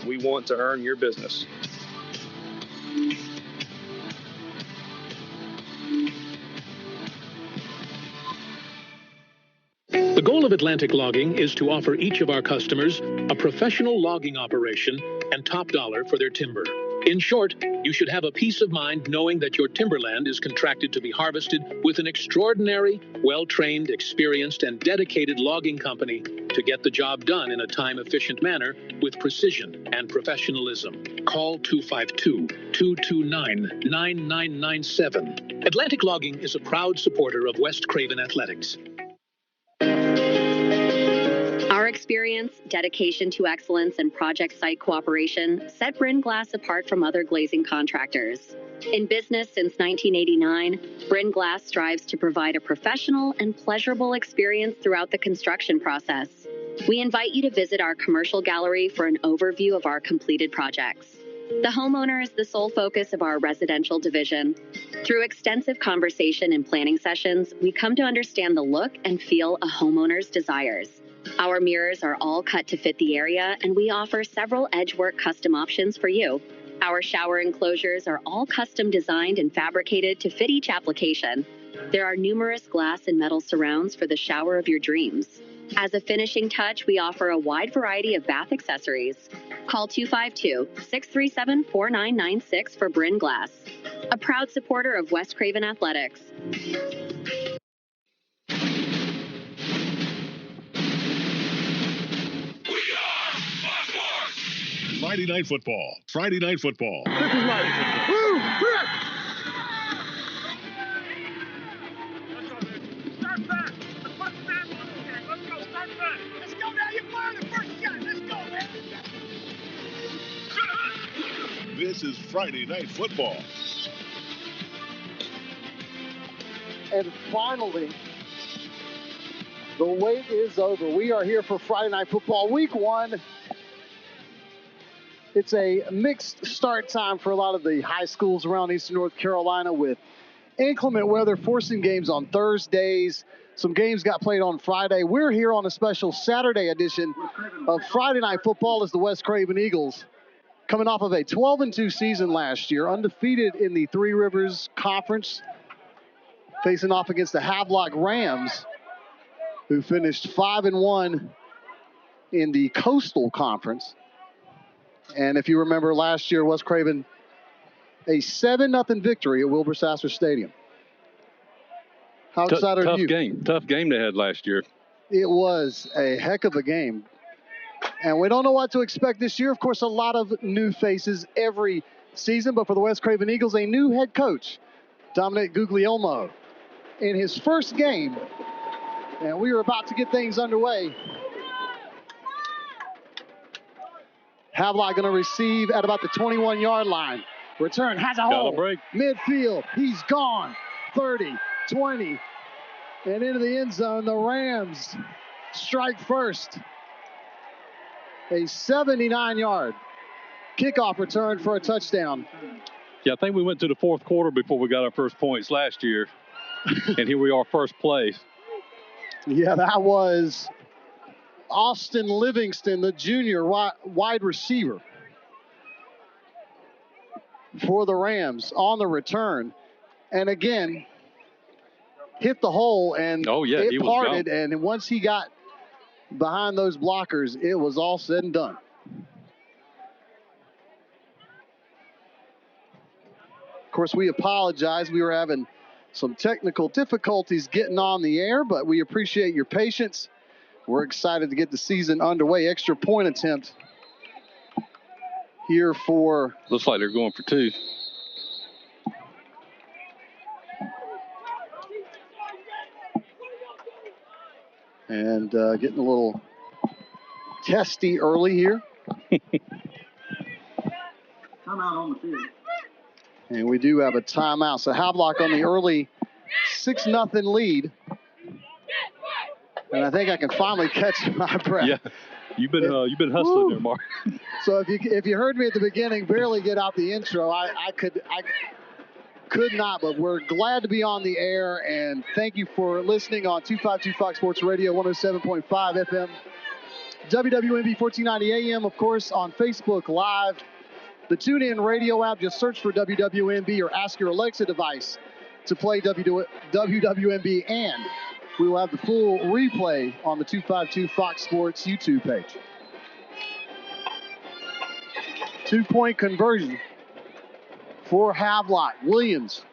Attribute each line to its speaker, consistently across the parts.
Speaker 1: We want to earn your business.
Speaker 2: The goal of Atlantic Logging is to offer each of our customers a professional logging operation and top dollar for their timber. In short, you should have a peace of mind knowing that your timberland is contracted to be harvested with an extraordinary, well-trained, experienced, and dedicated logging company to get the job done in a time-efficient manner with precision and professionalism. Call 252-229-9997. Atlantic Logging is a proud supporter of West Craven Athletics.
Speaker 3: Our experience, dedication to excellence, and project site cooperation set Bryn Glass apart from other glazing contractors. In business since 1989, Bryn Glass strives to provide a professional and pleasurable experience throughout the construction process. We invite you to visit our commercial gallery for an overview of our completed projects. The homeowner is the sole focus of our residential division. Through extensive conversation and planning sessions, we come to understand the look and feel a homeowner's desires. Our mirrors are all cut to fit the area, and we offer several edgework custom options for you. Our shower enclosures are all custom designed and fabricated to fit each application. There are numerous glass and metal surrounds for the shower of your dreams. As a finishing touch, we offer a wide variety of bath accessories. Call 252-637-4996 for Bryn Glass, a proud supporter of West Craven Athletics.
Speaker 4: Friday Night Football. Friday Night Football.
Speaker 5: This is Friday Night Football. Start back. Let's put some hands on this game. Let's go. Start back. Let's go now. You're firing the first shot. Let's go, man.
Speaker 4: This is Friday Night Football.
Speaker 6: And finally, the wait is over. We are here for Friday Night Football Week 1. It's a mixed start time for a lot of the high schools around Eastern North Carolina, with inclement weather forcing games on Thursdays. Some games got played on Friday. We're here on a special Saturday edition of Friday Night Football as the West Craven Eagles, coming off of a 12-2 season last year, undefeated in the Three Rivers Conference, facing off against the Havelock Rams, who finished 5-1 in the Coastal Conference. And if you remember last year, West Craven, a 7-0 victory at Wilbur Sasser Stadium. How excited are you?
Speaker 7: Tough game they had last year.
Speaker 6: It was a heck of a game. And we don't know what to expect this year. Of course, a lot of new faces every season. But for the West Craven Eagles, a new head coach, Dominic Guglielmo, in his first game. And we are about to get things underway. Havelock going to receive at about the 21-yard line. Return has a hole. Midfield. He's gone. 30, 20. And into the end zone. The Rams strike first. A 79-yard kickoff return for a touchdown.
Speaker 7: Yeah, I think we went to the fourth quarter before we got our first points last year. And here we are, first place.
Speaker 6: Yeah, that was Austin Livingston, the junior wide receiver for the Rams on the return. And again, hit the hole and it parted. And once he got behind those blockers, it was all said and done. Of course, we apologize. We were having some technical difficulties getting on the air, but we appreciate your patience. We're excited to get the season underway. Extra point attempt here for...
Speaker 7: Looks like they're going for 2.
Speaker 6: And getting a little testy early here.
Speaker 5: Timeout on the field.
Speaker 6: And we do have a timeout. So Havelock on the early 6-0 lead. And I think I can finally catch my breath.
Speaker 7: Yeah, you've been hustling there, Mark.
Speaker 6: So if you heard me at the beginning barely get out the intro, I could not, but we're glad to be on the air, and thank you for listening on 252 Fox Sports Radio, 107.5 FM, WWMB 1490 AM, of course, on Facebook Live. The TuneIn radio app, just search for WWMB or ask your Alexa device to play WWMB, and we will have the full replay on the 252 Fox Sports YouTube page. 2-point conversion for Havelock. Williams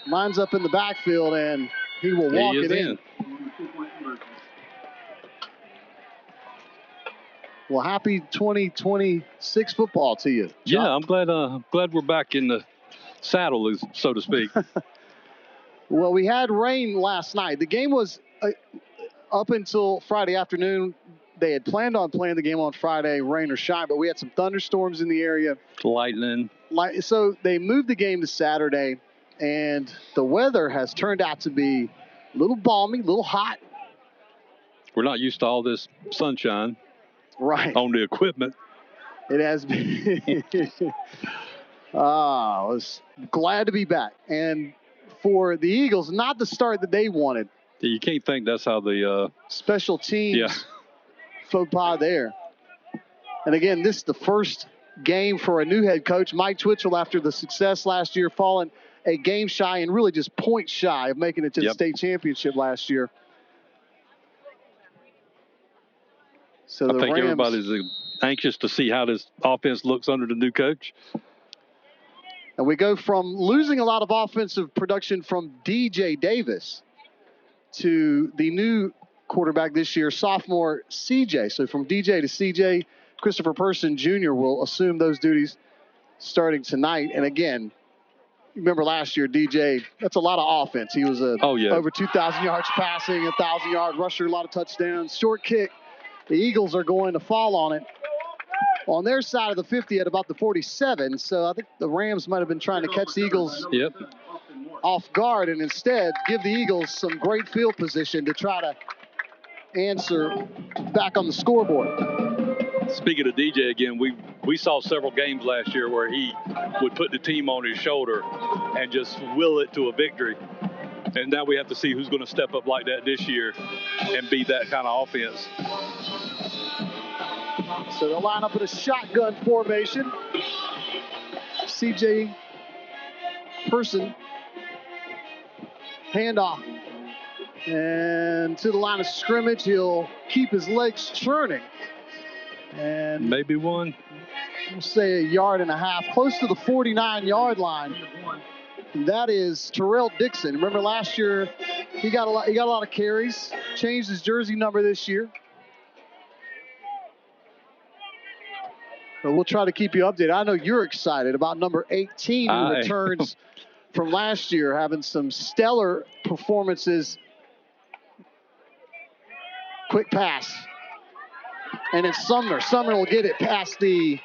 Speaker 6: lines up in the backfield, and he will walk it in. Well, happy 2026 football to you, John.
Speaker 7: Yeah, I'm glad we're back in the saddle, so to speak.
Speaker 6: Well, we had rain last night. The game was up until Friday afternoon. They had planned on playing the game on Friday, rain or shine, but we had some thunderstorms in the area.
Speaker 7: Lightning.
Speaker 6: So they moved the game to Saturday, and the weather has turned out to be a little balmy, a little hot.
Speaker 7: We're not used to all this sunshine.
Speaker 6: Right.
Speaker 7: On the equipment.
Speaker 6: It has been. I was glad to be back. And for the Eagles, not the start that they wanted.
Speaker 7: You can't think that's how the
Speaker 6: special teams faux pas there. And again, this is the first game for a new head coach, Mike Twitchell, after the success last year, falling a game shy and really just points shy of making it to the state championship last year. So
Speaker 7: I think everybody's anxious to see how this offense looks under the new coach.
Speaker 6: And we go from losing a lot of offensive production from DJ Davis to the new quarterback this year, sophomore CJ. So from DJ to CJ, Christopher Person Jr. will assume those duties starting tonight. And again, remember last year, DJ, that's a lot of offense. He was over 2,000 yards passing, 1,000-yard rusher, a lot of touchdowns, short kick. The Eagles are going to fall on it on their side of the 50 at about the 47. So I think the Rams might have been trying to catch the Eagles off guard and instead give the Eagles some great field position to try to answer back on the scoreboard.
Speaker 7: Speaking of DJ again, we saw several games last year where he would put the team on his shoulder and just will it to a victory. And now we have to see who's going to step up like that this year and be that kind of offense.
Speaker 6: So they'll line up in a shotgun formation. CJ Person, handoff. And to the line of scrimmage, he'll keep his legs churning. And
Speaker 7: maybe one.
Speaker 6: We'll say 1.5 yards, close to the 49-yard line. And that is Terrell Dixon. Remember last year, he got a lot of carries, changed his jersey number this year. But we'll try to keep you updated. I know you're excited about number 18 who returns from last year, having some stellar performances. Quick pass. And it's Sumner. Sumner will get it past the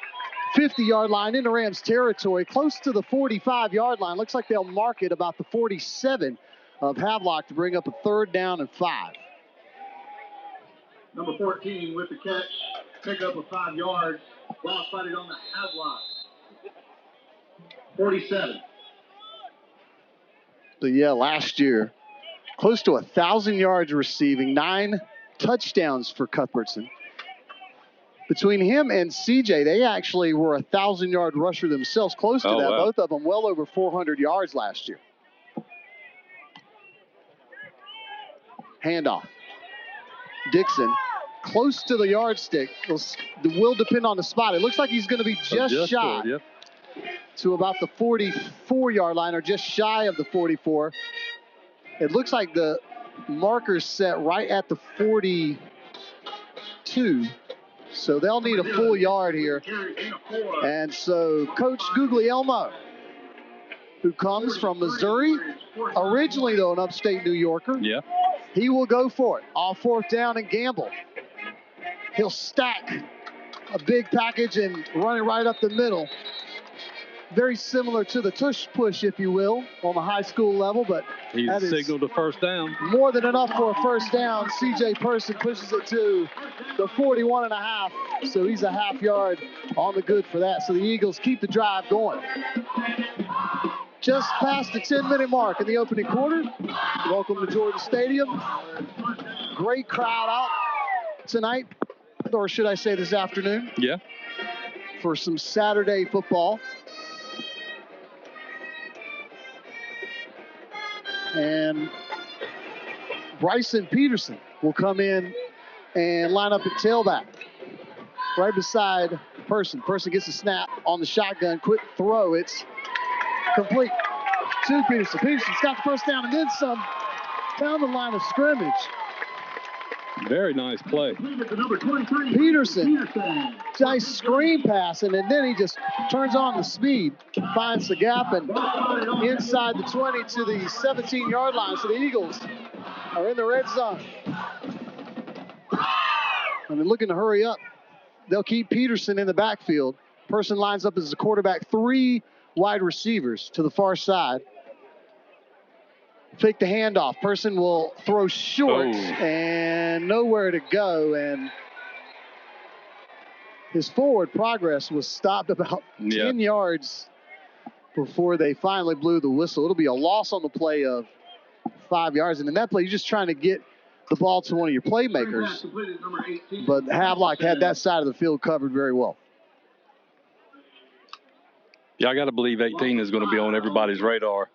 Speaker 6: 50-yard line into Rams territory, close to the 45-yard line. Looks like they'll mark it about the 47 of Havelock to bring up a 3rd down and 5.
Speaker 5: Number 14 with the catch, pick up a 5 yards. Ball spotted on the Havelock. 47.
Speaker 6: So yeah, last year, close to 1,000 yards receiving, 9 touchdowns for Cuthbertson. Between him and CJ, they actually were a 1,000-yard rusher themselves, close to that.
Speaker 7: Wow.
Speaker 6: Both of them well over 400 yards last year. Handoff. Dixon, close to the yardstick. Will depend on the spot. It looks like he's going to be just shy to about the 44-yard line, or just shy of the 44. It looks like the marker's set right at the 42. So they'll need a full yard here. And so Coach Guglielmo, who comes from Missouri, originally though an upstate New Yorker, he will go for it. All 4th down and gamble. He'll stack a big package and run it right up the middle. Very similar to the tush push, if you will, on the high school level, but
Speaker 7: he's signaled a 1st down.
Speaker 6: More than enough for a 1st down. CJ Person pushes it to the 41.5, so he's a half yard on the good for that. So the Eagles keep the drive going. Just past the 10-minute mark in the opening quarter. Welcome to Georgia Stadium. Great crowd out tonight or should I say this afternoon,
Speaker 7: Yeah.
Speaker 6: for some Saturday football. And Bryson Peterson will come in and line up at tailback, right beside Person. Person gets a snap on the shotgun. Quick throw. It's complete to Peterson. Peterson's got the first down and then some. Down the line of scrimmage.
Speaker 7: Very nice play.
Speaker 6: Peterson, nice screen pass, and then he just turns on the speed, finds the gap, and inside the 20 to the 17-yard line. So the Eagles are in the red zone. And they're looking to hurry up. They'll keep Peterson in the backfield. Person lines up as the quarterback, 3 wide receivers to the far side. Fake the handoff. Person will throw short and nowhere to go. And his forward progress was stopped about 10 yards before they finally blew the whistle. It'll be a loss on the play of 5 yards. And in that play, you're just trying to get the ball to one of your playmakers. But Havelock had that side of the field covered very well.
Speaker 7: Yeah, I got to believe 18 is going to be on everybody's radar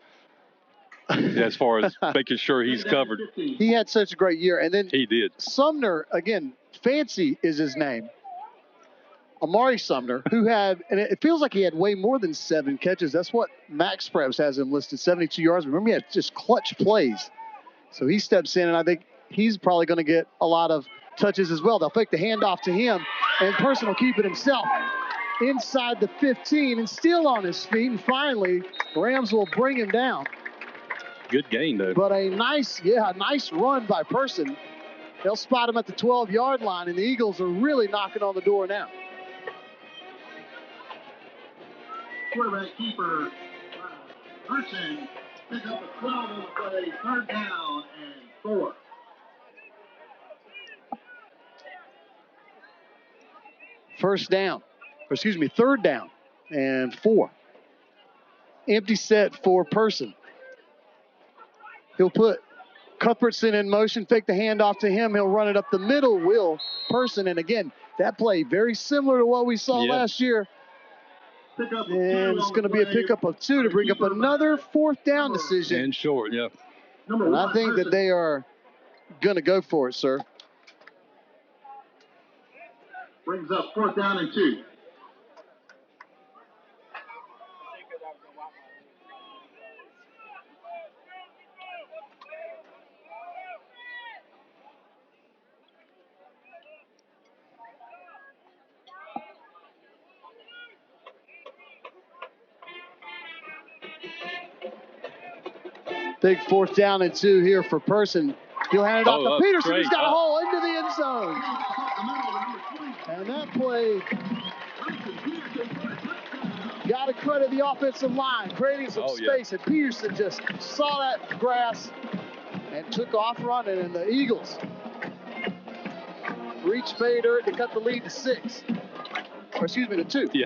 Speaker 7: as far as making sure he's covered.
Speaker 6: He had such a great year. And then
Speaker 7: he did.
Speaker 6: Sumner, again, Fancy is his name. Amari Sumner, who had, and it feels like he had way more than 7 catches. That's what Max Preps has him listed, 72 yards. Remember, he had just clutch plays. So he steps in, and I think he's probably going to get a lot of touches as well. They'll fake the handoff to him, and Person will keep it himself inside the 15 and still on his feet. And finally, Rams will bring him down.
Speaker 7: Good gain, though.
Speaker 6: But a nice run by Person. They'll spot him at the 12-yard line, and the Eagles are really knocking on the door now.
Speaker 5: Quarterback keeper Person pick up a 12 on the play, 3rd down and 4.
Speaker 6: Third down and 4. Empty set for Person. He'll put Cuthbertson in motion, fake the handoff to him. He'll run it up the middle, Will Person. And again, that play very similar to what we saw last year. And it's going to be a pickup of 2 to bring up another 4th down decision.
Speaker 7: And short, yeah.
Speaker 6: And I think that they are going to go for it, sir.
Speaker 5: Brings up 4th down and 2.
Speaker 6: Big 4th down and 2 here for Person. He'll hand it off to Peterson. He's got a hole into the end zone. And that play got to credit the offensive line, creating some space. And Peterson just saw that grass and took off running. And the Eagles reach Fader to cut the lead to 6. Or excuse me, to 2.
Speaker 7: Yeah.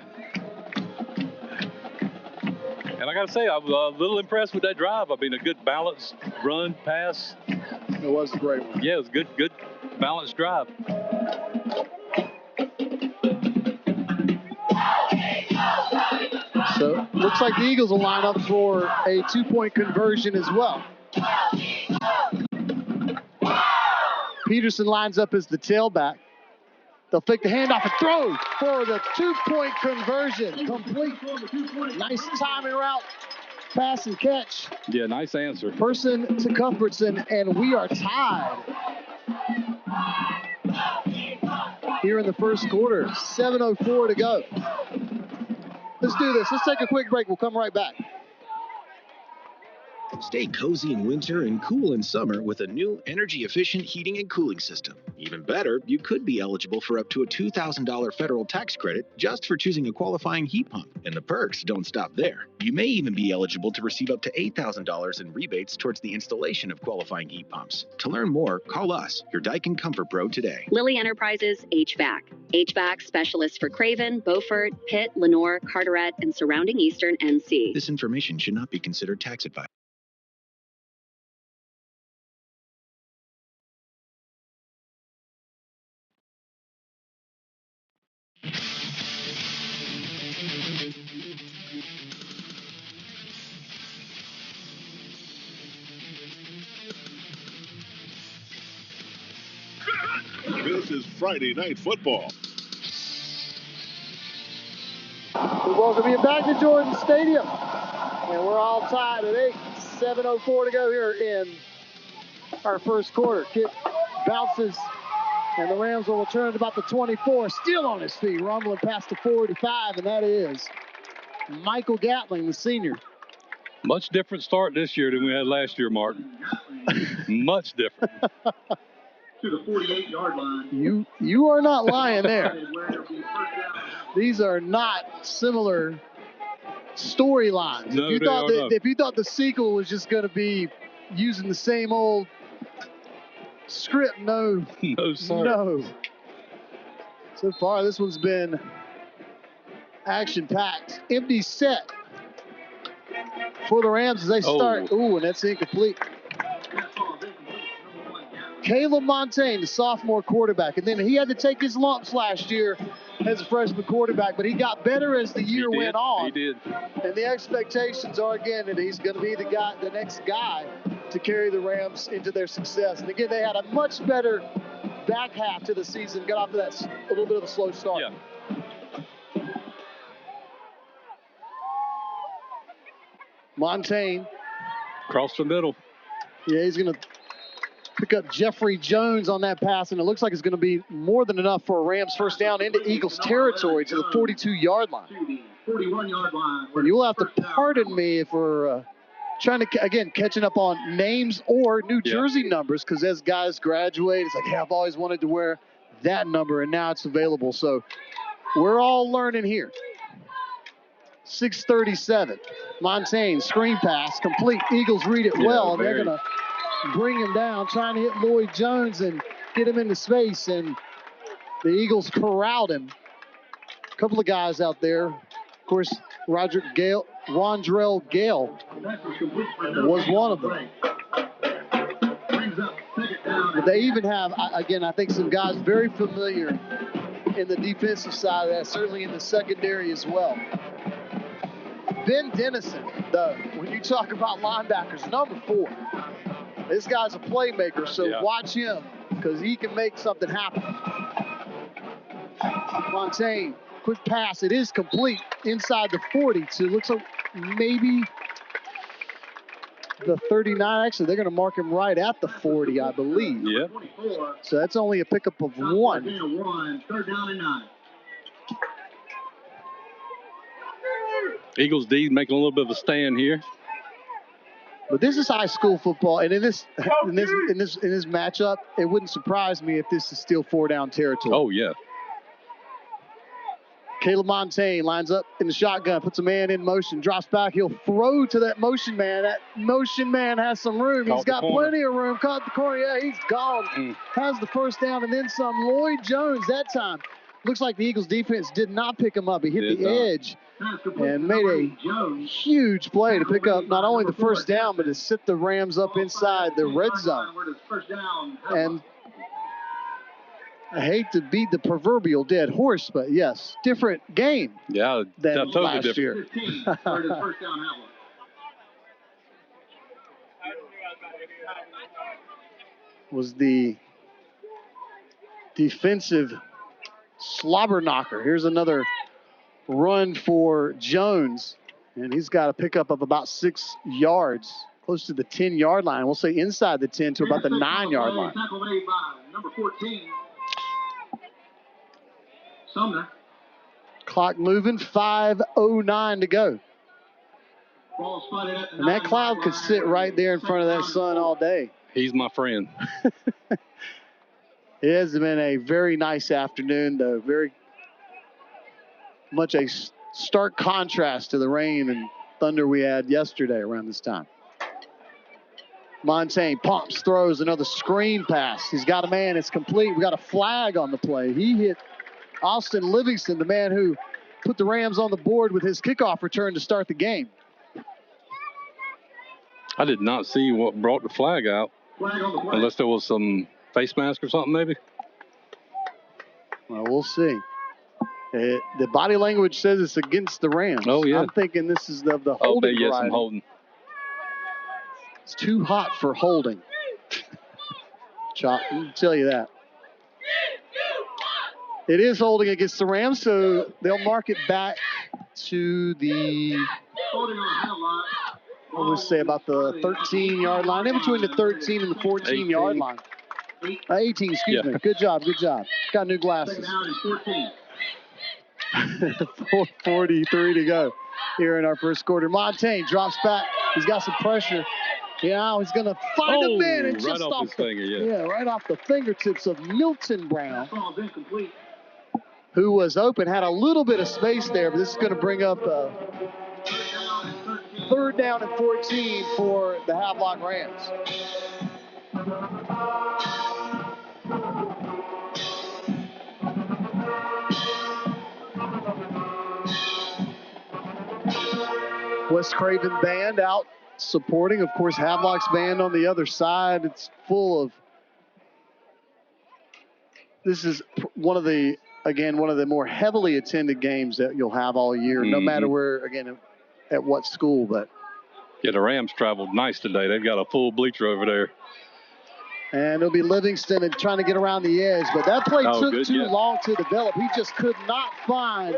Speaker 7: And I got to say, I was a little impressed with that drive. I mean, a good balanced run, pass.
Speaker 6: It was a great one.
Speaker 7: Yeah, it was good balanced drive.
Speaker 6: So looks like the Eagles will line up for a 2-point conversion as well. Peterson lines up as the tailback. They'll fake the handoff and throw for the 2-point conversion. Complete. Nice timing route. Pass and catch.
Speaker 7: Yeah, nice answer.
Speaker 6: Person to Cuthbertson, and we are tied. Here in the first quarter, 7:04 to go. Let's do this. Let's take a quick break. We'll come right back.
Speaker 8: Stay cozy in winter and cool in summer with a new energy-efficient heating and cooling system. Even better, you could be eligible for up to a $2,000 federal tax credit just for choosing a qualifying heat pump. And the perks don't stop there. You may even be eligible to receive up to $8,000 in rebates towards the installation of qualifying heat pumps. To learn more, call us, your Daikin Comfort Pro, today.
Speaker 3: Lilly Enterprises HVAC. HVAC specialists for Craven, Beaufort, Pitt, Lenore, Carteret, and surrounding Eastern NC.
Speaker 8: This information should not be considered tax advice.
Speaker 4: Friday Night Football.
Speaker 6: We welcome you back to Jordan Stadium. And we're all tied at 8. 7:04 to go here in our first quarter. Kick bounces, and the Rams will return at about the 24. Still on his feet, rumbling past the 45, and that is Michael Gatling, the senior.
Speaker 7: Much different start this year than we had last year, Martin. Much different.
Speaker 5: To the 48-yard line.
Speaker 6: You are not lying there. These are not similar storylines.
Speaker 7: No,
Speaker 6: if you thought the sequel was just going to be using the same old script, no.
Speaker 7: No, sir.
Speaker 6: No. So far, this one's been action-packed. Empty set for the Rams as they start. Ooh, and that's incomplete. Caleb Montaigne, the sophomore quarterback. And then he had to take his lumps last year as a freshman quarterback, but he got better as the year went on.
Speaker 7: He did.
Speaker 6: And the expectations are, again, that he's going to be the next guy to carry the Rams into their success. And again, they had a much better back half to the season, got off to that a little bit of a slow start.
Speaker 7: Yeah.
Speaker 6: Montaigne.
Speaker 7: Across the middle.
Speaker 6: Yeah, he's going to pick up Jeffrey Jones on that pass, and it looks like it's going to be more than enough for a Rams first down into Eagles territory to the 42-yard line.
Speaker 5: 41-yard line.
Speaker 6: And you'll have to pardon me if we're trying to, again, catching up on names or New Jersey numbers, because as guys graduate, it's like, hey, I've always wanted to wear that number, and now it's available. So we're all learning here. 6:37. Montaigne, screen pass, complete. Eagles read it well, and they're going to bring him down, trying to hit Lloyd Jones and get him into space, and the Eagles corralled him. A couple of guys out there. Of course, Rondrell Gale was one of them. But they even have, again, I think some guys very familiar in the defensive side of that, certainly in the secondary as well. Ben Dennison, though, when you talk about linebackers, number 4. This guy's a playmaker, so watch him, because he can make something happen. Montaigne, quick pass. It is complete inside the 40. So it looks like maybe the 39. Actually, they're going to mark him right at the 40, I believe.
Speaker 7: Yeah.
Speaker 6: So that's only a pickup of 1.
Speaker 5: 3rd down and 9.
Speaker 7: Eagles D making a little bit of a stand here.
Speaker 6: But this is high school football, and in this matchup, it wouldn't surprise me if this is still 4-down territory.
Speaker 7: Oh, yeah.
Speaker 6: Caleb Montaigne lines up in the shotgun, puts a man in motion, drops back. He'll throw to that motion man. That motion man has some room. He's got plenty of room. Caught the corner. Yeah, he's gone. Has the first down and then some. Lloyd Jones that time. Looks like the Eagles defense did not pick him up. He hit the edge and made a huge play to pick up not only the first down, but to sit the Rams up inside the red zone. And I hate to beat the proverbial dead horse, but yes, different game than
Speaker 7: totally
Speaker 6: last
Speaker 7: different.
Speaker 6: year. Was the defensive slobber knocker. Here's another run for Jones, and he's got a pickup of about 6 yards, close to the 10-yard line. We'll say inside the 10 to about the 9-yard line.
Speaker 5: Tackle made by number 14. Sumner.
Speaker 6: Clock moving, 5:09 to go. And that cloud could sit right there in front of that sun all day.
Speaker 7: He's my friend.
Speaker 6: It has been a very nice afternoon, though. Very much a stark contrast to the rain and thunder we had yesterday around this time. Montaigne pumps, throws another screen pass. He's got a man. It's complete. We got a flag on the play. He hit Austin Livingston, the man who put the Rams on the board with his kickoff return to start the game.
Speaker 7: I did not see what brought the flag out, unless there was some face mask or something, maybe.
Speaker 6: Well, we'll see. The body language says it's against the Rams.
Speaker 7: Oh, yeah.
Speaker 6: I'm thinking this is the holding variety.
Speaker 7: Yes, I'm holding.
Speaker 6: It's too hot for holding. Chop, I'll tell you that. It is holding against the Rams, so they'll mark it back to the, what would we say, about the 13-yard line, in between the 13 and the 14-yard line. 18, excuse me. Good job, good job. Got new glasses. 4:43 to go here in our first quarter. Montaigne drops back. He's got some pressure. Yeah, he's going to find a man and just
Speaker 7: off his finger,
Speaker 6: right off the fingertips of Milton Brown, who was open, had a little bit of space there, but this is going to bring up 3rd down and 14 for the Havelock Rams. West Craven band out supporting, of course, Havelock's band on the other side. It's full of, this is one of the more heavily attended games that you'll have all year, no matter where, again, at what school. But
Speaker 7: yeah, the Rams traveled nice today. They've got a full bleacher over there.
Speaker 6: And it'll be Livingston and trying to get around the edge. But that play took too long to develop. He just could not find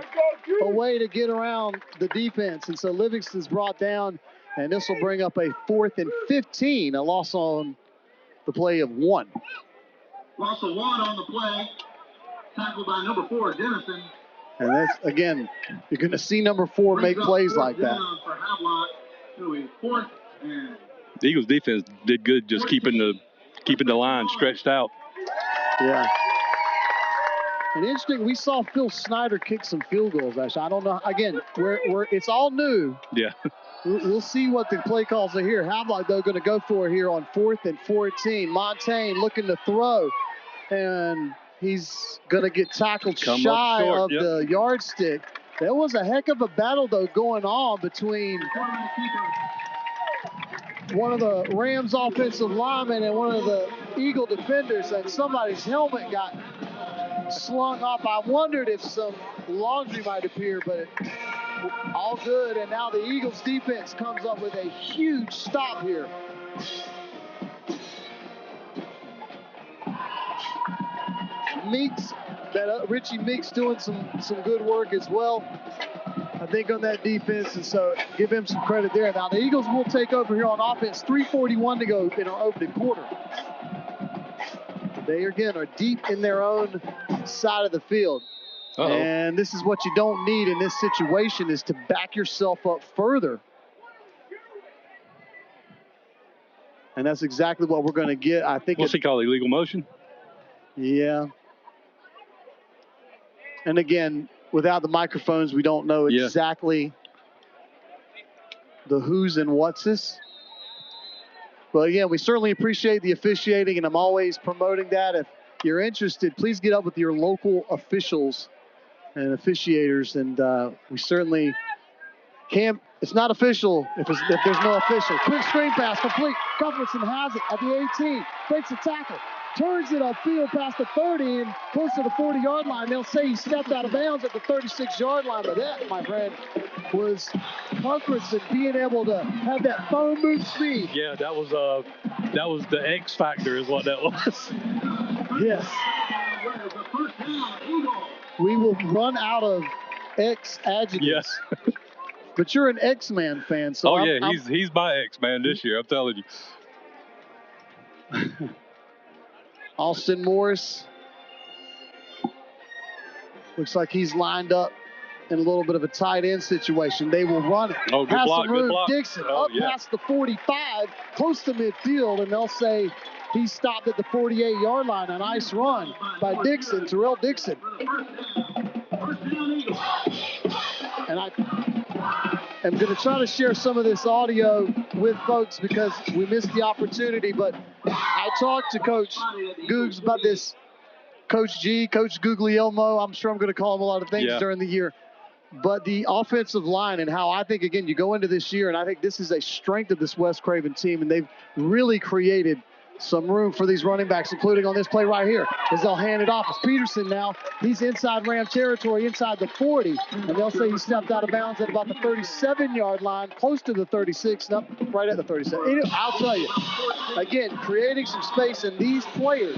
Speaker 6: a way to get around the defense. And so Livingston's brought down, and this will bring up a 4th and 15, a loss on the play of 1.
Speaker 5: Loss of 1 on the play. Tackled by number 4, Dennison.
Speaker 6: And that's, again, you're going to see number 4 make plays like that.
Speaker 5: For Havelock, to a 4th and
Speaker 7: the Eagles defense did good just keeping the line stretched out.
Speaker 6: Yeah. And interesting, we saw Phil Snyder kick some field goals, actually. I don't know. Again, it's all new.
Speaker 7: Yeah.
Speaker 6: We'll see what the play calls are here. Havelock, though, going to go for it here on 4th and 14. Montaigne looking to throw, and he's going to get tackled shy of the yardstick. There was a heck of a battle, though, going on between one of the Rams offensive linemen and one of the Eagle defenders, and somebody's helmet got slung off. I wondered if some laundry might appear, but all good. And now the Eagles defense comes up with a huge stop here. Meeks, Richie Meeks doing some good work as well, I think, on that defense, and so give him some credit there. Now the Eagles will take over here on offense. 3:41 to go in our opening quarter. They, again, are deep in their own side of the field. And this is what you don't need in this situation, is to back yourself up further. And that's exactly what we're going to get. I think.
Speaker 7: What's he call illegal motion?
Speaker 6: Yeah. And again, without the microphones, we don't know exactly the who's and what's this. But again, we certainly appreciate the officiating, and I'm always promoting that. If you're interested, please get up with your local officials and officiators, and we certainly can't. It's not official if there's no official. Quick screen pass, complete. Cuthbertson has it at the 18, breaks the tackle, turns it upfield past the 30 and close to the 40-yard line. They'll say he stepped out of bounds at the 36-yard line, but that, my friend, was Cuthbertson being able to have that phone move speed.
Speaker 7: Yeah, that was the X factor is what that was.
Speaker 6: Yes. We will run out of X adjectives.
Speaker 7: Yes.
Speaker 6: But you're an X-Man fan, so
Speaker 7: he's my X-Man this year, I'm telling you.
Speaker 6: Austin Morris looks like he's lined up in a little bit of a tight end situation. They will run it.
Speaker 7: Oh, good block, good block.
Speaker 6: Dixon past the 45, close to midfield, and they'll say he stopped at the 48-yard line. A nice run by Dixon, Terrell Dixon. And I'm going to try to share some of this audio with folks because we missed the opportunity, but I talked to Coach Googs about this. Coach G, Coach Guglielmo, I'm sure I'm going to call him a lot of things during the year. But the offensive line and how I think, again, you go into this year, and I think this is a strength of this West Craven team, and they've really created some room for these running backs, including on this play right here, as they'll hand it off. It's Peterson now. He's inside Ram territory, inside the 40, and they'll say he stepped out of bounds at about the 37-yard line, close to the 36, no, right at the 37. I'll tell you, again, creating some space, and these players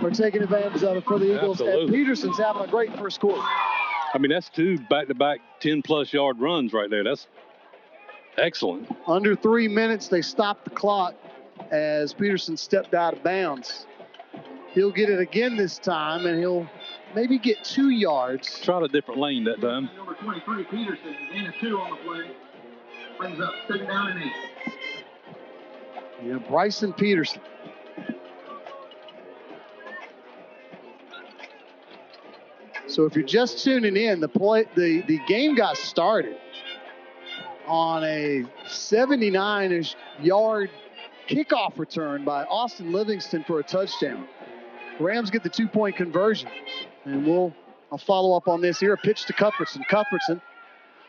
Speaker 6: are taking advantage of it for the Eagles.
Speaker 7: Absolutely.
Speaker 6: And Peterson's having a great first quarter.
Speaker 7: I mean, that's 2 back-to-back 10-plus yard runs right there. That's excellent.
Speaker 6: Under 3 minutes, they stopped the clock as Peterson stepped out of bounds. He'll get it again this time, and he'll maybe get 2 yards.
Speaker 7: Tried a different lane that time.
Speaker 5: Number 23, Peterson, gain of 2 on the play. Brings up 2nd down and 8.
Speaker 6: Yeah, Bryson Peterson. So if you're just tuning in, the game got started on a 79-ish yard kickoff return by Austin Livingston for a touchdown. Rams get the 2-point conversion. And I'll follow up on this here. A pitch to Cuthbertson. Cuthbertson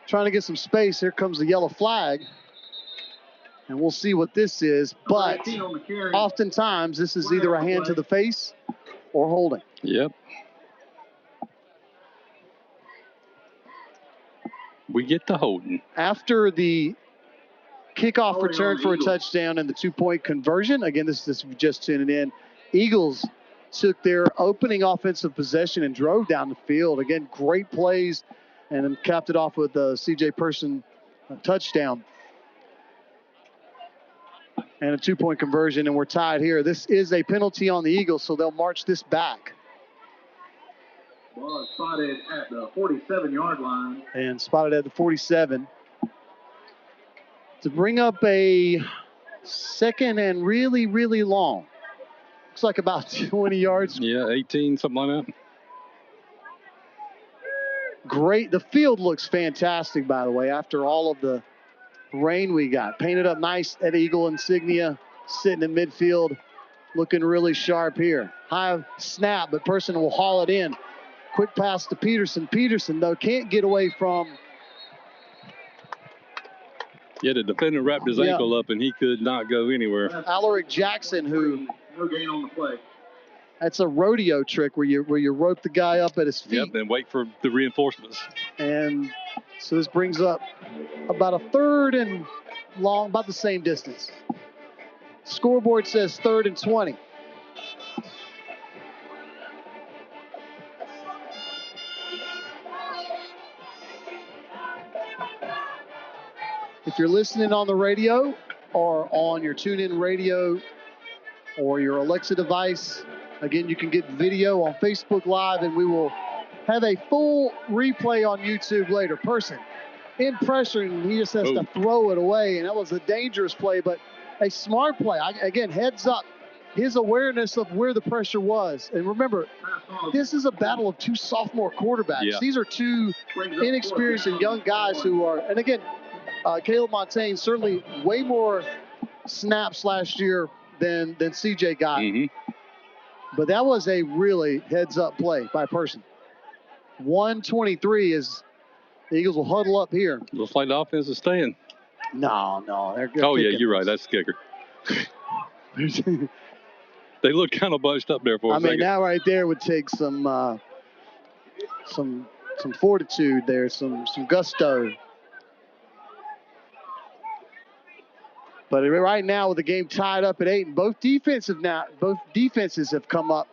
Speaker 6: trying to get some space. Here comes the yellow flag. And we'll see what this is. But oftentimes this is either a hand to the face or holding.
Speaker 7: Yep. We get the holding.
Speaker 6: After the kickoff return for a touchdown and the 2-point conversion, again, this is just tuning in, Eagles took their opening offensive possession and drove down the field. Again, great plays, and then capped it off with a C.J. Person touchdown and a 2-point conversion, and we're tied here. This is a penalty on the Eagles, so they'll march this back.
Speaker 5: Ball is spotted at the 47-yard line.
Speaker 6: And spotted at the 47. To bring up a second and really, really long. Looks like about 20 yards.
Speaker 7: Yeah, 18, something like that.
Speaker 6: Great. The field looks fantastic, by the way, after all of the rain we got. Painted up nice at Eagle insignia, sitting in midfield, looking really sharp here. High snap, but Person will haul it in. Quick pass to Peterson. Peterson, though, can't get away from.
Speaker 7: Yeah, the defender wrapped his ankle up, and he could not go anywhere.
Speaker 6: Alaric Jackson, who.
Speaker 5: No gain on the play.
Speaker 6: That's a rodeo trick where you rope the guy up at his feet.
Speaker 7: Yep, and wait for the reinforcements.
Speaker 6: And so this brings up about a 3rd and long, about the same distance. Scoreboard says 3rd and 20. If you're listening on the radio or on your TuneIn radio or your Alexa device, again, you can get video on Facebook Live, and we will have a full replay on YouTube later. Person in pressure, and he just has to throw it away, and that was a dangerous play, but a smart play. Again, heads up, his awareness of where the pressure was. And remember, this is a battle of 2 sophomore quarterbacks.
Speaker 7: Yeah.
Speaker 6: These are 2 inexperienced and young guys who are, and again, Caleb Montaigne certainly way more snaps last year than CJ got.
Speaker 7: Mm-hmm.
Speaker 6: But that was a really heads-up play by Person. 1:23 is the Eagles will huddle up here.
Speaker 7: Looks like the offense is staying.
Speaker 6: No. They're
Speaker 7: Oh, yeah, you're right. That's the kicker. They look kind of bunched up there for a second.
Speaker 6: Now right there would take some fortitude there, some gusto. But right now, with the game tied up at 8, and both defenses have come up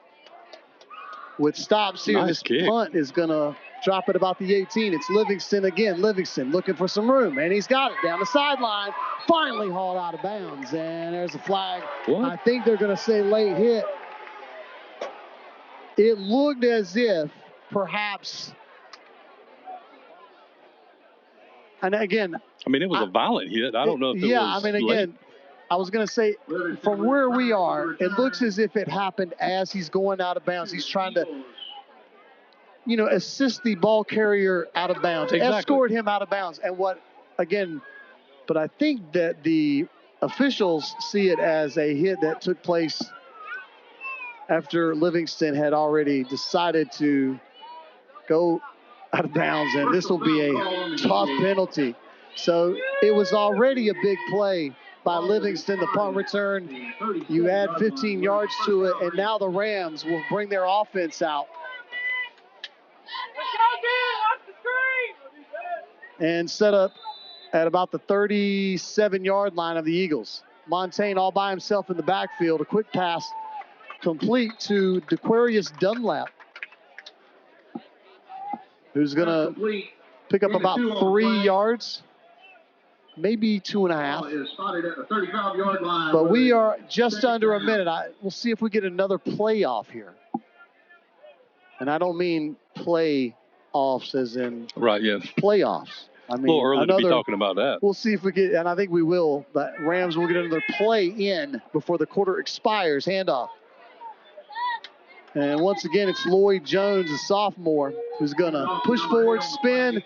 Speaker 6: with stops here.
Speaker 7: Nice
Speaker 6: This
Speaker 7: kick.
Speaker 6: punt is going to drop at about the 18. It's Livingston again. Livingston looking for some room, and he's got it down the sideline. Finally hauled out of bounds, and there's a flag.
Speaker 7: What?
Speaker 6: I think they're going to say late hit. It looked as if perhaps, and again,
Speaker 7: it was a violent hit. I don't know if it was
Speaker 6: again,
Speaker 7: late.
Speaker 6: I was going to say, from where we are, it looks as if it happened as he's going out of bounds. He's trying to, assist the ball carrier out of bounds, escort him out of bounds. And but I think that the officials see it as a hit that took place after Livingston had already decided to go out of bounds, and this will be a tough penalty. So it was already a big play by Livingston, the punt return. You add 15 yards to it, and now the Rams will bring their offense out. And set up at about the 37-yard line of the Eagles. Montaigne all by himself in the backfield. A quick pass complete to Dequarius Dunlap, who's going to pick up about 3 yards, maybe 2.5. But we are just under a minute. We'll see if we get another playoff here. And I don't mean play-offs as in playoffs. I mean,
Speaker 7: a little early to be talking about that.
Speaker 6: We'll see if we get, and I think we will. The Rams will get another play in before the quarter expires. Handoff. And once again, it's Lloyd Jones, a sophomore, who's going to push forward, spin,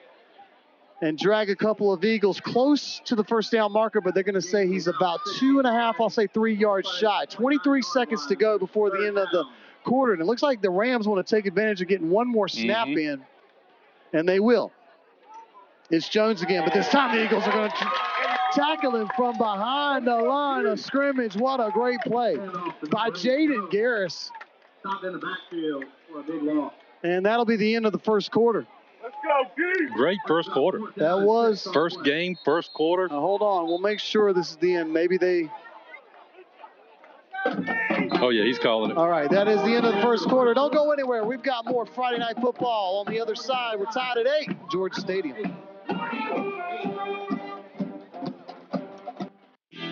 Speaker 6: and drag a couple of Eagles close to the first down marker, but they're going to say he's about 2.5, I'll say 3 yards shy. 23 seconds to go before the end of the quarter. And it looks like the Rams want to take advantage of getting one more snap in, and they will. It's Jones again, but this time the Eagles are going to tackle him from behind the line of scrimmage. What a great play by Jaden Garris.
Speaker 5: Stopped in the backfield for a big loss.
Speaker 6: And that'll be the end of the first quarter.
Speaker 5: Let's go, Keith.
Speaker 7: Great first quarter.
Speaker 6: That was.
Speaker 7: First game, first quarter.
Speaker 6: Hold on. We'll make sure this is the end. Maybe they.
Speaker 7: Oh, yeah, he's calling it.
Speaker 6: All right, that is the end of the first quarter. Don't go anywhere. We've got more Friday Night Football on the other side. We're tied at 8, Georgia Stadium.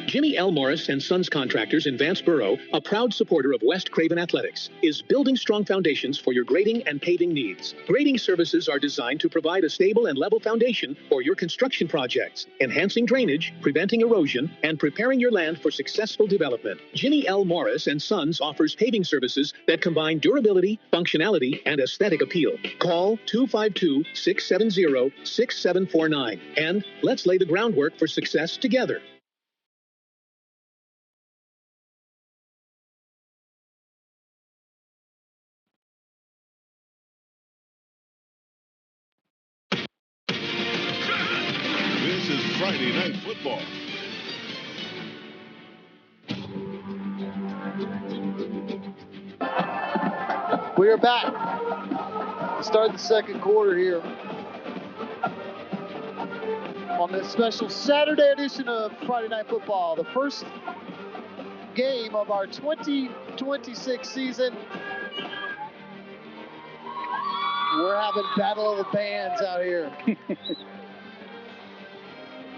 Speaker 2: Jimmy L. Morris and Sons Contractors in Vanceboro, a proud supporter of West Craven Athletics, is building strong foundations for your grading and paving needs. Grading services are designed to provide a stable and level foundation for your construction projects, enhancing drainage, preventing erosion, and preparing your land for successful development. Jimmy L. Morris and Sons offers paving services that combine durability, functionality, and aesthetic appeal. Call 252-670-6749, and let's lay the groundwork for success together.
Speaker 4: This is Friday Night Football.
Speaker 6: We are back to start the second quarter here on this special Saturday edition of Friday Night Football, the first game of our 2026 season. We're having battle of the bands out here.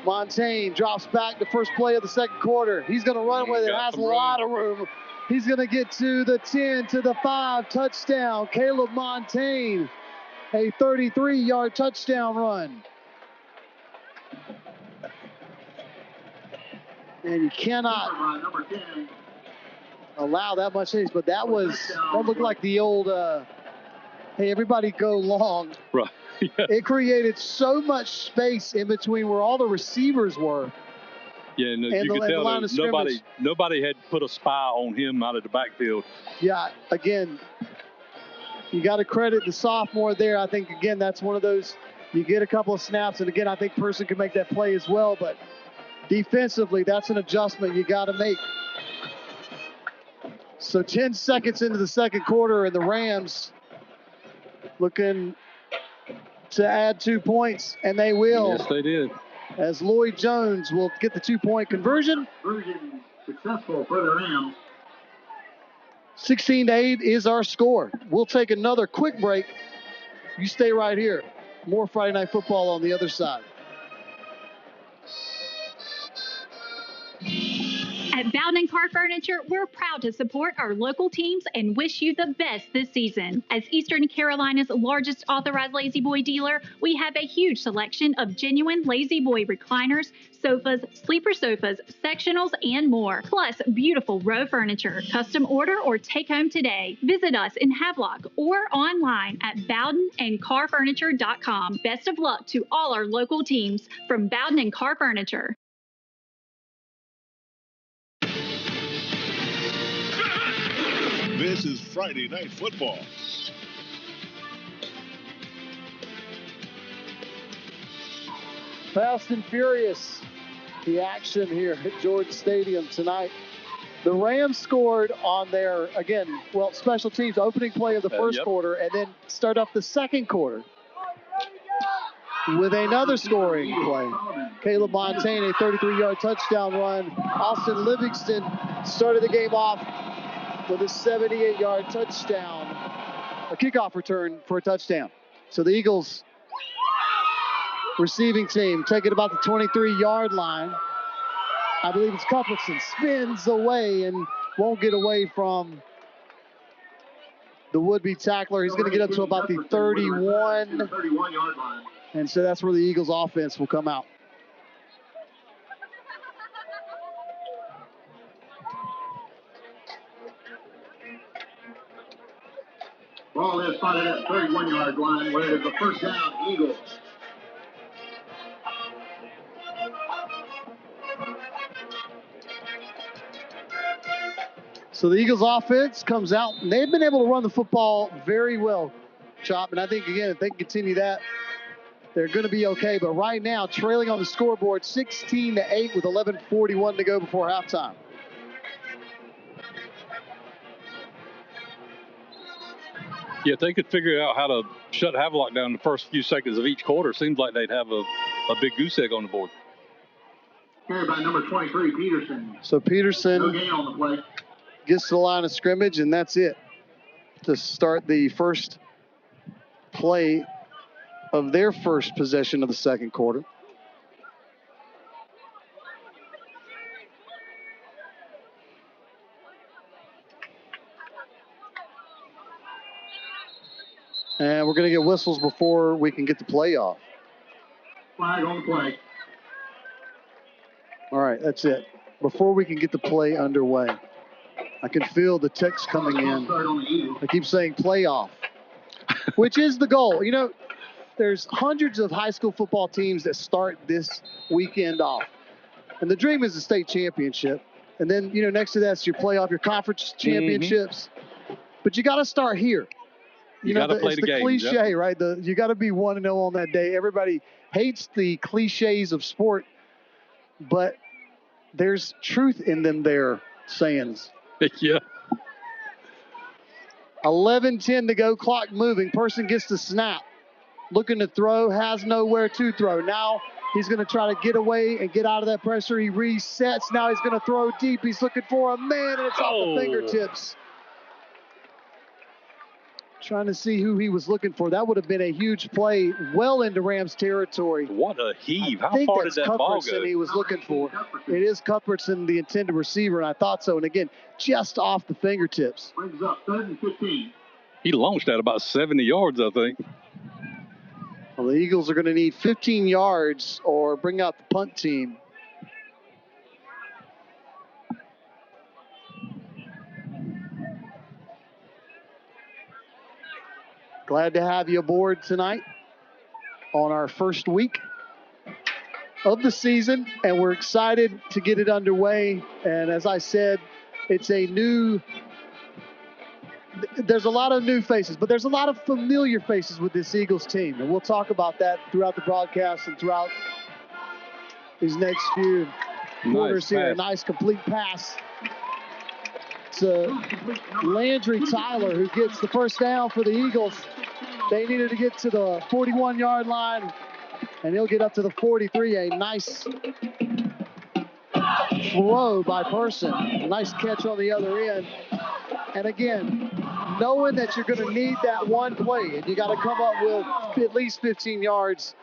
Speaker 6: Montaigne drops back the first play of the second quarter. He's going to run with it. Has a lot of room. He's going to get to the 10, to the 5, touchdown. Caleb Montaigne, a 33-yard touchdown run. And you cannot allow that much space, but that looked like the old, hey, everybody go long.
Speaker 7: Right. Yeah.
Speaker 6: It created so much space in between where all the receivers were.
Speaker 7: Yeah, and you could tell nobody had put a spy on him out of the backfield.
Speaker 6: Yeah, again, you got to credit the sophomore there. I think, again, that's one of those, you get a couple of snaps, and again, I think Person can make that play as well, but defensively, that's an adjustment you got to make. So 10 seconds into the second quarter, and the Rams looking to add 2 points, and they will.
Speaker 7: Yes, they did.
Speaker 6: As Lloyd Jones will get the 2-point conversion.
Speaker 5: Conversion successful for the Rams.
Speaker 6: 16-8 is our score. We'll take another quick break. You stay right here. More Friday Night Football on the other side.
Speaker 9: At Bowden & Car Furniture, we're proud to support our local teams and wish you the best this season. As Eastern Carolina's largest authorized Lazy Boy dealer, we have a huge selection of genuine Lazy Boy recliners, sofas, sleeper sofas, sectionals, and more. Plus, beautiful row furniture. Custom order or take home today. Visit us in Havelock or online at bowdenandcarfurniture.com. Best of luck to all our local teams from Bowden & Car Furniture.
Speaker 4: This is Friday Night Football.
Speaker 6: Fast and furious, the action here at Georgia Stadium tonight. The Rams scored on their, special teams opening play of the first quarter, and then start up the second quarter with another scoring play. Caleb Montaigne, a 33-yard touchdown run. Austin Livingston started the game off with a 78-yard touchdown, a kickoff return for a touchdown. So the Eagles receiving team take it about the 23-yard line. I believe it's Cuthbertson, spins away and won't get away from the would-be tackler. He's going to get up to about the 31-yard line. And so that's where the Eagles offense will come out.
Speaker 5: Ball is spotted at the 31-yard line where it is a first down, Eagles.
Speaker 6: So the Eagles offense comes out, and they've been able to run the football very well, Chop. And I think, again, if they can continue that, they're going to be okay. But right now, trailing on the scoreboard, 16-8 with 11:41 to go before halftime.
Speaker 7: Yeah, if they could figure out how to shut Havelock down in the first few seconds of each quarter, seems like they'd have a big goose egg on the board.
Speaker 5: Carried by number 23, Peterson.
Speaker 6: So Peterson
Speaker 5: No gain on the play.
Speaker 6: gets to the line of scrimmage, and that's it to start the first play of their first possession of the second quarter. And we're going to get whistles before we can get the play off.
Speaker 5: Flag on the play.
Speaker 6: All right, that's it. Before we can get the play underway, I can feel the text coming in. I keep saying playoff, which is the goal. You know, there's hundreds of high school football teams that start this weekend off. And the dream is the state championship. And then, you know, next to that's your playoff, your conference championships. But you got to start here. You know, it's the cliche, right? You got to be 1-0 on that day. Everybody hates the cliches of sport, but there's truth in them there sayings.
Speaker 7: Yeah.
Speaker 6: 11:10 to go, clock moving. Person gets the snap. Looking to throw, has nowhere to throw. Now he's going to try to get away and get out of that pressure. He resets. Now he's going to throw deep. He's looking for a man, and it's off the fingertips. Trying to see who he was looking for. That would have been a huge play well into Rams territory.
Speaker 7: What a heave. How far did that ball go?
Speaker 6: He was looking for. It is Cuthbertson, the intended receiver, and I thought so. And again, just off the fingertips.
Speaker 5: Brings up 3rd and 15.
Speaker 7: He launched at about 70 yards, I think.
Speaker 6: Well, the Eagles are going to need 15 yards or bring out the punt team. Glad to have you aboard tonight on our first week of the season, and we're excited to get it underway. And as I said, it's there's a lot of new faces, but there's a lot of familiar faces with this Eagles team. And we'll talk about that throughout the broadcast and throughout these next few quarters here. A nice complete pass to Landry Tyler, who gets the first down for the Eagles. They needed to get to the 41-yard line, and he'll get up to the 43. A nice throw by Person. A nice catch on the other end. And again, knowing that you're going to need that one play, and you got to come up with at least 15 yards,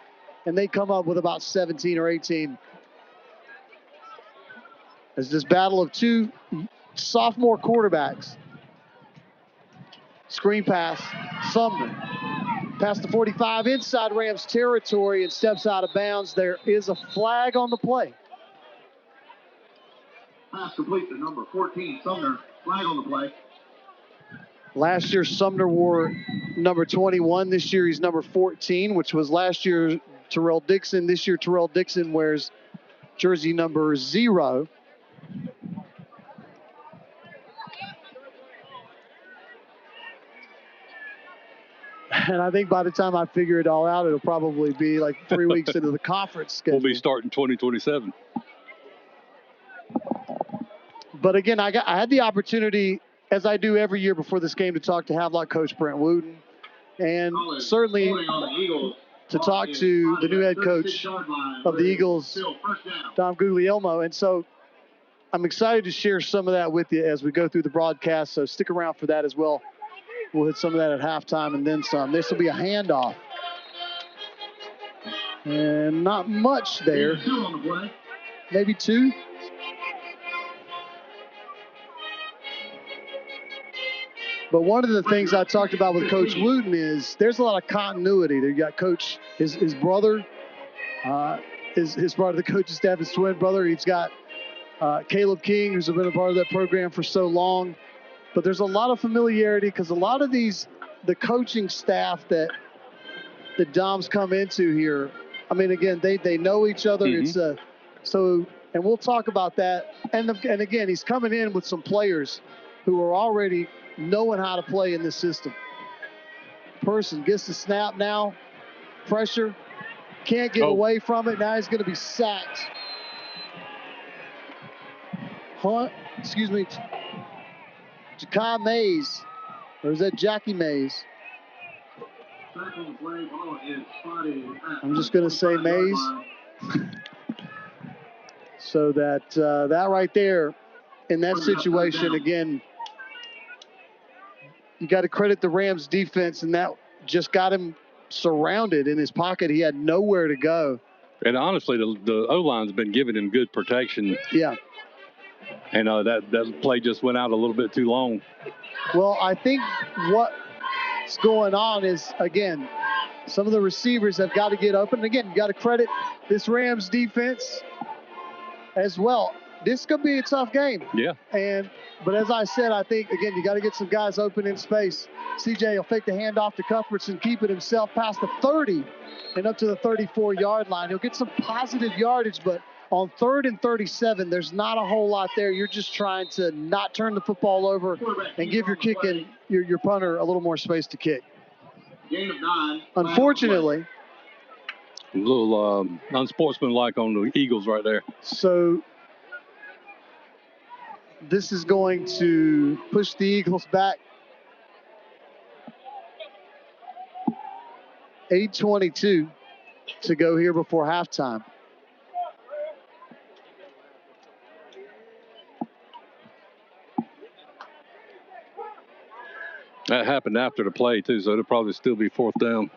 Speaker 6: and they come up with about 17 or 18. It's this battle of two sophomore quarterbacks. Screen pass, Sumner. Past the 45 inside Rams territory and steps out of bounds. There is a flag on the play.
Speaker 5: Pass complete to number 14, Sumner. Flag on the play.
Speaker 6: Last year, Sumner wore number 21. This year, he's number 14, which was last year Terrell Dixon. This year, Terrell Dixon wears jersey number 0. And I think by the time I figure it all out, it'll probably be like 3 weeks into the conference schedule.
Speaker 7: We'll be starting 2027.
Speaker 6: But again, I had the opportunity, as I do every year before this game, to talk to Havelock coach Brent Wooten, and certainly to talk to the new head coach of the Eagles, Dom Guglielmo. And so I'm excited to share some of that with you as we go through the broadcast, so stick around for that as well. We'll hit some of that at halftime and then some. This will be a handoff. And not much there. Maybe 2. But one of the things I talked about with Coach Wooten is there's a lot of continuity. You got Coach, his brother, his part of the coaching staff, his twin brother. He's got Caleb King, who's been a part of that program for so long. But there's a lot of familiarity because a lot of the coaching staff that the Doms come into here, I mean, again, they know each other.
Speaker 7: Mm-hmm.
Speaker 6: And we'll talk about that. And again, he's coming in with some players who are already knowing how to play in this system. Person gets the snap now. Pressure. Can't get away from it. Now he's going to be sacked. Ja'Kai Mays. Or is that Jackie Mays? I'm just going to say Mays. So that right there, in that situation, again, you got to credit the Rams defense, and that just got him surrounded in his pocket. He had nowhere to go.
Speaker 7: And honestly, the O-line's been giving him good protection.
Speaker 6: Yeah.
Speaker 7: And that play just went out a little bit too long.
Speaker 6: Well, I think what's going on is, again, some of the receivers have got to get open. And again, you got to credit this Rams defense as well. This could be a tough game.
Speaker 7: Yeah.
Speaker 6: But as I said, I think, again, you got to get some guys open in space. CJ will fake the handoff to Cuthbertson, keep it himself past the 30 and up to the 34-yard line. He'll get some positive yardage, but on 3rd and 37, there's not a whole lot there. You're just trying to not turn the football over and give your your punter a little more space to kick. Unfortunately,
Speaker 7: a little unsportsmanlike on the Eagles right there.
Speaker 6: So this is going to push the Eagles back. 8:22 to go here before halftime.
Speaker 7: That happened after the play, too, so it'll probably still be 4th down.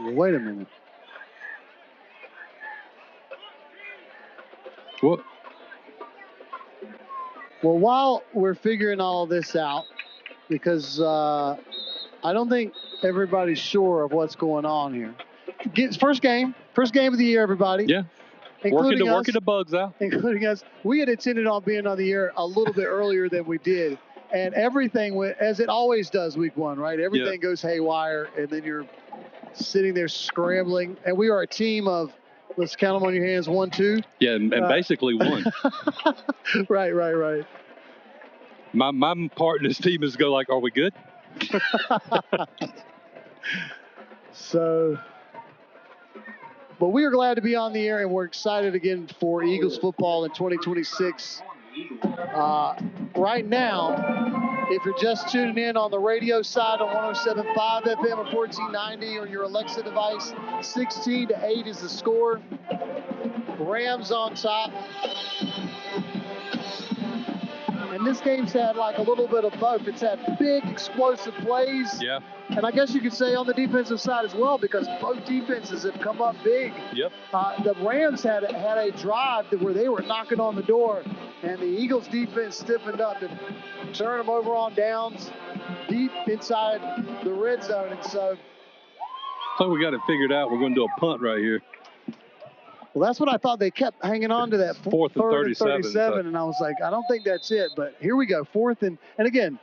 Speaker 6: Wait a minute.
Speaker 7: What?
Speaker 6: Well, while we're figuring all this out, because I don't think everybody's sure of what's going on here. First game of the year, everybody.
Speaker 7: Yeah. Working the bugs out.
Speaker 6: Including us. We had intended on being on the air a little bit earlier than we did. And everything went, as it always does week 1, right? Everything goes haywire, and then you're sitting there scrambling. And we are a team of, let's count them on your hands, 1, 2.
Speaker 7: Yeah, and basically 1.
Speaker 6: Right.
Speaker 7: My part in this team is go like, are we good?
Speaker 6: But we are glad to be on the air, and we're excited again for Eagles football in 2026. Right now, if you're just tuning in on the radio side on 107.5 FM or 1490 or your Alexa device, 16-8 is the score. Rams on top. And this game's had like a little bit of both. It's had big explosive plays.
Speaker 7: Yeah.
Speaker 6: And I guess you could say on the defensive side as well, because both defenses have come up big.
Speaker 7: Yep.
Speaker 6: The Rams had a drive where they were knocking on the door, and the Eagles defense stiffened up and turned them over on downs deep inside the red zone. And so
Speaker 7: we got it figured out. We're going to do a punt right here.
Speaker 6: Well, that's what I thought. They kept hanging on to that
Speaker 7: 4th and 37.
Speaker 6: And I was like, I don't think that's it. But here we go, 4th and again,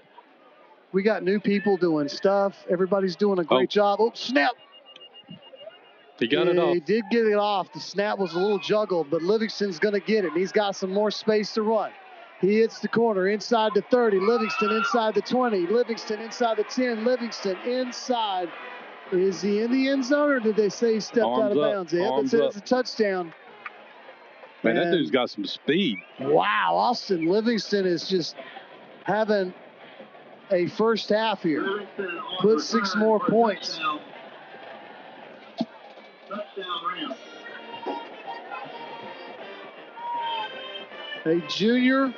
Speaker 6: we got new people doing stuff. Everybody's doing a great job. Oh, snap.
Speaker 7: He got it off.
Speaker 6: He did get it off. The snap was a little juggled, but Livingston's going to get it. And he's got some more space to run. He hits the corner inside the 30. Livingston inside the 20. Livingston inside the 10. Livingston inside. Is he in the end zone, or did they say he stepped out of bounds? Yeah, it says it's a touchdown.
Speaker 7: Man, that dude's got some speed.
Speaker 6: Wow, Austin Livingston is just having a first half here. Put 6 more points. A junior.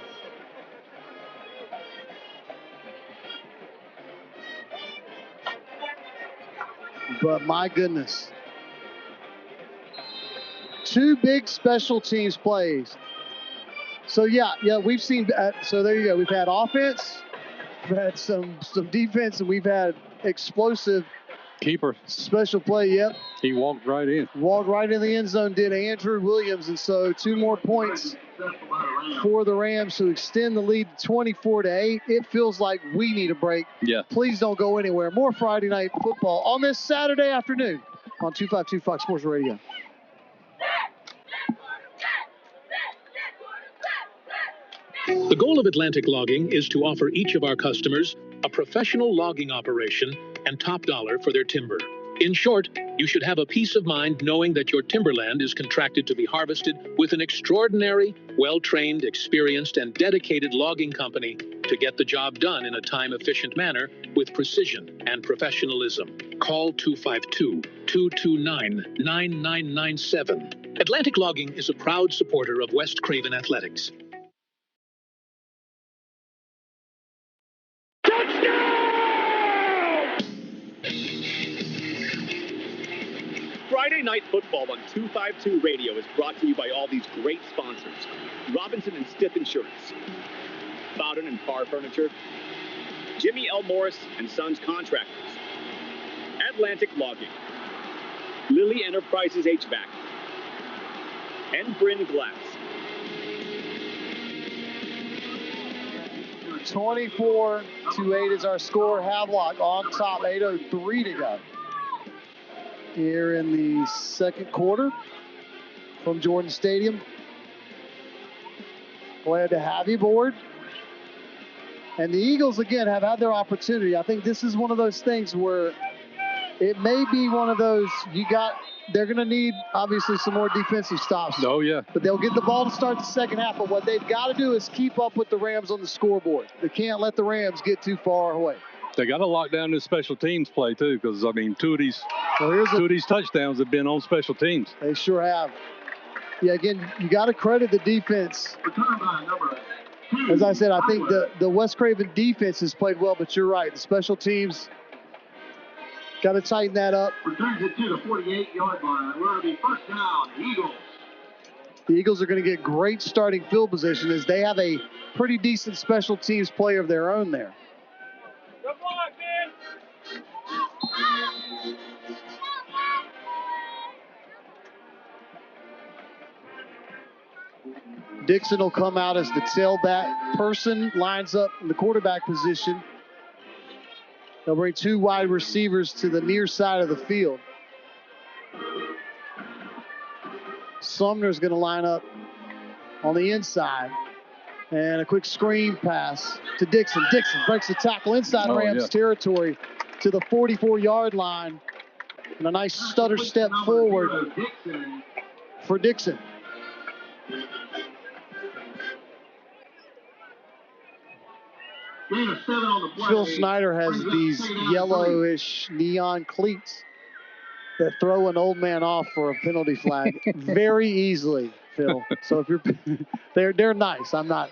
Speaker 6: But my goodness. 2 big special teams plays. So yeah, we've seen, so there you go. We've had offense, we've had some defense, and we've had explosive
Speaker 7: keeper
Speaker 6: special play. Yep.
Speaker 7: He walked right in.
Speaker 6: Walked right in the end zone, did Andrew Williams. And so 2 more points for the Rams to extend the lead to 24-8. It feels like we need a break.
Speaker 7: Yeah.
Speaker 6: Please don't go anywhere. More Friday Night Football on this Saturday afternoon on 252 Fox Sports Radio.
Speaker 2: The goal of Atlantic Logging is to offer each of our customers a professional logging operation and top dollar for their timber. In short, you should have a peace of mind knowing that your timberland is contracted to be harvested with an extraordinary, well-trained, experienced, and dedicated logging company to get the job done in a time-efficient manner with precision and professionalism. Call 252-229-9997. Atlantic Logging is a proud supporter of West Craven Athletics.
Speaker 10: Friday Night Football on 252 Radio is brought to you by all these great sponsors. Robinson and Stith Insurance, Bowden and Parr Furniture, Jimmy L. Morris and Sons Contractors, Atlantic Logging, Lilly Enterprises HVAC, and Bryn Glass.
Speaker 6: 24-8 is our score. Havelock on top, 8:03 to go. Here in the second quarter from Jordan Stadium. Glad to have you aboard. And the Eagles, again, have had their opportunity. I think this is one of those things where it may be one of those they're going to need, obviously, some more defensive stops.
Speaker 7: Oh, yeah.
Speaker 6: But they'll get the ball to start the second half. But what they've got to do is keep up with the Rams on the scoreboard. They can't let the Rams get too far away.
Speaker 7: They got to lock down this special teams play, too, because, I mean, two of these touchdowns have been on special teams.
Speaker 6: They sure have. Yeah, again, you got to credit the defense. As I said, I think the West Craven defense has played well, but you're right. The special teams got to tighten that up.
Speaker 5: Returns it to the 48-yard line. We're going to be first down, Eagles.
Speaker 6: The Eagles are going to get great starting field position as they have a pretty decent special teams player of their own there.
Speaker 5: Good luck, man.
Speaker 6: Dixon will come out as the tailback. Person lines up in the quarterback position. They'll bring 2 wide receivers to the near side of the field. Sumner's going to line up on the inside. And a quick screen pass to Dixon. Dixon breaks the tackle inside Rams territory to the 44-yard line. And a nice stutter step forward for Dixon. Phil Snyder has these yellowish neon cleats that throw an old man off for a penalty flag very easily, Phil. So if you're, they're nice. I'm not.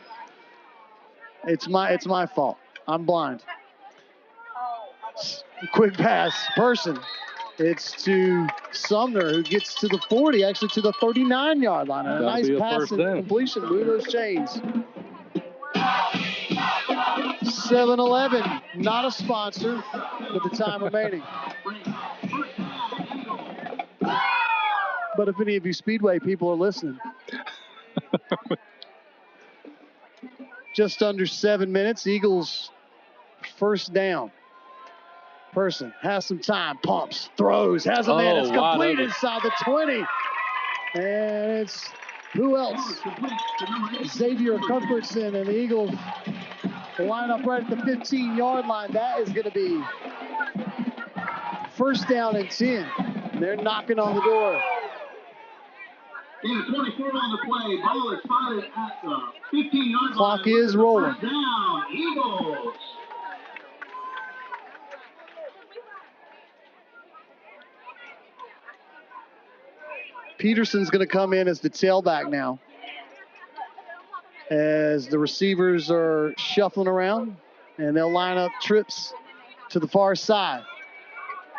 Speaker 6: It's my fault. I'm blind. Quick pass, Person. It's to Sumner, who gets to the 40, actually to the 39-yard line. A nice pass and completion. Move those chains. 7-Eleven, not a sponsor, with the time remaining. But if any of you Speedway people are listening. Just under 7 minutes, Eagles first down. Person has some time, pumps, throws, has a man. It's complete inside the 20. And it's who else? Xavier Cuthbertson, and the Eagles line up right at the 15-yard line. That is going to be first down and 10. They're knocking on the door.
Speaker 5: 24 on the play. Ball is spotted at the 15-yard line.
Speaker 6: Clock is rolling.
Speaker 5: Down, Eagles.
Speaker 6: Peterson's going to come in as the tailback now. as the receivers are shuffling around, and they'll line up trips to the far side.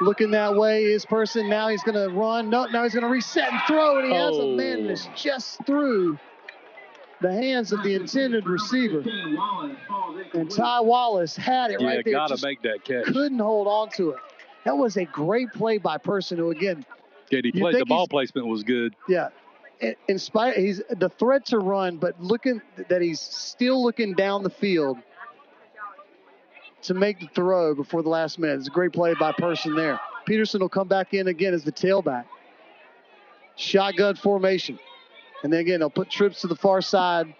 Speaker 6: Looking that way is Person. Now he's going to run. No, now he's going to reset and throw, and he has a man that's just through the hands of the intended receiver. And Ty Wallace had it right there.
Speaker 7: Yeah, got to make that catch.
Speaker 6: Couldn't hold on to it. That was a great play by Person, who, again,
Speaker 7: the ball placement was good.
Speaker 6: Yeah. In spite, he's the threat to run, but looking that he's still looking down the field to make the throw before the last minute. It's a great play by Person there. Peterson will come back in again as the tailback. Shotgun formation. And then again, they'll put trips to the far side.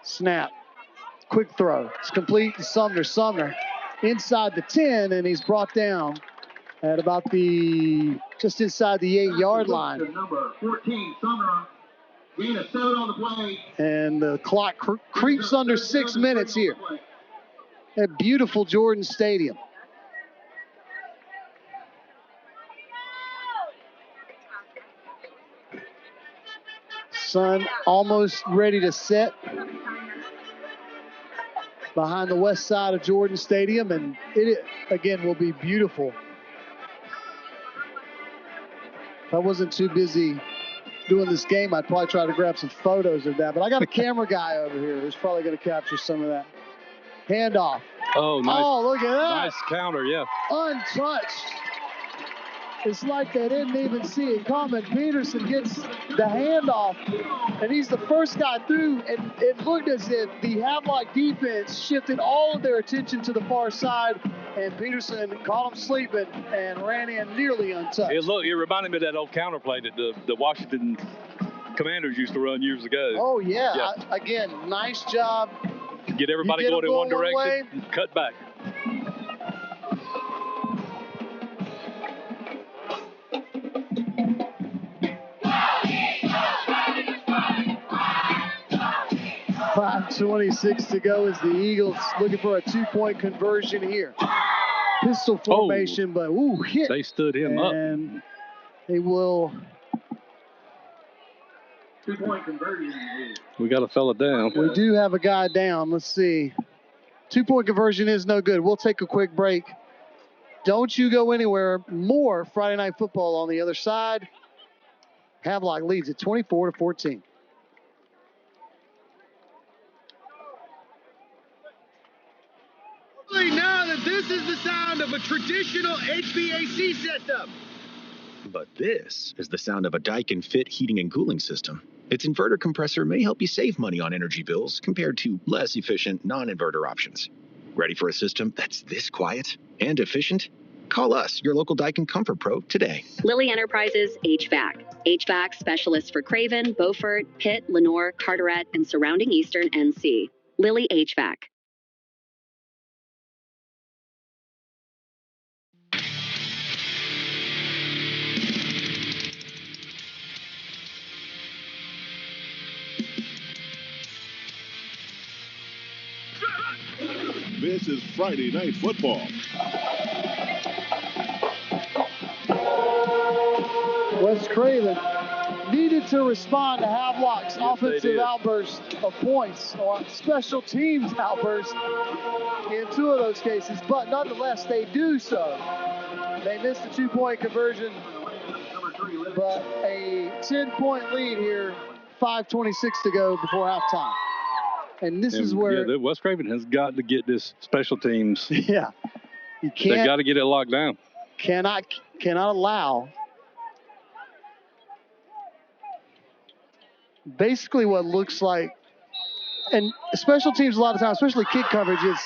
Speaker 6: Snap. Quick throw. It's complete to Sumner. Sumner inside the 10, and he's brought down at about just inside the 8-yard line.
Speaker 5: Number 14, Sumner. Gain of 7 on the play.
Speaker 6: And the clock creeps under 6 minutes here at beautiful Jordan Stadium. Sun almost ready to set behind the west side of Jordan Stadium, and it again will be beautiful. If I wasn't too busy doing this game, I'd probably try to grab some photos of that. But I got a camera guy over here who's probably going to capture some of that. Handoff.
Speaker 7: Oh, nice.
Speaker 6: Oh, look at that.
Speaker 7: Nice counter, yeah.
Speaker 6: Untouched. It's like they didn't even see it coming. Peterson gets the handoff, and he's the first guy through. And it looked as if the Havelock defense shifted all of their attention to the far side, and Peterson caught him sleeping and ran in nearly untouched.
Speaker 7: It reminded me of that old counterplay that the Washington Commanders used to run years ago.
Speaker 6: Oh, yeah. Again, nice job.
Speaker 7: Get everybody going in one direction and cut back.
Speaker 6: .5:26 to go as the Eagles looking for a 2-point conversion here. Pistol formation, but hit.
Speaker 7: They stood him up.
Speaker 6: And they will.
Speaker 5: 2-point conversion.
Speaker 7: We got a fella down.
Speaker 6: We do have a guy down. Let's see. 2-point conversion is no good. We'll take a quick break. Don't you go anywhere. More Friday Night Football on the other side. Havelock leads at 24-14.
Speaker 11: Now that this is the sound of a traditional HVAC system.
Speaker 8: But this is the sound of a Daikin Fit heating and cooling system. Its inverter compressor may help you save money on energy bills compared to less efficient non-inverter options. Ready for a system that's this quiet and efficient? Call us, your local Daikin Comfort Pro, today.
Speaker 3: Lilly Enterprises HVAC. HVAC specialists for Craven, Beaufort, Pitt, Lenoir, Carteret, and surrounding Eastern NC. Lilly HVAC.
Speaker 4: This is Friday Night Football.
Speaker 6: West Craven needed to respond to Havelock's offensive outburst of points, or special teams outburst in 2 of those cases, but nonetheless they do so. They missed a 2-point conversion, but a 10-point lead here, 5:26 to go before halftime. And this is where
Speaker 7: the West Craven has got to get this special teams.
Speaker 6: Yeah, you can't.
Speaker 7: They got to get it locked down.
Speaker 6: Cannot allow basically what looks like, and special teams a lot of times, especially kick coverage, is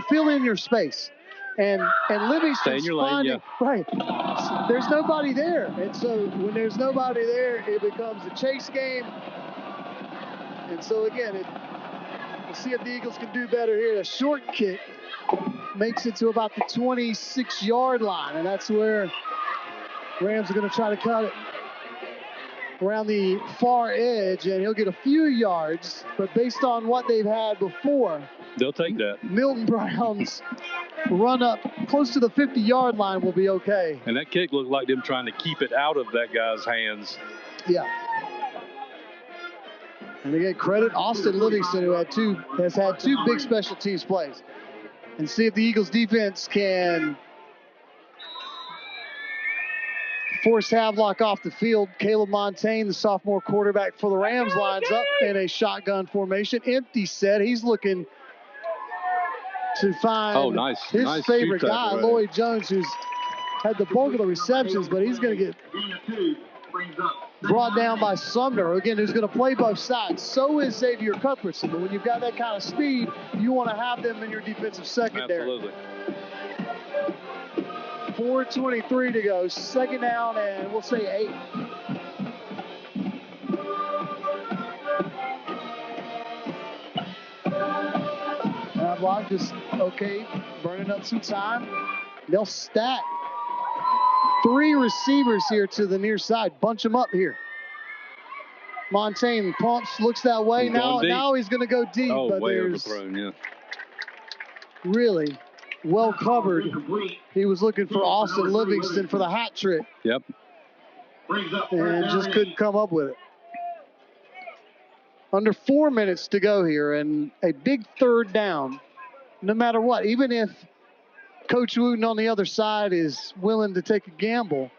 Speaker 6: fill in your space. And Livingston's finding, right, there's nobody there. And so when there's nobody there, it becomes a chase game. And so again, we'll see if the Eagles can do better here. A short kick makes it to about the 26-yard line, and that's where Rams are going to try to cut it around the far edge, and he'll get a few yards, but based on what they've had before,
Speaker 7: they'll take that.
Speaker 6: Milton Brown's run up close to the 50-yard line will be okay.
Speaker 7: And that kick looked like them trying to keep it out of that guy's hands
Speaker 6: Yeah. And again, credit Austin Livingston, who has had two big special teams plays. And see if the Eagles defense can force Havelock off the field. Caleb Montaigne, the sophomore quarterback for the Rams, lines up in a shotgun formation. Empty set. He's looking to find his favorite guy, Lloyd Jones, who's had the bulk of the receptions, but he's going to get brought down by Sumner, again, who's going to play both sides. So is Xavier Cuthbertson. But when you've got that kind of speed, you want to have them in your defensive secondary.
Speaker 7: Absolutely.
Speaker 6: 4:23 to go. Second down, and we'll say 8. Havelock just, burning up some time. They'll stack 3 receivers here to the near side. Bunch them up here. Montaigne pumps, looks that way. Now he's going to go deep, but
Speaker 7: way
Speaker 6: there's
Speaker 7: overthrown, yeah.
Speaker 6: Really well covered. He was looking for Austin Livingston for the hat trick.
Speaker 7: Yep.
Speaker 6: And just couldn't come up with it. Under 4 minutes to go here, and a big third down, no matter what. Even if Coach Wooten on the other side is willing to take a gamble,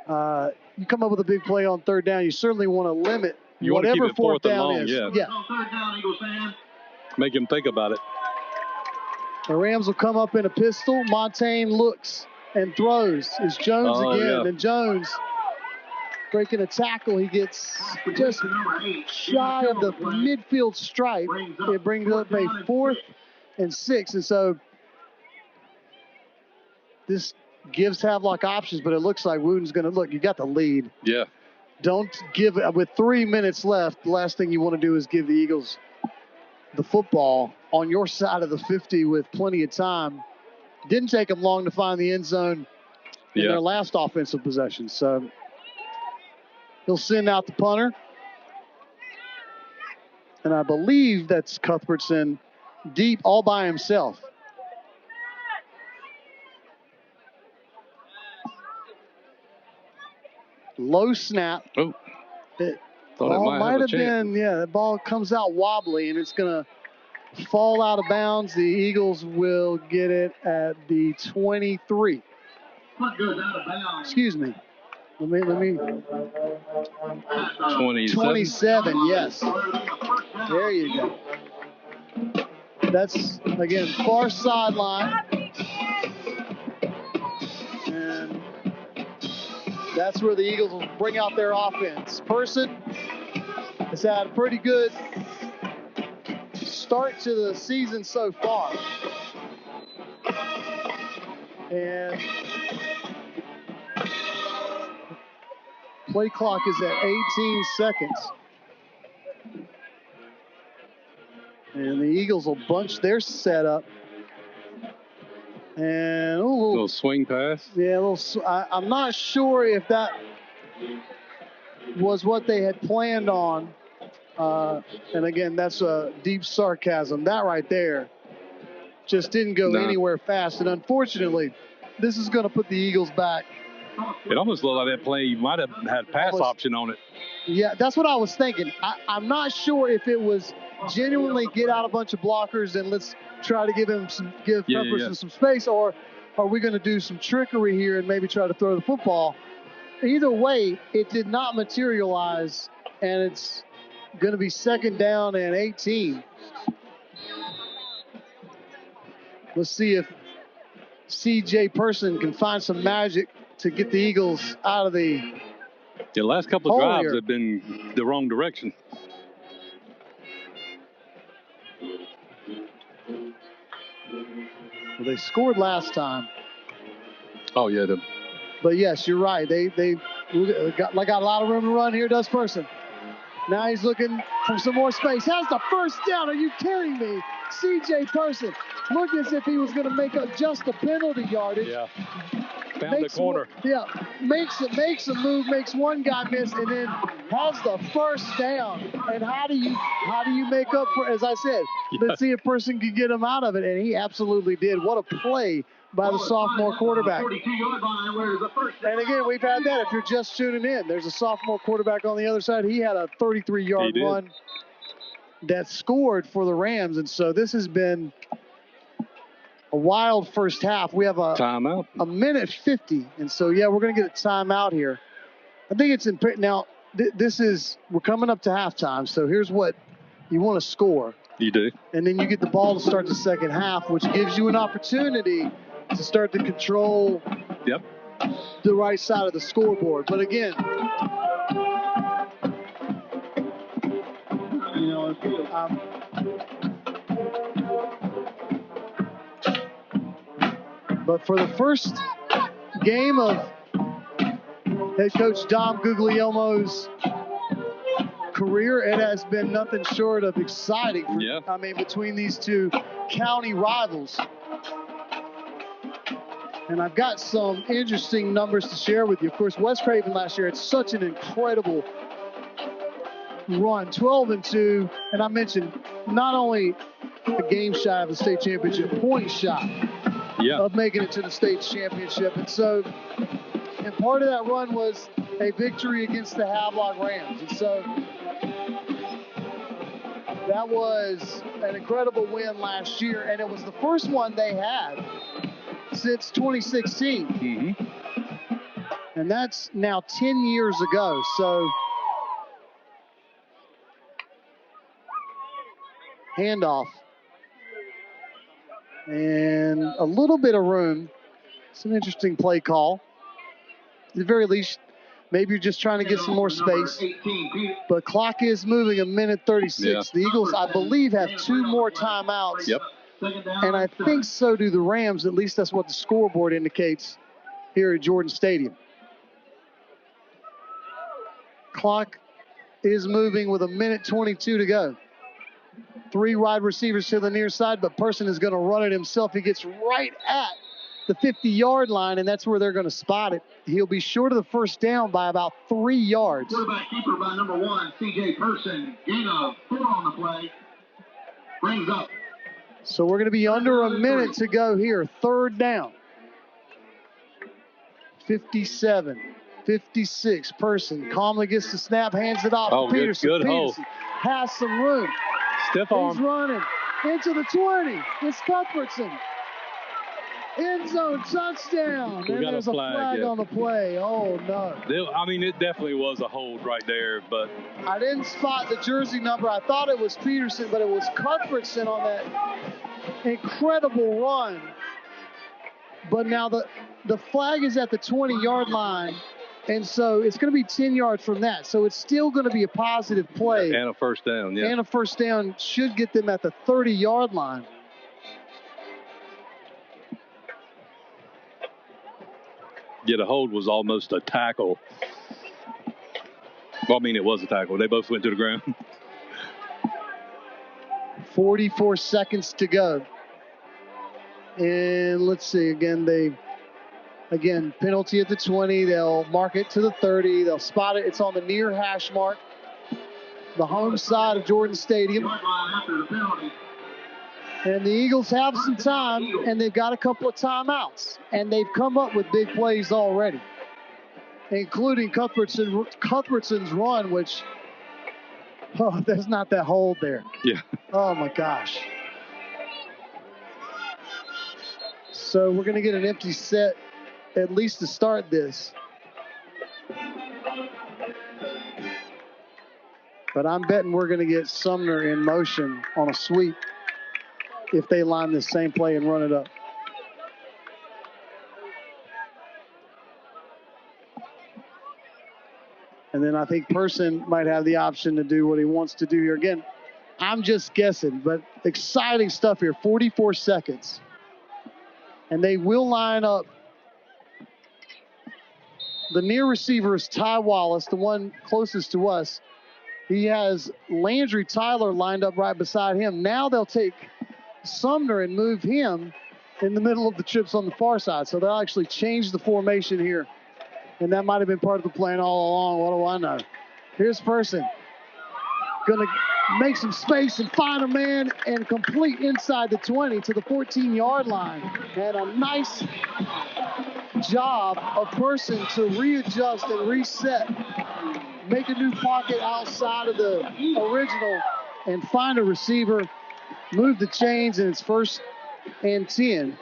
Speaker 6: you come up with a big play on third down, you certainly want to limit whatever fourth down is.
Speaker 7: Yeah. Make him think about it.
Speaker 6: The Rams will come up in a pistol. Montaigne looks and throws. It's Jones again.
Speaker 7: Yeah.
Speaker 6: And Jones breaking a tackle. He gets just shy of the midfield stripe. It brings up a 4th and 6. And so this gives Havelock options, but it looks like Wooten's going to look. You got the lead.
Speaker 7: Yeah.
Speaker 6: Don't give it. With 3 minutes left, the last thing you want to do is give the Eagles the football on your side of the 50 with plenty of time. Didn't take them long to find the end zone in their last offensive possession. So he'll send out the punter. And I believe that's Cuthbertson deep all by himself. Low snap.
Speaker 7: Oh.
Speaker 6: Ball might have been, the ball comes out wobbly, and it's going to fall out of bounds. The Eagles will get it at the 23. Excuse me. Let me. 27, yes. There you go. That's, again, far sideline. And that's where the Eagles will bring out their offense. Person has had a pretty good start to the season so far. And play clock is at 18 seconds. And the Eagles will bunch their setup. And a
Speaker 7: little swing pass.
Speaker 6: Yeah, I'm not sure if that was what they had planned on. And again, that's a deep sarcasm. That right there just didn't go anywhere fast. And unfortunately, this is going to put the Eagles back.
Speaker 7: It almost looked like that play might have had pass option on it.
Speaker 6: Yeah, that's what I was thinking. I'm not sure if it was genuinely get out a bunch of blockers and let's try to give Pepperson some space, or are we going to do some trickery here and maybe try to throw the football? Either way, it did not materialize, and it's going to be second down and 18. Let's see if C.J. Person can find some magic to get the Eagles out of the
Speaker 7: last couple of drives have been the wrong direction.
Speaker 6: Well, they scored last time.
Speaker 7: Oh, yeah.
Speaker 6: But, yes, you're right. They got a lot of room to run here, does Person. Now he's looking for some more space. Has the first down. Are you kidding me? C.J. Person looked as if he was going to make up just the penalty yardage.
Speaker 7: Yeah. Found the corner.
Speaker 6: Makes a move, makes one guy miss, and then has the first down. And how do you make up for, as I said, let's see if Person can get him out of it, and he absolutely did. What a play by the sophomore quarterback.
Speaker 5: 42-yard line, where the first
Speaker 6: And again, we've had that if you're just tuning in. There's a sophomore quarterback on the other side. He had a 33-yard run that scored for the Rams. And so this has been a wild first half. We have a
Speaker 7: timeout.
Speaker 6: A minute 50. And so, yeah, we're going to get a timeout here. I think it's important. Now, we're coming up to halftime. So here's what you want to score.
Speaker 7: You do.
Speaker 6: And then you get the ball to start the second half, which gives you an opportunity to start to control the right side of the scoreboard. But again, you know, but for the first game of head coach Dom Guglielmo's career, it has been nothing short of exciting. I mean, between these two county rivals. And I've got some interesting numbers to share with you. Of course, West Craven last year had such an incredible run, 12-2. And I mentioned not only a game shy of the state championship, point shy of making it to the state championship. And so, and part of that run was a victory against the Havelock Rams. And so that was an incredible win last year. And it was the first one they had since 2016. And that's now 10 years ago. So handoff. And a little bit of room. It's an interesting play call. At the very least, maybe you're just trying to get some more space. But clock is moving, a minute 36. The Eagles, I believe, have 2 more timeouts. And I think so do the Rams. At least that's what the scoreboard indicates here at Jordan Stadium. Clock is moving with a minute 22 to go. 3 wide receivers to the near side, but Person is going to run it himself. He gets right at the 50-yard line, and that's where they're going to spot it. He'll be short of the first down by about 3 yards.
Speaker 5: Quarterback keeper by number 1, C.J. Person. Gain of 4 on the play. Brings up.
Speaker 6: So we're going to be under a minute to go here. 3rd down. 57, 56. Person calmly gets the snap, hands it off to Peterson.
Speaker 7: Good
Speaker 6: Peterson has some room.
Speaker 7: Stiff arm.
Speaker 6: He's running into the 20. It's Cuthbertson. End zone touchdown. And there's a flag on the play. Oh, no.
Speaker 7: I mean, it definitely was a hold right there, but
Speaker 6: I didn't spot the jersey number. I thought it was Peterson, but it was Cuthbertson on that incredible run. But now the flag is at the 20-yard line, and so it's going to be 10 yards from that. So it's still going to be a positive play.
Speaker 7: And a first down,
Speaker 6: And a first down should get them at the 30-yard line.
Speaker 7: Yeah, the hold was almost a tackle. Well, I mean, it was a tackle. They both went to the ground.
Speaker 6: 44 seconds to go. And let's see, again, penalty at the 20. They'll mark it to the 30. They'll spot it. It's on the near hash mark, the home side of Jordan Stadium. And the Eagles have some time, and they've got a couple of timeouts. And they've come up with big plays already, including Cuthbertson's run, which, there's not that hold there.
Speaker 7: Yeah.
Speaker 6: Oh, my gosh. So we're going to get an empty set, at least to start this. But I'm betting we're going to get Sumner in motion on a sweep if they line this same play and run it up. And then I think Person might have the option to do what he wants to do here. Again, I'm just guessing, but exciting stuff here. 44 seconds. And they will line up. The near receiver is Ty Wallace, the one closest to us. He has Landry Tyler lined up right beside him. Now they'll take Sumner and move him in the middle of the trips on the far side. So they'll actually change the formation here. And that might have been part of the plan all along. What do I know? Here's Person. Going to make some space and find a man and complete inside the 20 to the 14-yard line. And a nice job of person to readjust and reset, make a new pocket outside of the original and find a receiver, move the chains, and it's 1st and 10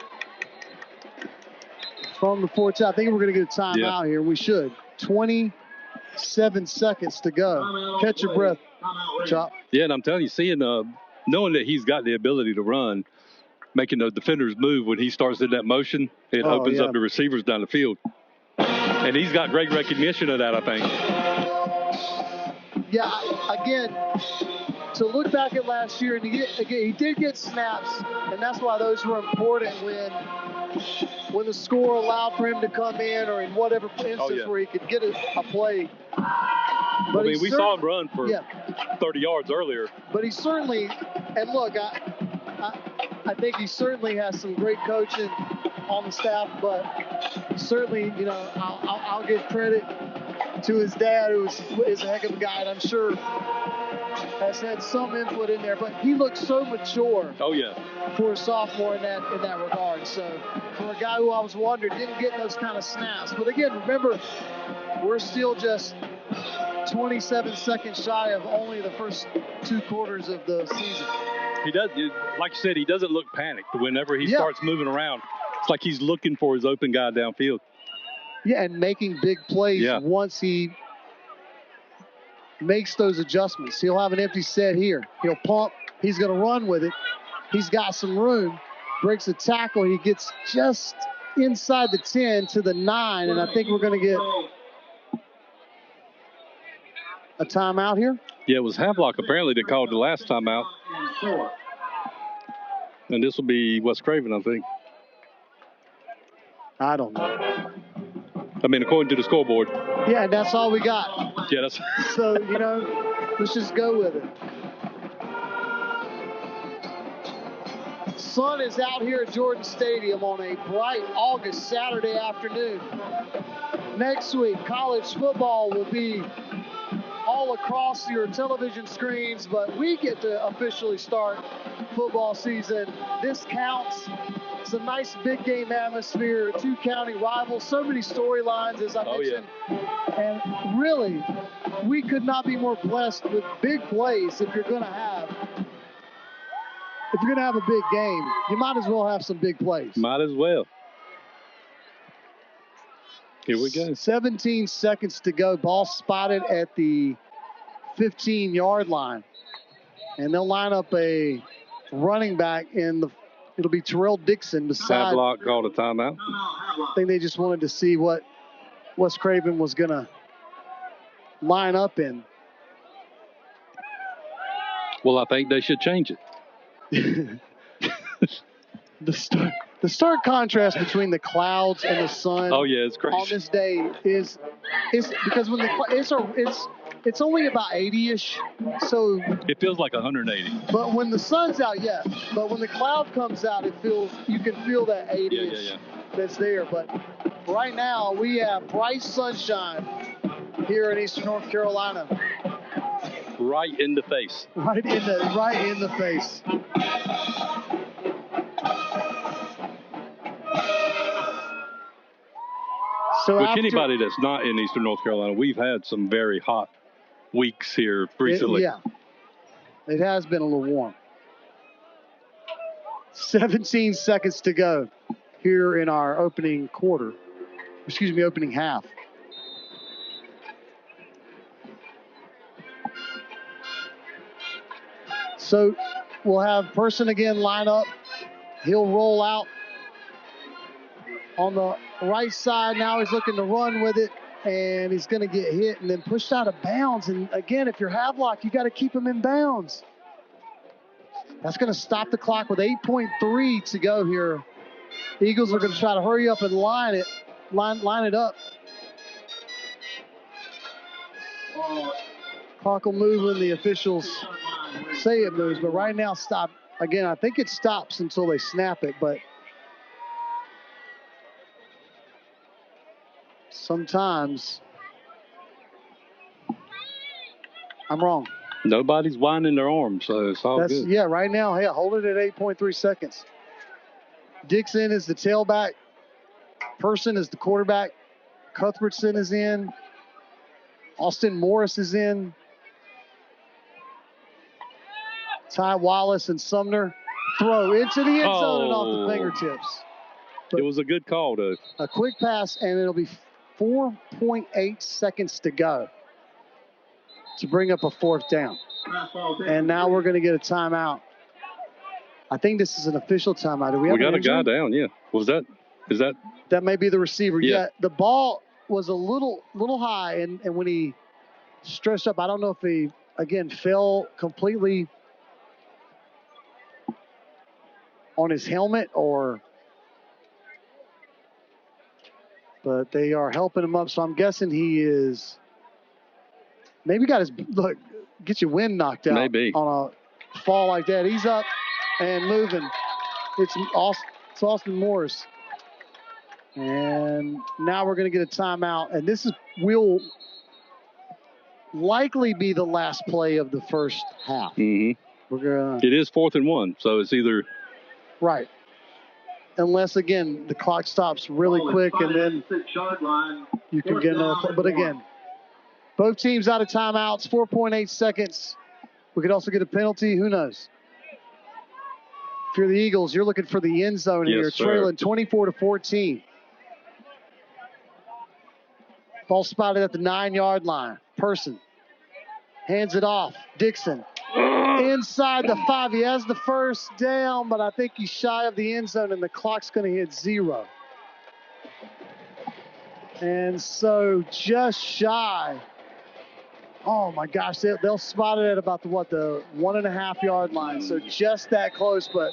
Speaker 6: from the 14. I think we're going to get a timeout here. We should. 27 seconds to go. Catch your breath, Chop.
Speaker 7: Yeah, and I'm telling you, knowing that he's got the ability to run, making the defenders move when he starts in that motion, it opens up the receivers down the field. And he's got great recognition of that, I think.
Speaker 6: Yeah, again, to look back at last year, and he did get snaps, and that's why those were important when the score allowed for him to come in, or in whatever instance where he could get a play. But
Speaker 7: we saw him run for 30 yards earlier.
Speaker 6: But he certainly, and look, I think he certainly has some great coaching on the staff, but certainly, I'll give credit to his dad, who is a heck of a guy, and I'm sure has had some input in there. But he looks so mature.
Speaker 7: Oh yeah.
Speaker 6: For a sophomore in that regard. So for a guy who I was wondering didn't get those kind of snaps. But again, remember, we're still just 27 seconds shy of only the first 2 quarters of the season.
Speaker 7: He does, like you said, he doesn't look panicked whenever he starts moving around. It's like he's looking for his open guy downfield.
Speaker 6: Yeah, and making big plays once he makes those adjustments. He'll have an empty set here. He'll pump. He's going to run with it. He's got some room. Breaks a tackle. He gets just inside the 10 to the 9, and I think we're going to get a timeout here.
Speaker 7: Yeah, it was Havelock apparently that called the last timeout. And this will be West Craven, I think.
Speaker 6: I don't know.
Speaker 7: I mean, according to the scoreboard.
Speaker 6: Yeah, and that's all we got.
Speaker 7: Yeah, that's.
Speaker 6: So, let's just go with it. Sun is out here at Jordan Stadium on a bright August Saturday afternoon. Next week, college football will be all across your television screens, but we get to officially start football season. This counts. It's a nice big game atmosphere, 2 county rivals, so many storylines, as I mentioned. And really, we could not be more blessed with big plays. If you're going to have a big game, you might as well have some big plays.
Speaker 7: Might as well. Here we go.
Speaker 6: 17 seconds to go. Ball spotted at the 15-yard line. And they'll line up a running back it'll be Terrell Dixon beside.
Speaker 7: Havelock called a timeout.
Speaker 6: I think they just wanted to see what West Craven was going to line up in.
Speaker 7: Well, I think they should change it.
Speaker 6: The stark contrast between the clouds and the sun.
Speaker 7: Oh yeah, it's crazy.
Speaker 6: On this day is because when it's only about 80-ish, so
Speaker 7: it feels like 180.
Speaker 6: But when the sun's out, but when the cloud comes out, you can feel that 80-ish that's there. But right now we have bright sunshine here in Eastern North Carolina.
Speaker 7: Right in the face.
Speaker 6: Right in the face. So
Speaker 7: which anybody that's not in Eastern North Carolina, we've had some very hot weeks here recently.
Speaker 6: It has been a little warm. 17 seconds to go here in our opening half. So we'll have Person again line up. He'll roll out on the right side. Now he's looking to run with it, and he's going to get hit and then pushed out of bounds. And again, if you're Havelock, you got to keep him in bounds. That's going to stop the clock with 8.3 to go here. Eagles are going to try to hurry up and line it up. Clock will move when the officials say it moves, but right now stop. Again, I think it stops until they snap it, but sometimes I'm wrong.
Speaker 7: Nobody's winding their arms, so it's all good.
Speaker 6: Yeah, right now, hold it at 8.3 seconds. Dixon is the tailback. Person is the quarterback. Cuthbertson is in. Austin Morris is in. Ty Wallace and Sumner throw into the end zone and off the fingertips. But
Speaker 7: it was a good call, though.
Speaker 6: A quick pass, and it'll be 4.8 seconds to go to bring up a fourth down. And now we're going to get a timeout. I think this is an official timeout. Do we
Speaker 7: got a guy down, yeah. Is that?
Speaker 6: That may be the receiver.
Speaker 7: Yeah.
Speaker 6: The ball was a little high, and when he stretched up, I don't know if he, again, fell completely on his helmet but they are helping him up, so I'm guessing he is maybe got his, get your wind knocked out
Speaker 7: maybe
Speaker 6: on a fall like that. He's up and moving. It's Austin Morris. And now we're going to get a timeout, and this will likely be the last play of the first half.
Speaker 7: Mm-hmm. It is 4th and 1, so it's either
Speaker 6: right. Unless, again, the clock stops really quick and then you can get another play. But, again, both teams out of timeouts, 4.8 seconds. We could also get a penalty. Who knows? If you're the Eagles, you're looking for the end zone here, trailing 24-14. Ball spotted at the 9-yard line. Person hands it off. Dixon. Inside the 5. He has the first down, but I think he's shy of the end zone, and the clock's going to hit 0. And so just shy. Oh, my gosh. They'll spot it at about the 1.5-yard line. So just that close, but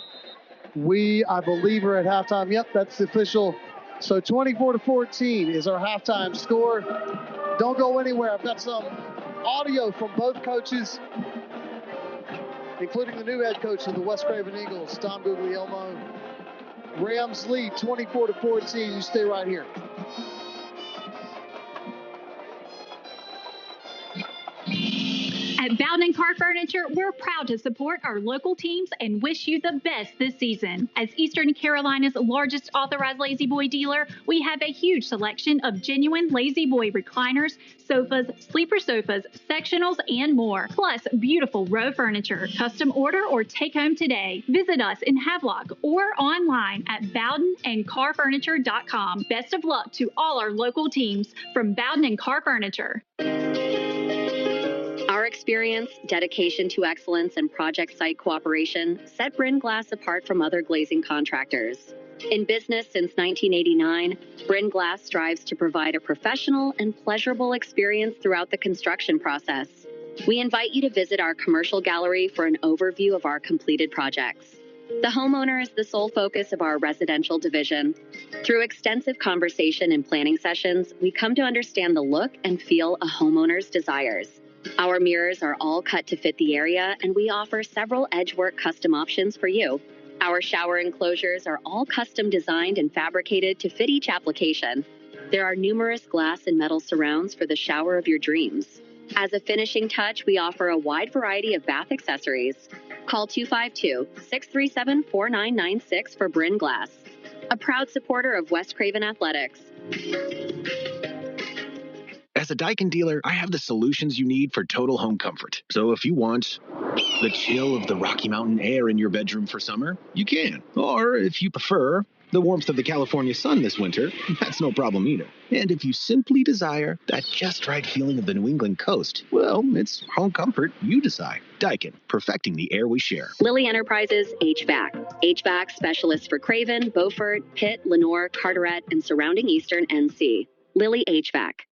Speaker 6: I believe, are at halftime. Yep, that's the official. So 24-14 is our halftime score. Don't go anywhere. I've got some audio from both coaches, including the new head coach of the West Craven Eagles, Tom Guglielmo. Rams lead 24-14. You stay right here.
Speaker 9: At Bowden & Car Furniture, we're proud to support our local teams and wish you the best this season. As Eastern Carolina's largest authorized Lazy Boy dealer, we have a huge selection of genuine Lazy Boy recliners, sofas, sleeper sofas, sectionals, and more. Plus, beautiful row furniture. Custom order or take home today. Visit us in Havelock or online at bowdenandcarfurniture.com. Best of luck to all our local teams from Bowden & Car Furniture.
Speaker 3: Our experience, dedication to excellence, and project site cooperation set Bryn Glass apart from other glazing contractors. In business since 1989, Bryn Glass strives to provide a professional and pleasurable experience throughout the construction process. We invite you to visit our commercial gallery for an overview of our completed projects. The homeowner is the sole focus of our residential division. Through extensive conversation and planning sessions, we come to understand the look and feel a homeowner's desires. Our mirrors are all cut to fit the area, and we offer several edgework custom options for you. Our shower enclosures are all custom designed and fabricated to fit each application. There are numerous glass and metal surrounds for the shower of your dreams. As a finishing touch, we offer a wide variety of bath accessories. Call 252-637-4996 for Bryn Glass, a proud supporter of West Craven Athletics.
Speaker 8: As a Daikin dealer, I have the solutions you need for total home comfort. So if you want the chill of the Rocky Mountain air in your bedroom for summer, you can. Or if you prefer the warmth of the California sun this winter, that's no problem either. And if you simply desire that just right feeling of the New England coast, well, it's home comfort you decide. Daikin, perfecting the air we share.
Speaker 3: Lilly Enterprises HVAC. HVAC specialists for Craven, Beaufort, Pitt, Lenoir, Carteret, and surrounding Eastern NC. Lilly HVAC.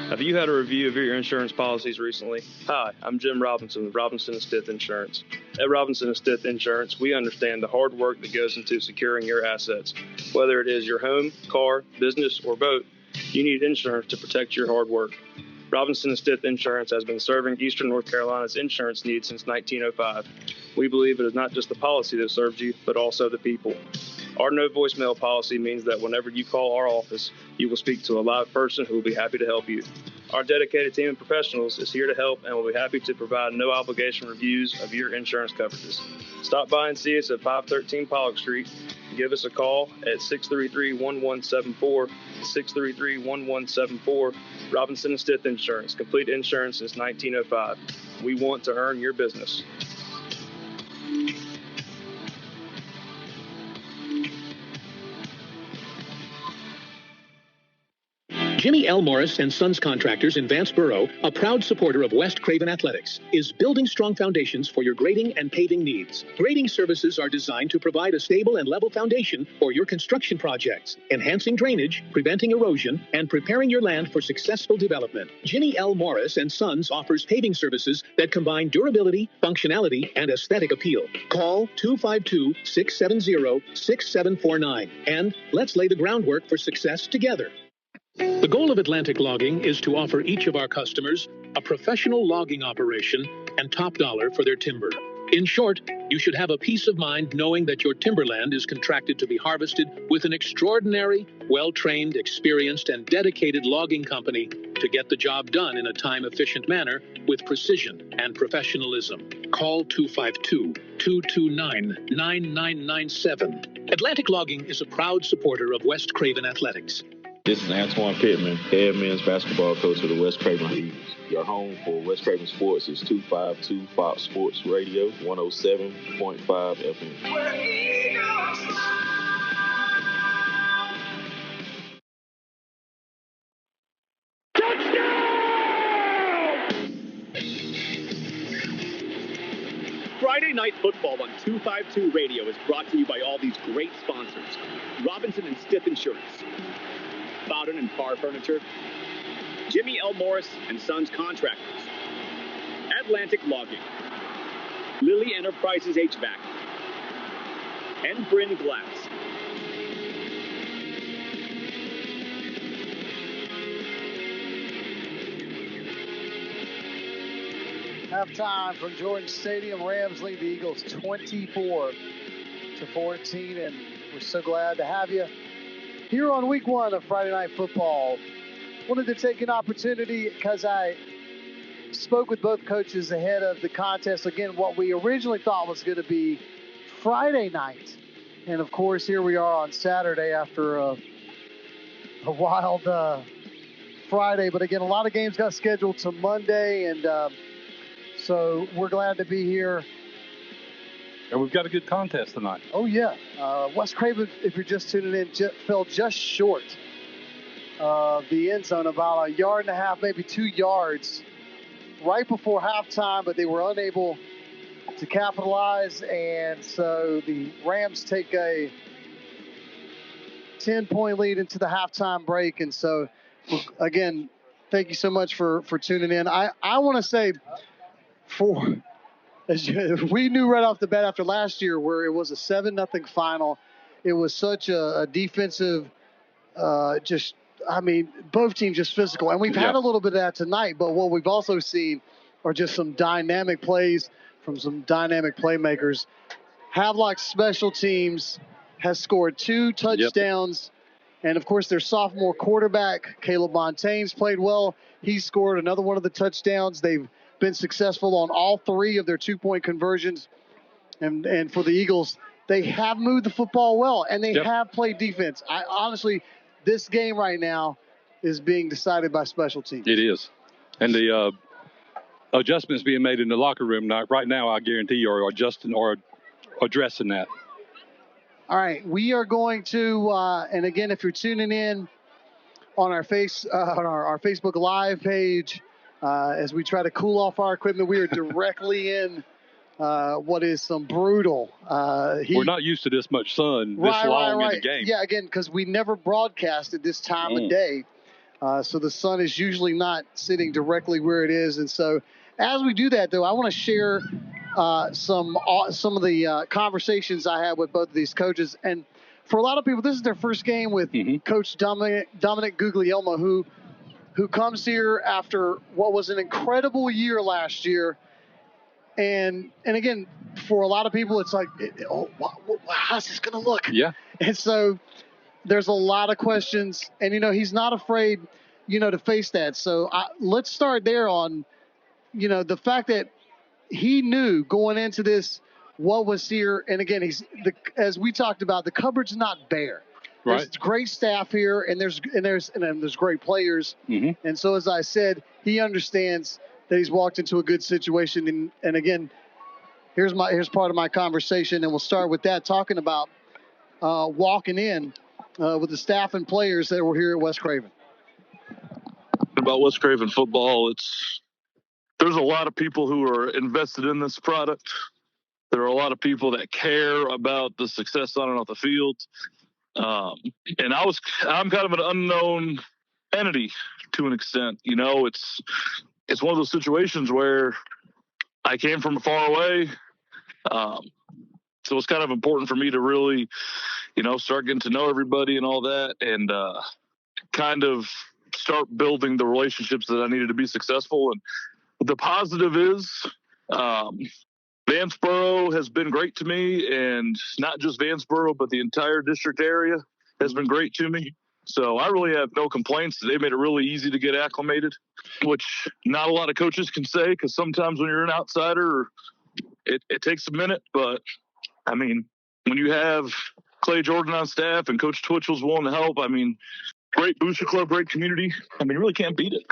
Speaker 1: Have you had a review of your insurance policies recently? Hi, I'm Jim Robinson with Robinson & Stith Insurance. At Robinson & Stith Insurance, we understand the hard work that goes into securing your assets. Whether it is your home, car, business, or boat, you need insurance to protect your hard work. Robinson & Stith Insurance has been serving Eastern North Carolina's insurance needs since 1905. We believe it is not just the policy that serves you, but also the people. Our no voicemail policy means that whenever you call our office, you will speak to a live person who will be happy to help you. Our dedicated team of professionals is here to help and will be happy to provide no obligation reviews of your insurance coverages. Stop by and see us at 513 Pollock Street. Give us a call at 633-1174, 633-1174. Robinson & Stith Insurance, complete insurance since 1905. We want to earn your business.
Speaker 2: Jimmy L. Morris and Sons Contractors in Vanceboro, a proud supporter of West Craven Athletics, is building strong foundations for your grading and paving needs. Grading services are designed to provide a stable and level foundation for your construction projects, enhancing drainage, preventing erosion, and preparing your land for successful development. Jimmy L. Morris and Sons offers paving services that combine durability, functionality, and aesthetic appeal. Call 252-670-6749, and let's lay the groundwork for success together. The goal of Atlantic Logging is to offer each of our customers a professional logging operation and top dollar for their timber. In short, you should have a peace of mind knowing that your timberland is contracted to be harvested with an extraordinary, well-trained, experienced, and dedicated logging company to get the job done in a time-efficient manner with precision and professionalism. Call 252-229-9997. Atlantic Logging is a proud supporter of West Craven Athletics.
Speaker 12: This is Antoine Pittman, head men's basketball coach for the West Craven Eagles. Your home for West Craven Sports is 252 Fox Sports Radio, 107.5 FM.
Speaker 10: Friday Night Football on 252 Radio is brought to you by all these great sponsors. Robinson & Stith Insurance, Bowden and Parr Furniture, Jimmy L. Morris and Sons Contractors, Atlantic Logging, Lilly Enterprises HVAC, and Bryn Glass.
Speaker 6: Halftime from Jordan Stadium. Rams lead the Eagles 24-14, and we're so glad to have you here on week one of Friday Night Football. Wanted to take an opportunity because I spoke with both coaches ahead of the contest. Again, what we originally thought was going to be Friday night. And, of course, here we are on Saturday after a wild Friday. But, again, a lot of games got scheduled to Monday, and so we're glad to be here.
Speaker 7: And we've got a good contest tonight.
Speaker 6: Oh, yeah. West Craven, if you're just tuning in, fell just short of the end zone, about a yard and a half, maybe 2 yards right before halftime, but they were unable to capitalize. And so the Rams take a 10-point lead into the halftime break. And so, again, thank you so much for tuning in. I want to say we knew right off the bat after last year where it was a 7-0 final. It was such a defensive, both teams just physical. And we've had a little bit of that tonight, but what we've also seen are just some dynamic plays from some dynamic playmakers. Havelock Special Teams has scored 2 touchdowns. And, of course, their sophomore quarterback, Caleb Montaigne, played well. He scored another one of the touchdowns. They've been successful on all 3 of their 2-point conversions. And for the Eagles, they have moved the football well, and they have played defense. Honestly, this game right now is being decided by special teams.
Speaker 7: It is. And the adjustments being made in the locker room right now, I guarantee you, are adjusting or addressing that.
Speaker 6: All right, we are going to, and again, if you're tuning in on our our Facebook Live page, as we try to cool off our equipment, we are directly in what is some brutal heat.
Speaker 7: We're not used to this much sun this long in the game.
Speaker 6: Yeah, again, because we never broadcast at this time of day. So the sun is usually not sitting directly where it is. And so as we do that, though, I want to share some of the conversations I had with both of these coaches. And for a lot of people, this is their first game with Coach Dominic Guglielmo, who comes here after what was an incredible year last year. And again, for a lot of people, it's like, how's this going to look?
Speaker 7: Yeah.
Speaker 6: And so there's a lot of questions, and, he's not afraid, to face that. So let's start there on, the fact that he knew going into this what was here. And again, as we talked about, the cupboard's not bare.
Speaker 7: Right.
Speaker 6: There's great staff here, and there's great players.
Speaker 7: Mm-hmm.
Speaker 6: And so, as I said, he understands that he's walked into a good situation. And again, here's part of my conversation, and we'll start with that, talking about walking in with the staff and players that were here at West Craven.
Speaker 13: About West Craven football, there's a lot of people who are invested in this product. There are a lot of people that care about the success on and off the field. And I'm kind of an unknown entity to an extent. It's one of those situations where I came from far away. So it's kind of important for me to really, start getting to know everybody and all that, and kind of start building the relationships that I needed to be successful. And the positive is, Vanceboro has been great to me, and not just Vanceboro, but the entire district area has been great to me. So I really have no complaints. They made it really easy to get acclimated, which not a lot of coaches can say, because sometimes when you're an outsider, it takes a minute. But, I mean, when you have Clay Jordan on staff and Coach Twitchell's willing to help, I mean, great booster club, great community. I mean, you really can't beat it.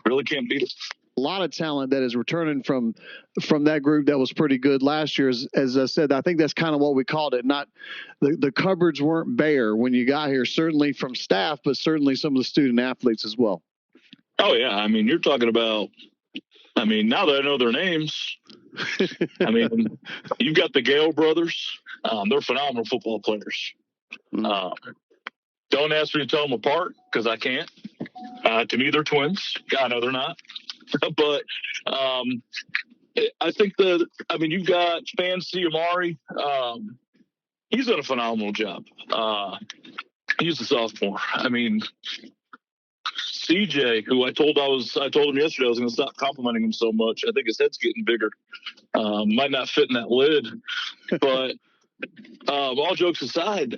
Speaker 13: Really can't beat it.
Speaker 6: A lot of talent that is returning from that group that was pretty good last year. As I said, I think that's kind of what we called it. Not the cupboards weren't bare when you got here, certainly from staff, but certainly some of the student athletes as well.
Speaker 13: Oh, yeah. I mean, you're talking about, now that I know their names, you've got the Gale brothers. They're phenomenal football players. Don't ask me to tell them apart, because I can't. To me, they're twins. I know they're not. But I think you've got Fancy Amari. He's done a phenomenal job. He's a sophomore. CJ, who I told him yesterday I was going to stop complimenting him so much. I think his head's getting bigger. Might not fit in that lid. But all jokes aside,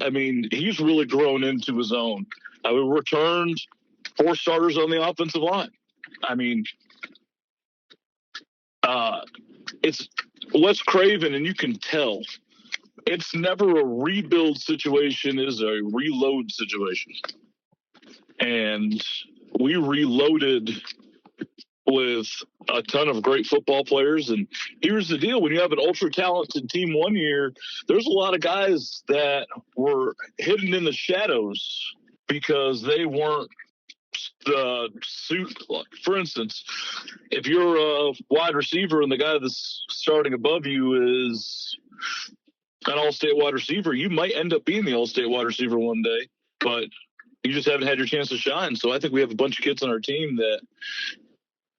Speaker 13: he's really grown into his own. We returned 4 starters on the offensive line. It's West Craven, and you can tell it's never a rebuild situation, it is a reload situation. And we reloaded with a ton of great football players. And here's the deal. When you have an ultra talented team one year, there's a lot of guys that were hidden in the shadows because they weren't the suit. For instance, if you're a wide receiver and the guy that's starting above you is an all-state wide receiver, you might end up being the all-state wide receiver one day, but you just haven't had your chance to shine. So I think we have a bunch of kids on our team that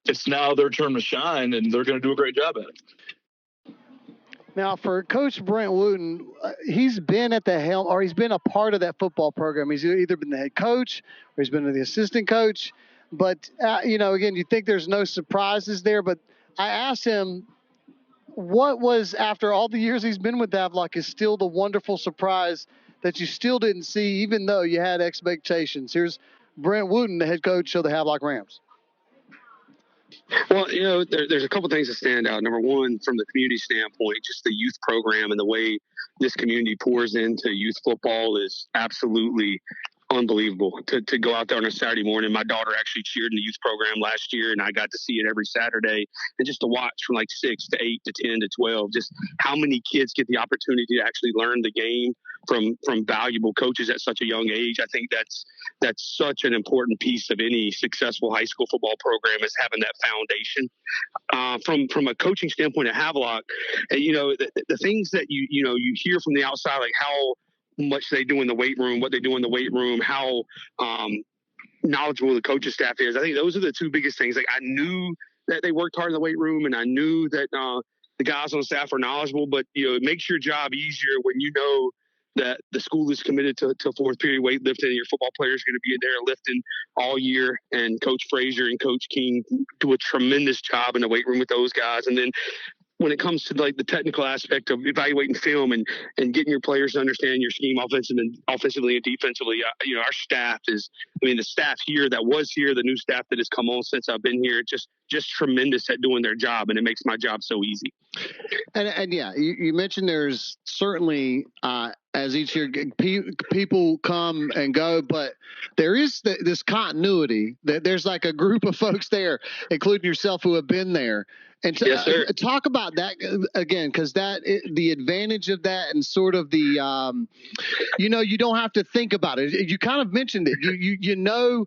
Speaker 13: it's now their turn to shine, and they're going to do a great job at it.
Speaker 6: Now, for Coach Brent Wooten, he's been at the helm, or he's been a part of that football program. He's either been the head coach or he's been the assistant coach. But, again, you think there's no surprises there. But I asked him, what was, after all the years he's been with Havelock, is still the wonderful surprise that you still didn't see, even though you had expectations? Here's Brent Wooten, the head coach of the Havelock Rams.
Speaker 14: Well, there's a couple things that stand out. Number one, from the community standpoint, just the youth program and the way this community pours into youth football is absolutely unbelievable. To go out there on a Saturday morning, my daughter actually cheered in the youth program last year, and I got to see it every Saturday. And just to watch from like 6 to 8 to 10 to 12, just how many kids get the opportunity to actually learn the game from valuable coaches at such a young age. I think that's such an important piece of any successful high school football program, is having that foundation. From a coaching standpoint at Havelock, the things that you hear from the outside, like how much they do in the weight room, what they do in the weight room, how knowledgeable the coaching staff is. I think those are the 2 biggest things. Like, I knew that they worked hard in the weight room, and I knew that the guys on staff are knowledgeable, but it makes your job easier when you know that the school is committed to 4th period weightlifting, and your football players are going to be there lifting all year. And Coach Frazier and Coach King do a tremendous job in the weight room with those guys. And then when it comes to like the technical aspect of evaluating film and getting your players to understand your scheme offensively and defensively, our staff the staff here that was here, the new staff that has come on since I've been here, just tremendous at doing their job, and it makes my job so easy.
Speaker 6: And yeah, you mentioned there's certainly as each year people come and go, but there is this continuity. There's like a group of folks there, including yourself, who have been there. And
Speaker 14: yes, sir.
Speaker 6: Talk about that again, because the advantage of that and sort of the, you don't have to think about it. You kind of mentioned it. You know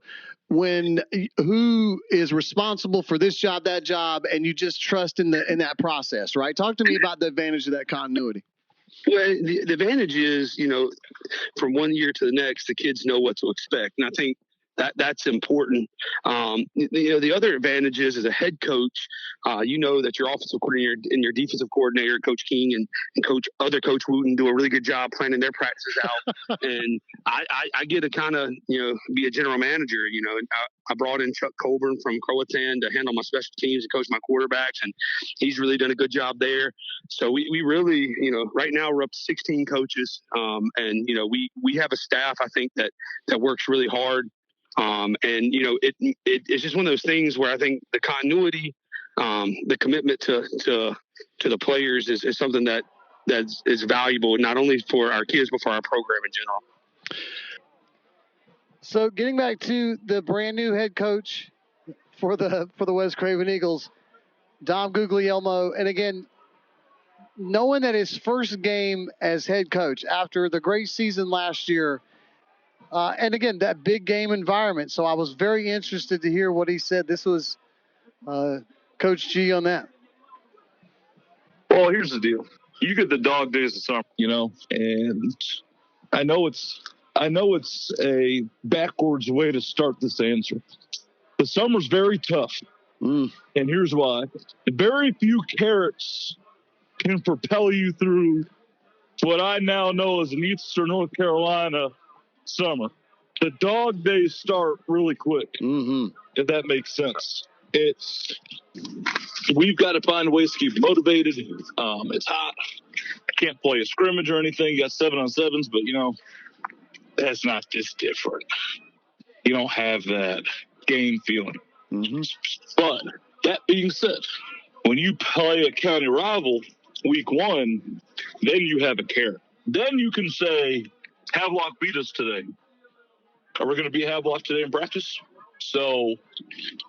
Speaker 6: who is responsible for this job, that job, and you just trust in that process, right? Talk to me about the advantage of that continuity.
Speaker 14: Well, the advantage is, from one year to the next, the kids know what to expect. And I think that's important. The other advantage is, as a head coach, that your offensive coordinator and your defensive coordinator, Coach King and Coach Wooten, do a really good job planning their practices out. And I get to kind of, be a general manager, and I brought in Chuck Colburn from Croatan to handle my special teams and coach my quarterbacks, and he's really done a good job there. So we really, right now we're up to 16 coaches, and we have a staff, I think, that works really hard. It's just one of those things where I think the continuity, the commitment to the players is something that is valuable, not only for our kids but for our program in general.
Speaker 6: So getting back to the brand new head coach for the West Craven Eagles, Dom Guglielmo, and again, knowing that his first game as head coach after the great season last year, and again, that big game environment. So I was very interested to hear what he said. This was Coach G on that.
Speaker 13: Well, here's the deal. You get the dog days of summer, and I know it's a backwards way to start this answer. The summer's very tough. And here's why. Very few carrots can propel you through what I now know as an Eastern North Carolina summer. The dog days start really quick, if that makes sense. We've got to find ways to keep motivated. It's hot. Can't play a scrimmage or anything. You got 7-on-7s, but that's not just different. You don't have that game feeling. But that being said, when you play a county rival week 1, then you have a carrot. Then you can say, Havelock beat us today. Are we going to be Havelock today in practice? So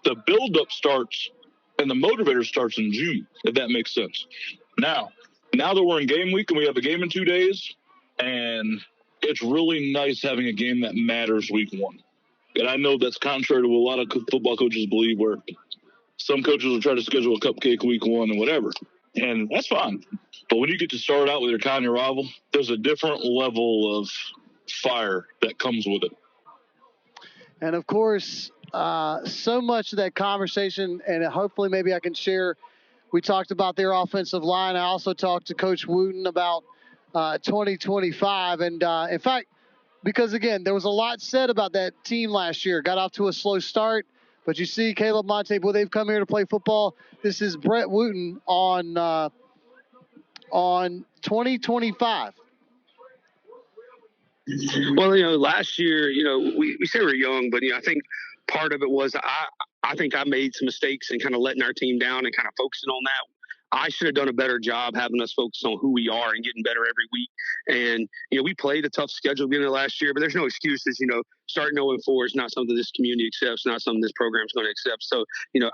Speaker 13: the buildup starts and the motivator starts in June, if that makes sense. Now that we're in game week and we have a game in 2 days, and it's really nice having a game that matters week 1. And I know that's contrary to what a lot of football coaches believe, where some coaches will try to schedule a cupcake week 1 and whatever. And that's fine. But when you get to start out with your county rival, there's a different level of fire that comes with it.
Speaker 6: And of course, so much of that conversation, and hopefully maybe I can share, we talked about their offensive line. I also talked to Coach Wooten about 2025. And in fact, because again, there was a lot said about that team last year. Got off to a slow start, but you see Caleb Monte, well, they've come here to play football. This is Brett Wooten on 2025.
Speaker 14: Well, last year, we say we're young, but I think part of it was I think I made some mistakes and kind of letting our team down and kind of focusing on that. I should have done a better job having us focus on who we are and getting better every week. And, we played a tough schedule beginning of last year, but there's no excuses. Starting 0-4 is not something this community accepts, not something this program is going to accept. So,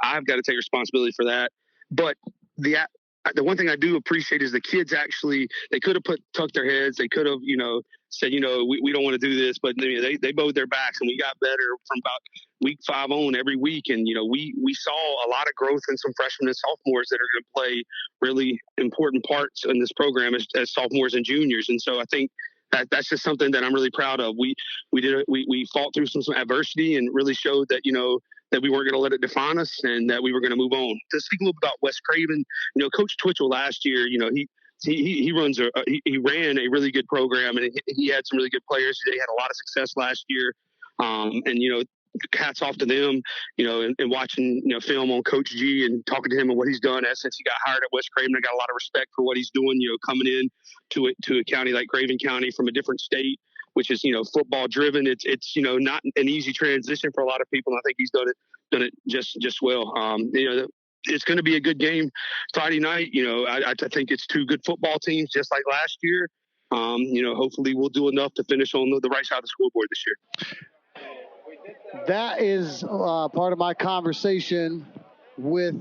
Speaker 14: I've got to take responsibility for that. But the one thing I do appreciate is the kids actually, they could have tucked their heads. They could have, said, we don't want to do this, but they bowed their backs, and we got better from about week 5 on every week. And, we saw a lot of growth in some freshmen and sophomores that are going to play really important parts in this program as sophomores and juniors. And so I think that's just something that I'm really proud of. We fought through some adversity and really showed that, that we weren't going to let it define us and that we were going to move on. To speak a little bit about West Craven, Coach Twitchell last year, he ran a really good program, and he had some really good players. They had a lot of success last year. And hats off to them, and watching, film on Coach G and talking to him and what he's done since he got hired at West Craven. I got a lot of respect for what he's doing, coming in to a county like Craven County from a different state, which is, football driven. It's not an easy transition for a lot of people. And I think he's done it just well. It's going to be a good game Friday night. I think it's two good football teams, just like last year. Hopefully we'll do enough to finish on the right side of the scoreboard this year.
Speaker 6: That is part of my conversation with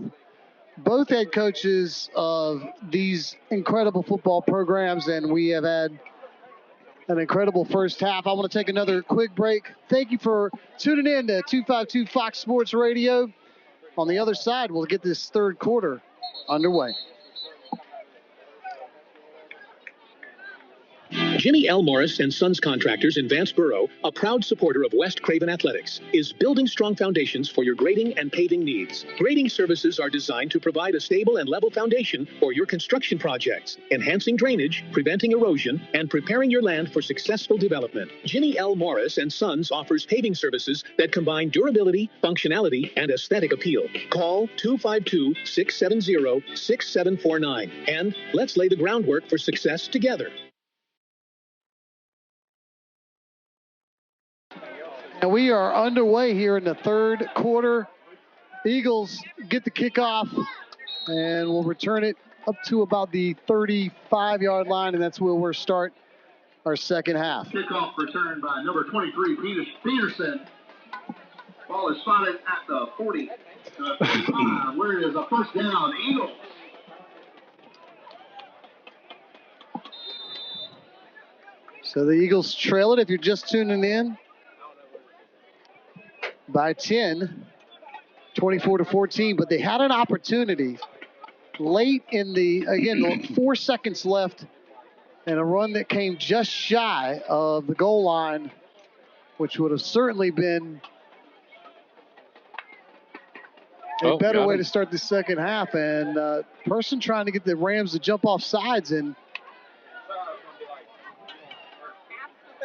Speaker 6: both head coaches of these incredible football programs, and we have had an incredible first half. I want to take another quick break. Thank you for tuning in to 252 Fox Sports Radio. On the other side, we'll get this third quarter underway.
Speaker 2: Jimmy L. Morris and Sons Contractors in Vanceboro, a proud supporter of West Craven Athletics, is building strong foundations for your grading and paving needs. Grading services are designed to provide a stable and level foundation for your construction projects, enhancing drainage, preventing erosion, and preparing your land for successful development. Jimmy L. Morris and Sons offers paving services that combine durability, functionality, and aesthetic appeal. Call 252-670-6749, and let's lay the groundwork for success together.
Speaker 6: And we are underway here in the third quarter. Eagles get the kickoff, and we'll return it up to about the 35-yard line, and that's where we'll start our second half.
Speaker 5: Kickoff return by number 23, Peterson. Ball is spotted at the 40. 45, where it is a first down, Eagles.
Speaker 6: So the Eagles trail it if you're just tuning in by 10, 24-14, but they had an opportunity late in the 4 seconds left, and a run that came just shy of the goal line, which would have certainly been a better way to start the second half. And person trying to get the Rams to jump off sides, and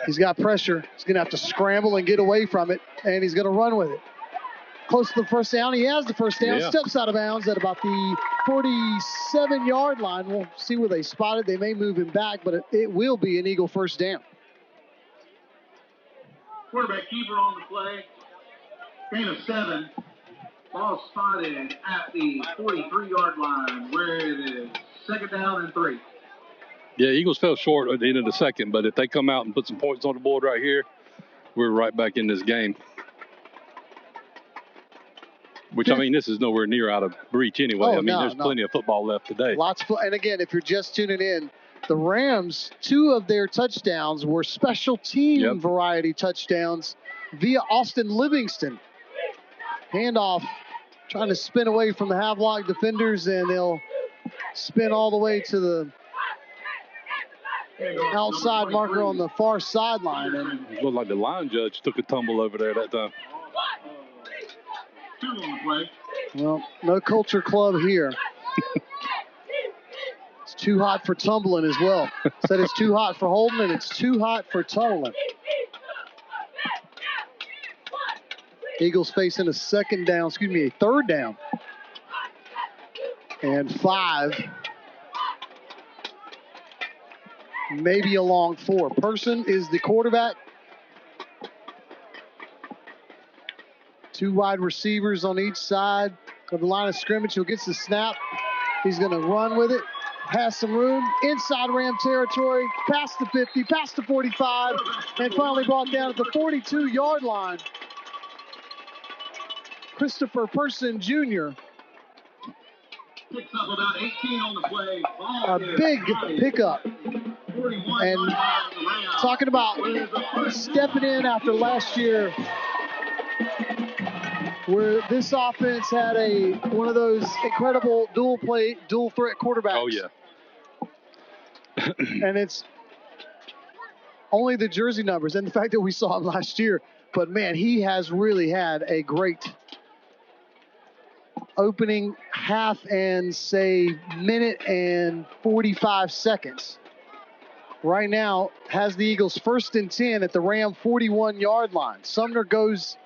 Speaker 6: he's got pressure. He's going to have to scramble and get away from it, and he's going to run with it. Close to the first down. He has the first down. Yeah. Steps out of bounds at about the 47-yard line. We'll see where they spot it. They may move him back, but it will be an Eagle first down.
Speaker 5: Quarterback keeper on the play. Gain of 7. Ball spotted at the 43-yard line, where it is second down and 3.
Speaker 7: Yeah, Eagles fell short at the end of the second, but if they come out and put some points on the board right here, we're right back in this game. Which, I mean, this is nowhere near out of reach anyway. There's plenty of football left today.
Speaker 6: And again, if you're just tuning in, the Rams, 2 of their touchdowns were special team variety touchdowns via Austin Livingston. Handoff, trying to spin away from the Havelock defenders, and they'll spin all the way to the outside marker on the far sideline. And
Speaker 7: it looked like the line judge took a tumble over there that time.
Speaker 6: Well, no culture club here. It's too hot for tumbling as well. Said it's too hot for holding, and it's too hot for tumbling. Eagles facing a third down. And 5. Maybe a long 4. Person is the quarterback. 2 wide receivers on each side of the line of scrimmage. He'll get the snap. He's going to run with it. Has some room. Inside Ram territory. Past the 50, past the 45, and finally brought down at the 42-yard line. Christopher Person Jr.
Speaker 5: Picks up about 18 on the play.
Speaker 6: A big pickup. And talking about stepping in after last year, where this offense had one of those incredible dual threat quarterbacks.
Speaker 7: Oh, yeah.
Speaker 6: And it's only the jersey numbers and the fact that we saw him last year. But, man, he has really had a great opening half and, minute and 45 seconds. Right now has the Eagles 1st and 10 at the Ram 41-yard line. Sumner goes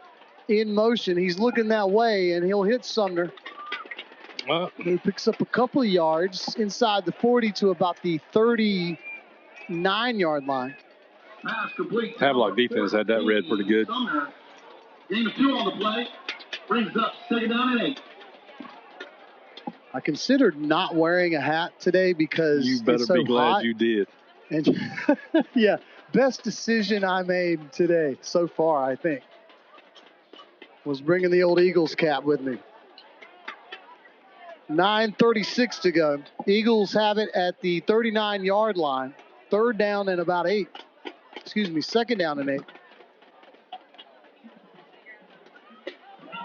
Speaker 6: in motion. He's looking that way, and he'll hit Sumner. He picks up a couple of yards inside the 40 to about the 39-yard line.
Speaker 7: Havelock defense had that read pretty good.
Speaker 5: Gain of 2 on the play. Brings up 2nd down and 8.
Speaker 6: I considered not wearing a hat today because
Speaker 7: you better
Speaker 6: it's so
Speaker 7: be glad
Speaker 6: hot.
Speaker 7: You did.
Speaker 6: And yeah, best decision I made today so far, I think, was bringing the old Eagles cap with me. 9:36 to go. Eagles have it at the 39-yard line. 3rd down and about 8. Excuse me, 2nd down and 8.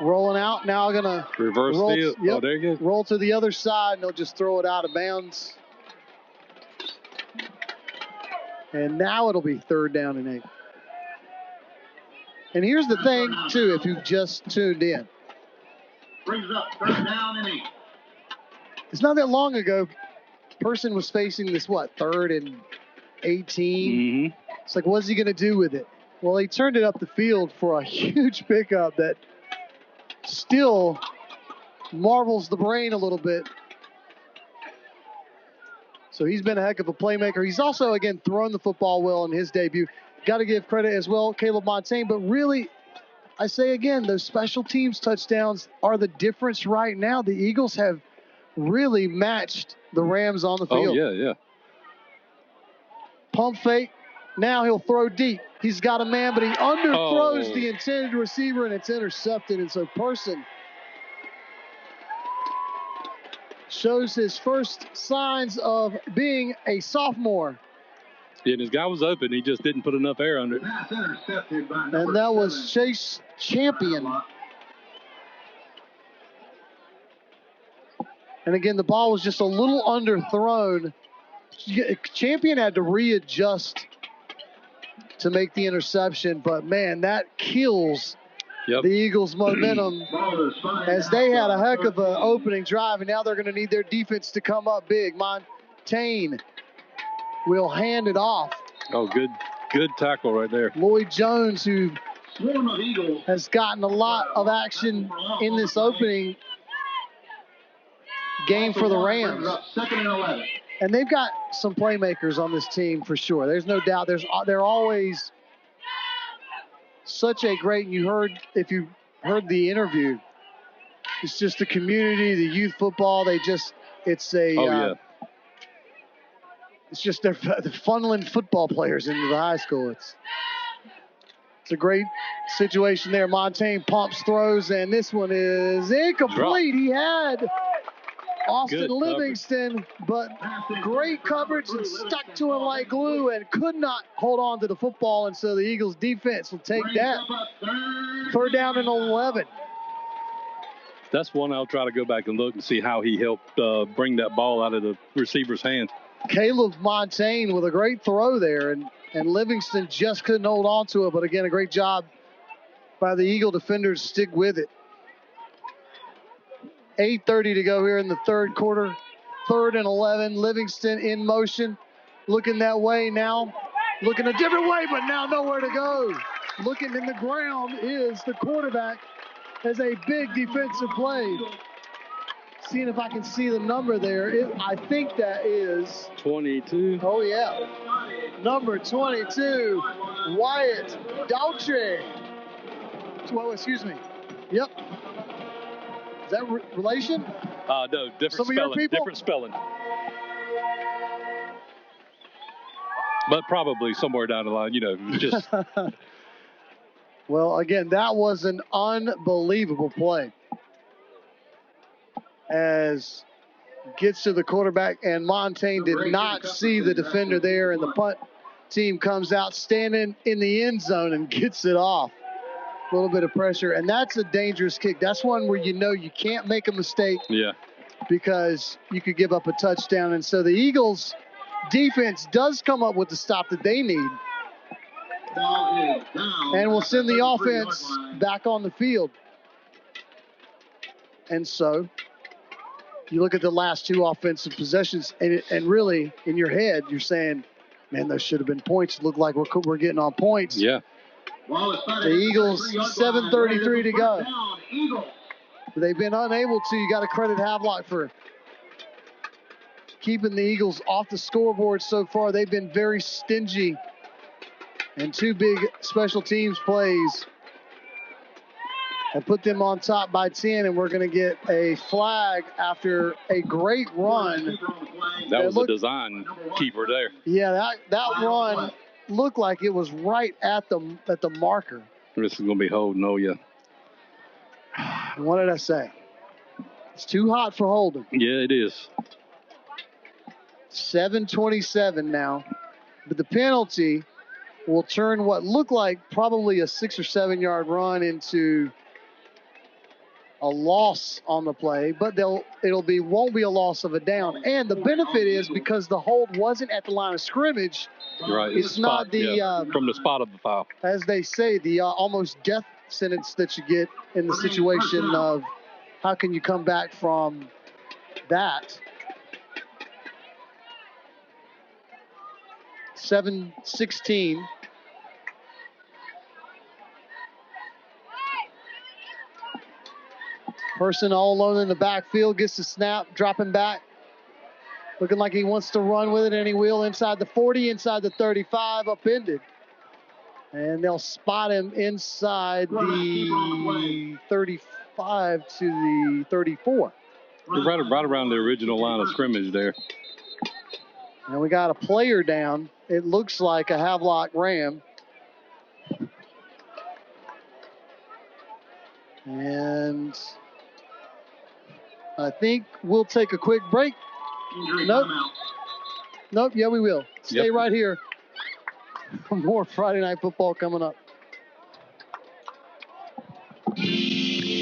Speaker 6: Rolling out. Now going to
Speaker 7: reverse
Speaker 6: roll.
Speaker 7: field.
Speaker 6: Yep,
Speaker 7: oh, there you go.
Speaker 6: Roll to the other side, and they'll just throw it out of bounds. And now it'll be 3rd down and 8. And here's the thing, too, if you've just tuned in.
Speaker 5: Brings up 3rd down and 8.
Speaker 6: It's not that long ago, person was facing this, 3rd and 18?
Speaker 7: Mm-hmm.
Speaker 6: It's like, what's he going to do with it? Well, he turned it up the field for a huge pickup that still marvels the brain a little bit. So he's been a heck of a playmaker. He's also, again, thrown the football well in his debut. Got to give credit as well, Caleb Montaigne. But really, I say again, those special teams touchdowns are the difference right now. The Eagles have really matched the Rams on the field.
Speaker 7: Oh, yeah.
Speaker 6: Pump fake. Now he'll throw deep. He's got a man, but he underthrows the intended receiver, and it's intercepted. And so Person shows his first signs of being a sophomore.
Speaker 7: Yeah, and his guy was open. He just didn't put enough air under it.
Speaker 6: And that was Chase Champion. And again, the ball was just a little underthrown. Champion had to readjust to make the interception, but man, that kills the Eagles' momentum as they had a heck of an opening drive, and now they're going to need their defense to come up big. Montaigne will hand it off.
Speaker 7: Oh, good tackle right there.
Speaker 6: Lloyd Jones, who has gotten a lot of action in this opening game for the Rams.
Speaker 5: 2nd and 11.
Speaker 6: And they've got some playmakers on this team for sure. There's no doubt. They're always such a great, and if you heard the interview, it's just the community, the youth football. It's just they're funneling football players into the high school. It's a great situation there. Montaigne pumps, throws, and this one is incomplete. He had Austin Livingston, but great coverage and stuck to him like glue and could not hold on to the football, and so the Eagles defense will take that. 3rd down and 11.
Speaker 7: That's one I'll try to go back and look and see how he helped bring that ball out of the receiver's hand.
Speaker 6: Caleb Montaigne with a great throw there, and Livingston just couldn't hold on to it, but again, a great job by the Eagle defenders to stick with it. 8:30 to go here in the 3rd quarter. 3rd and 11. Livingston in motion. Looking that way now. Looking a different way, but now nowhere to go. Looking in the ground is the quarterback as a big defensive play. Seeing if I can see the number there. I think that is
Speaker 7: 22.
Speaker 6: Oh, yeah. Number 22, Wyatt Daughtry. Well, excuse me. Yep. Is that relation?
Speaker 7: No, different spelling. Different spelling. But probably somewhere down the line, just.
Speaker 6: Well, again, that was an unbelievable play. As gets to the quarterback, and Montaigne did not see the defender there, and the punt team comes out standing in the end zone and gets it off. A little bit of pressure, and that's a dangerous kick. That's one where you can't make a mistake.
Speaker 7: Yeah.
Speaker 6: Because you could give up a touchdown, and so the Eagles defense does come up with the stop that they need. And will send the offense back on the field. And so you look at the last 2 offensive possessions, and really in your head you're saying, man, those should have been points. It looked like we're getting on points.
Speaker 7: Yeah.
Speaker 6: The Eagles, 7:33 to go. They've been unable to. You got to credit Havelock for keeping the Eagles off the scoreboard so far. They've been very stingy. And 2 big special teams plays and put them on top by 10, and we're going to get a flag after a great run.
Speaker 7: That was a design keeper there.
Speaker 6: Yeah, that run looked like it was right at the marker.
Speaker 7: This is going to be holding, oh yeah.
Speaker 6: What did I say? It's too hot for holding.
Speaker 7: Yeah, it is.
Speaker 6: 7:27 now. But the penalty will turn what looked like probably a 6 or 7 yard run into a loss on the play, but won't be a loss of a down. And the benefit is because the hold wasn't at the line of scrimmage.
Speaker 7: Right.
Speaker 6: It's not
Speaker 7: from the spot of the foul.
Speaker 6: As they say, the almost death sentence that you get in the situation of how can you come back from that. 7:16. Person all alone in the backfield gets the snap, dropping back. Looking like he wants to run with it, and he will inside the 40, inside the 35, upended. And they'll spot him inside the 35 to the 34.
Speaker 7: Right around the original line of scrimmage there.
Speaker 6: And we got a player down. It looks like a Havelock Ram. And I think we'll take a quick break. Nope, yeah, we will. Stay right here. More Friday Night Football coming up.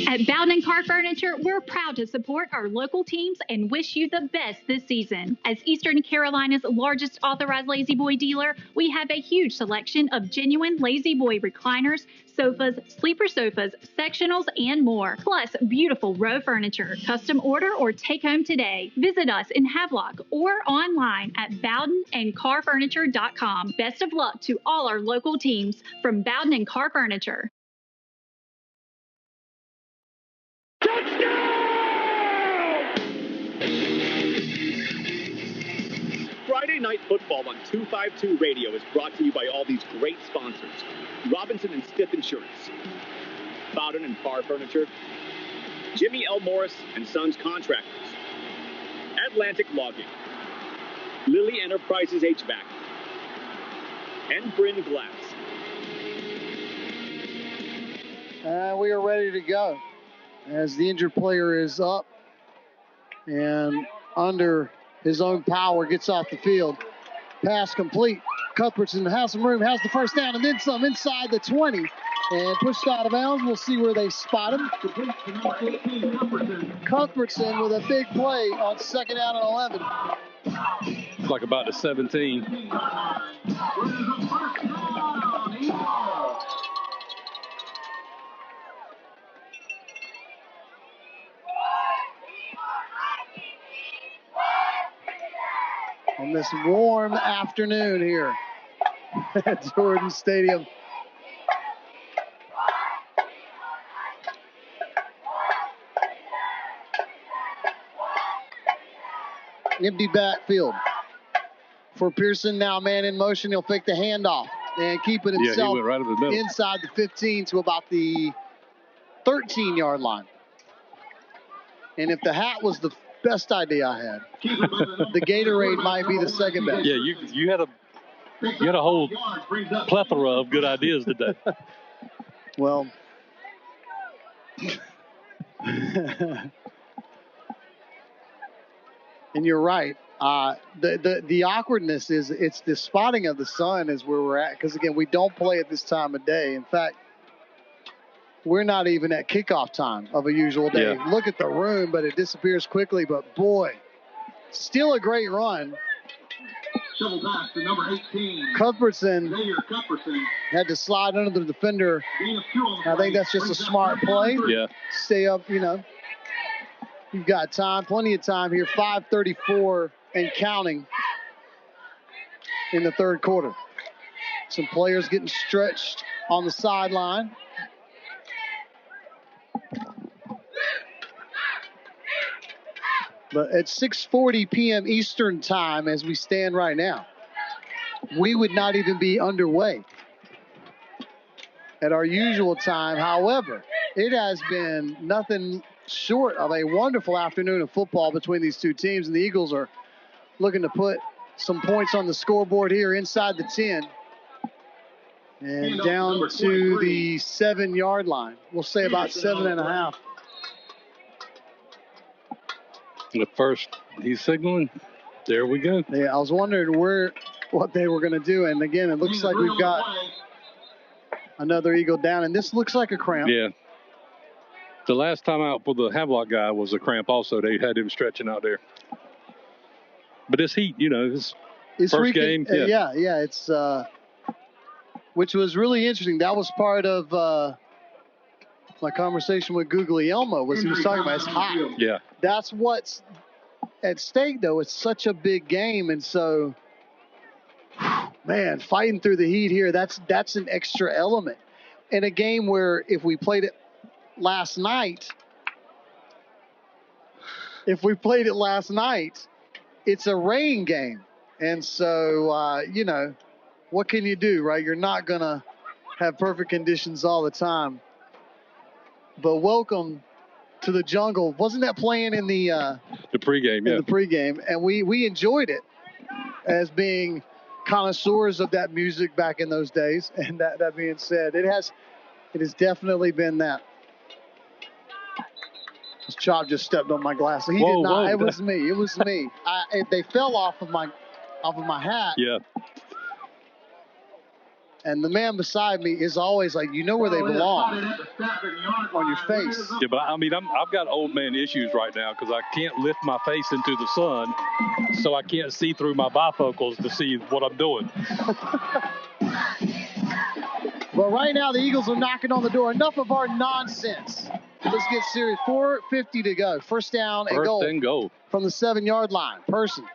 Speaker 9: At Bowden & Car Furniture, we're proud to support our local teams and wish you the best this season. As Eastern Carolina's largest authorized Lazy Boy dealer, we have a huge selection of genuine Lazy Boy recliners, sofas, sleeper sofas, sectionals, and more. Plus, beautiful row furniture. Custom order or take home today. Visit us in Havelock or online at bowdenandcarfurniture.com. Best of luck to all our local teams from Bowden & Car Furniture.
Speaker 10: Friday Night Football on 252 Radio is brought to you by all these great sponsors. Robinson and Stith Insurance, Bowden and Car Furniture, Jimmy L. Morris and Sons Contractors, Atlantic Logging, Lilly Enterprises HVAC, and Bryn Glass.
Speaker 6: We are ready to go as the injured player is up and under his own power, gets off the field. Pass complete. Cuthbertson has some room, has the first down, and then some inside the 20. And pushed out of bounds. We'll see where they spot him. Cuthbertson with a big play on 2nd down and 11.
Speaker 7: It's like about the 17.
Speaker 6: On this warm afternoon here at Jordan Stadium. Empty backfield for Pearson. Now man in motion. He'll fake the handoff and keep it himself
Speaker 7: he went right up the middle.
Speaker 6: Inside the 15 to about the 13-yard line. And if the hat was the best idea I had, the Gatorade might be the second best.
Speaker 7: Yeah, you had a whole plethora of good ideas today.
Speaker 6: Well, and you're right. The awkwardness is it's the spotting of the sun is where we're at, because again we don't play at this time of day. In fact, we're not even at kickoff time of a usual day.
Speaker 7: Yeah.
Speaker 6: Look at the room, but it disappears quickly. But boy, still a great run.
Speaker 5: Shovel pass to number 18.
Speaker 6: Cuthbertson had to slide under the defender. I think that's just a smart play.
Speaker 7: Yeah.
Speaker 6: Stay up, You've got time, plenty of time here. 5:34 and counting in the third quarter. Some players getting stretched on the sideline. But at 6:40 p.m. Eastern time, as we stand right now, we would not even be underway at our usual time. However, it has been nothing short of a wonderful afternoon of football between these two teams, and the Eagles are looking to put some points on the scoreboard here inside the 10 and down to the 7-yard line. We'll say about 7.5.
Speaker 7: The first, he's signaling. There we go.
Speaker 6: Yeah, I was wondering what they were going to do, and again, it looks like we've got another Eagle down, and this looks like a cramp.
Speaker 7: Yeah. The last time out for the Havelock guy was a cramp also. They had him stretching out there. But this heat, his first game.
Speaker 6: Yeah, it's which was really interesting. That was part of my conversation with Guglielmo, was he was talking about it's hot.
Speaker 7: Yeah.
Speaker 6: That's what's at stake, though. It's such a big game, and so, man, fighting through the heat here, that's an extra element. In a game where if we played it last night, it's a rain game. And so, what can you do, right? You're not going to have perfect conditions all the time. But welcome to the jungle. Wasn't that playing in the
Speaker 7: pregame?
Speaker 6: In the pregame, and we enjoyed it as being connoisseurs of that music back in those days. And that being said, it has definitely been that. This Chop just stepped on my glass. He did not. It was me. It was me. They fell off of my hat.
Speaker 7: Yeah.
Speaker 6: And the man beside me is always like, you know where they belong, on your face.
Speaker 7: Yeah, but I've got old man issues right now because I can't lift my face into the sun, so I can't see through my bifocals to see what I'm doing.
Speaker 6: But right now, the Eagles are knocking on the door. Enough of our nonsense. Let's get serious. 4:50 to go. First down and goal. From the 7-yard line. Person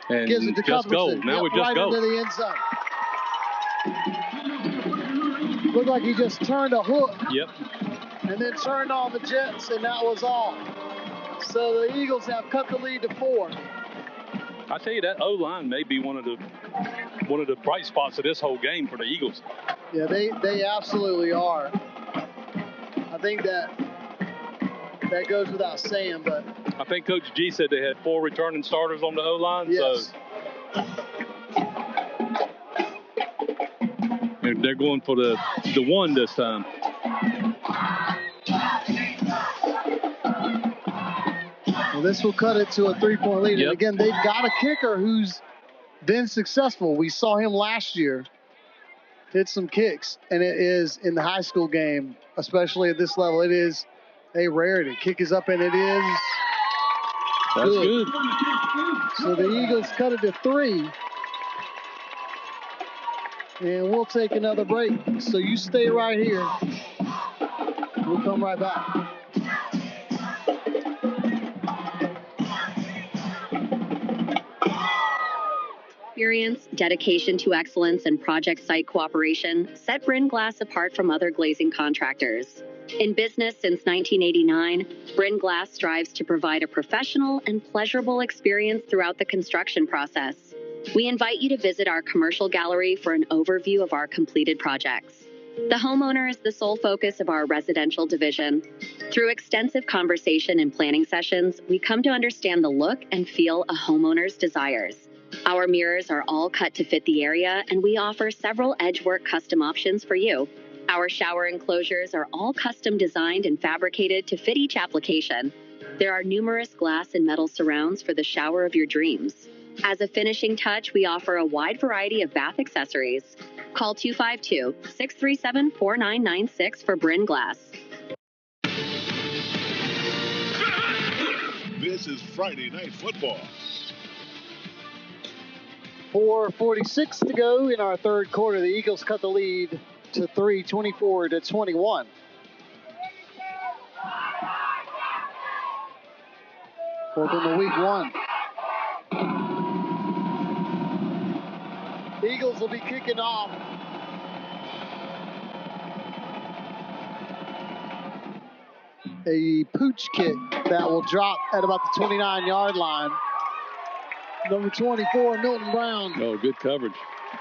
Speaker 7: and
Speaker 6: gives it to
Speaker 7: just go. Now we just
Speaker 6: right
Speaker 7: go.
Speaker 6: Into the end zone. Looked like he just turned a hook.
Speaker 7: Yep.
Speaker 6: And then turned on the Jets, and that was all. So the Eagles have cut the lead to 4.
Speaker 7: I tell you, that O-line may be one of the bright spots of this whole game for the Eagles.
Speaker 6: Yeah, they absolutely are. I think that goes without saying, but
Speaker 7: I think Coach G said they had 4 returning starters on the O-line.
Speaker 6: Yes.
Speaker 7: So they're going for the one this time.
Speaker 6: Well, this will cut it to a 3-point lead.
Speaker 7: Yep.
Speaker 6: And again, they've got a kicker who's been successful. We saw him last year hit some kicks, and it is in the high school game, especially at this level, it is a rarity. Kick is up, and it is
Speaker 7: good.
Speaker 6: So the Eagles cut it to 3. And we'll take another break. So you stay right here. We'll come right back.
Speaker 3: Experience, dedication to excellence, and project site cooperation set Bryn Glass apart from other glazing contractors. In business since 1989, Bryn Glass strives to provide a professional and pleasurable experience throughout the construction process. We invite you to visit our commercial gallery for an overview of our completed projects. The homeowner is the sole focus of our residential division. Through extensive conversation and planning sessions, we come to understand the look and feel a homeowner's desires. Our mirrors are all cut to fit the area, and we offer several edgework custom options for you. Our shower enclosures are all custom designed and fabricated to fit each application. There are numerous glass and metal surrounds for the shower of your dreams. As a finishing touch, we offer a wide variety of bath accessories. Call 252-637-4996 for Bryn Glass.
Speaker 4: This is Friday Night Football.
Speaker 6: 4:46 to go in our third quarter. The Eagles cut the lead to 3, 24-21. Welcome to week 1. The Eagles will be kicking off a pooch kick that will drop at about the 29-yard line. Number 24, Milton Brown.
Speaker 7: Oh, good coverage.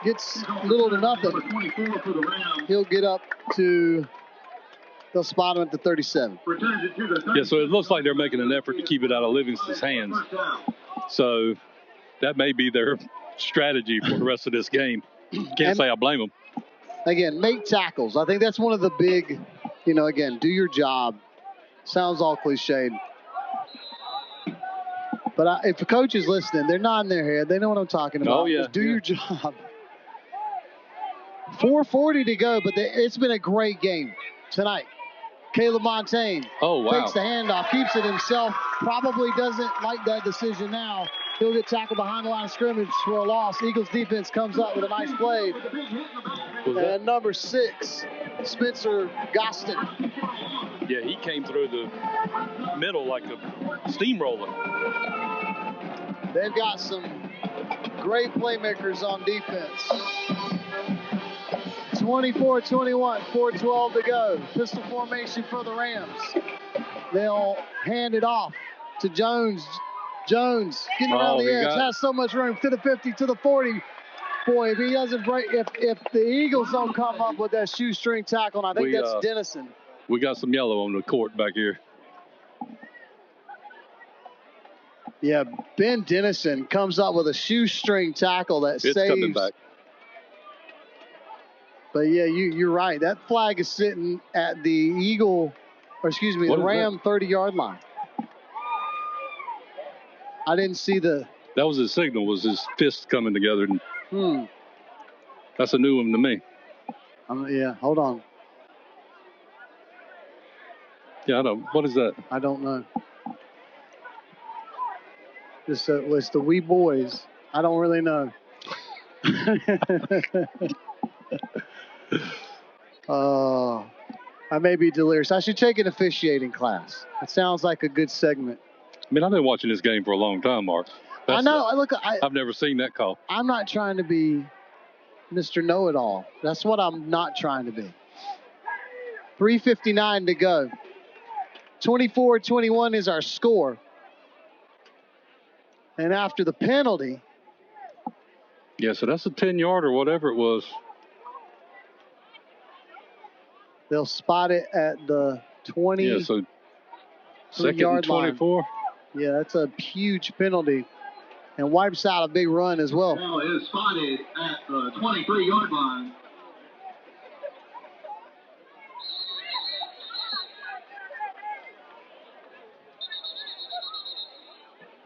Speaker 6: Gets little to nothing. He'll get up to, they'll spot him at the 37.
Speaker 7: Yeah, so it looks like they're making an effort to keep it out of Livingston's hands. So that may be their strategy for the rest of this game. Can't say I blame them.
Speaker 6: Again, make tackles. I think that's one of the big, again, do your job. Sounds all cliched. But if a coach is listening, they're nodding their head. They know what I'm talking about.
Speaker 7: Oh, yeah.
Speaker 6: Just do your job. 4:40 to go, but it's been a great game tonight. Caleb Montaigne takes the handoff, keeps it himself, probably doesn't like that decision now. He'll get tackled behind the line of scrimmage for a loss. Eagles defense comes up with a nice play. And number 6, Spencer Gostin.
Speaker 7: Yeah, he came through the middle like a steamroller.
Speaker 6: They've got some great playmakers on defense. 24-21, 4:12 to go. Pistol formation for the Rams. They'll hand it off to Jones. Jones getting around the edge, has so much room to the 50, to the 40. Boy, if he doesn't break, if the Eagles don't come up with that shoestring tackle, and I think that's Dennison.
Speaker 7: We got some yellow on the court back here.
Speaker 6: Yeah, Ben Dennison comes up with a shoestring tackle that saves.
Speaker 7: It's coming back.
Speaker 6: But yeah, you're right. That flag is sitting at the the Ram 30-yard line. I didn't see the.
Speaker 7: That was his signal, was his fists coming together. That's a new one to me.
Speaker 6: Yeah, hold on.
Speaker 7: Yeah, I don't. What is that?
Speaker 6: I don't know. It's the wee boys. I don't really know. I may be delirious. I should take an officiating class. It sounds like a good segment.
Speaker 7: I mean, I've been watching this game for a long time, Mark.
Speaker 6: I know.
Speaker 7: I've never seen that call.
Speaker 6: I'm not trying to be Mr. Know-It-All. That's what I'm not trying to be. 3:59 to go. 24-21 is our score. And after the penalty.
Speaker 7: Yeah, so that's a 10-yard or whatever it was.
Speaker 6: They'll spot it at the 20.
Speaker 7: Yeah, so second and 24.
Speaker 6: Line. Yeah, that's a huge penalty. And wipes out a big run as well.
Speaker 5: Ball is spotted at the 23-yard line.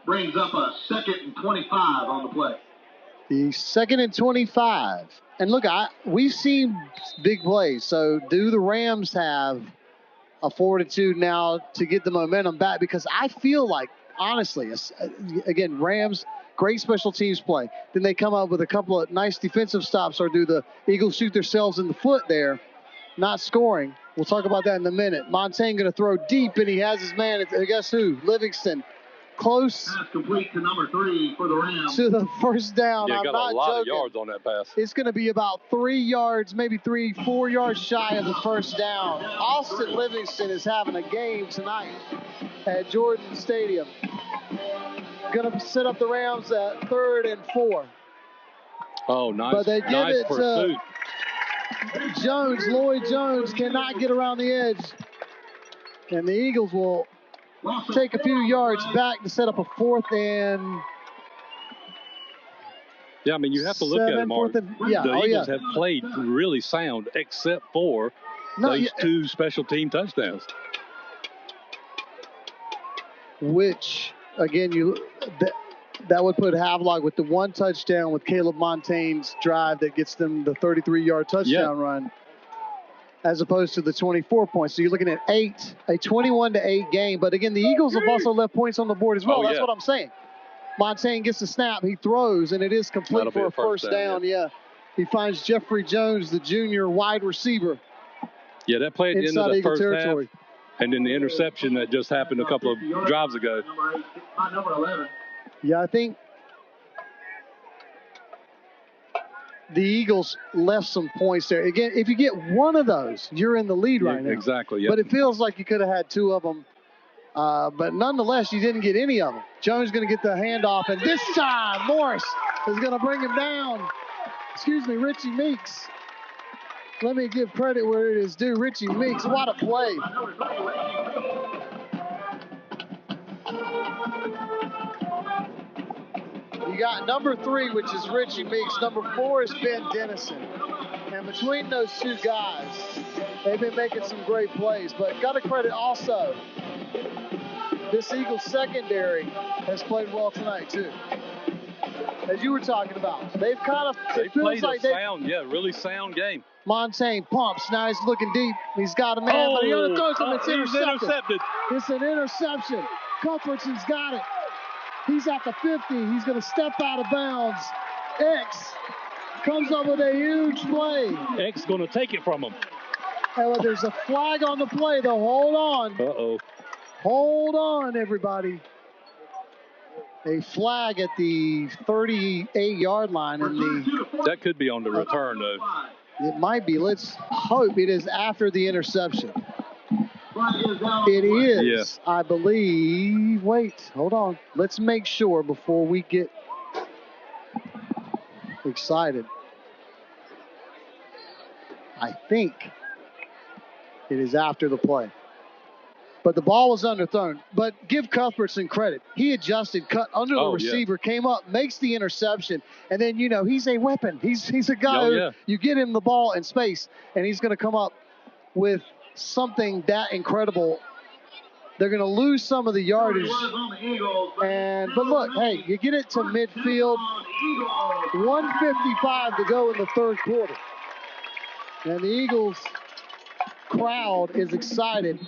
Speaker 5: Brings up a 2nd and 25 on the play.
Speaker 6: The 2nd and 25. And look, we've seen big plays. So do the Rams have a fortitude now to get the momentum back? Because I feel like, honestly, again, Rams, great special teams play. Then they come up with a couple of nice defensive stops, or do the Eagles shoot themselves in the foot there, not scoring? We'll talk about that in a minute. Montaigne going to throw deep, and he has his man, guess who? Livingston. Close.
Speaker 5: Pass complete to number 3 for the Rams.
Speaker 6: To the first down.
Speaker 7: Yeah,
Speaker 6: I'm
Speaker 7: got
Speaker 6: not
Speaker 7: a lot
Speaker 6: joking.
Speaker 7: of yards on that pass.
Speaker 6: It's going to be about 3 yards, maybe 4 yards shy of the first down. Austin Livingston is having a game tonight at Jordan Stadium. Going to set up the Rams at 3rd and 4.
Speaker 7: Oh, nice.
Speaker 6: But they give
Speaker 7: nice
Speaker 6: it
Speaker 7: pursuit.
Speaker 6: to Jones. Lloyd Jones cannot get around the edge. And the Eagles will take a few yards back to set up a 4th and.
Speaker 7: Yeah, I mean, you have to look at it, Mark. The Eagles have played really sound, except for those 2 special team touchdowns.
Speaker 6: Which, again, that would put Havelock with the 1 touchdown with Caleb Montaigne's drive that gets them the 33-yard touchdown run, as opposed to the 24 points. So you're looking at a 21-8 game. But again, the Eagles have also left points on the board as well. That's what I'm saying. Montaigne gets the snap, he throws, and it is complete for a first down. Yeah. He finds Jeffrey Jones, the junior wide receiver.
Speaker 7: Yeah, that play at the end of the first half. And then the interception that just happened a couple of drives ago.
Speaker 5: Number 11.
Speaker 6: Yeah, I think the Eagles left some points there. Again, if you get one of those, you're in the lead right now.
Speaker 7: Exactly, yeah.
Speaker 6: But it feels like you could have had 2 of them But nonetheless, you didn't get any of them. Jones going to get the handoff, and this time Morris is going to bring him down. Richie Meeks. Let me give credit where it is due. Richie Meeks, what a play. You got number 3, which is Richie Meeks. Number 4 is Ben Dennison. And between those two guys, they've been making some great plays. But got to credit also, this Eagles secondary has played well tonight too. As you were talking about, they've kind of,
Speaker 7: they played like really sound game.
Speaker 6: Montaigne pumps. Now he's looking deep. He's got a man, but he underthrows him. It's intercepted. It's an interception. Cuthbertson's got it. He's at the 50. He's going to step out of bounds. X comes up with a huge play.
Speaker 7: X going to take it from him.
Speaker 6: Oh, there's a flag on the play, though. Hold on.
Speaker 7: Uh-oh.
Speaker 6: Hold on, everybody. A flag at the 38-yard line.
Speaker 7: That could be on the return, though.
Speaker 6: It might be. Let's hope it is after the interception. It is, yeah. I believe. Wait, hold on. Let's make sure before we get excited. I think it is after the play. But the ball was underthrown. But give Cuthbertson credit. He adjusted, cut under the receiver, came up, makes the interception. And then, he's a weapon. He's a guy who you get him the ball in space, and he's going to come up with something that incredible. They're going to lose some of the yardage. But look, hey, you get it to midfield. 1:55 to go in the third quarter. And the Eagles crowd is excited.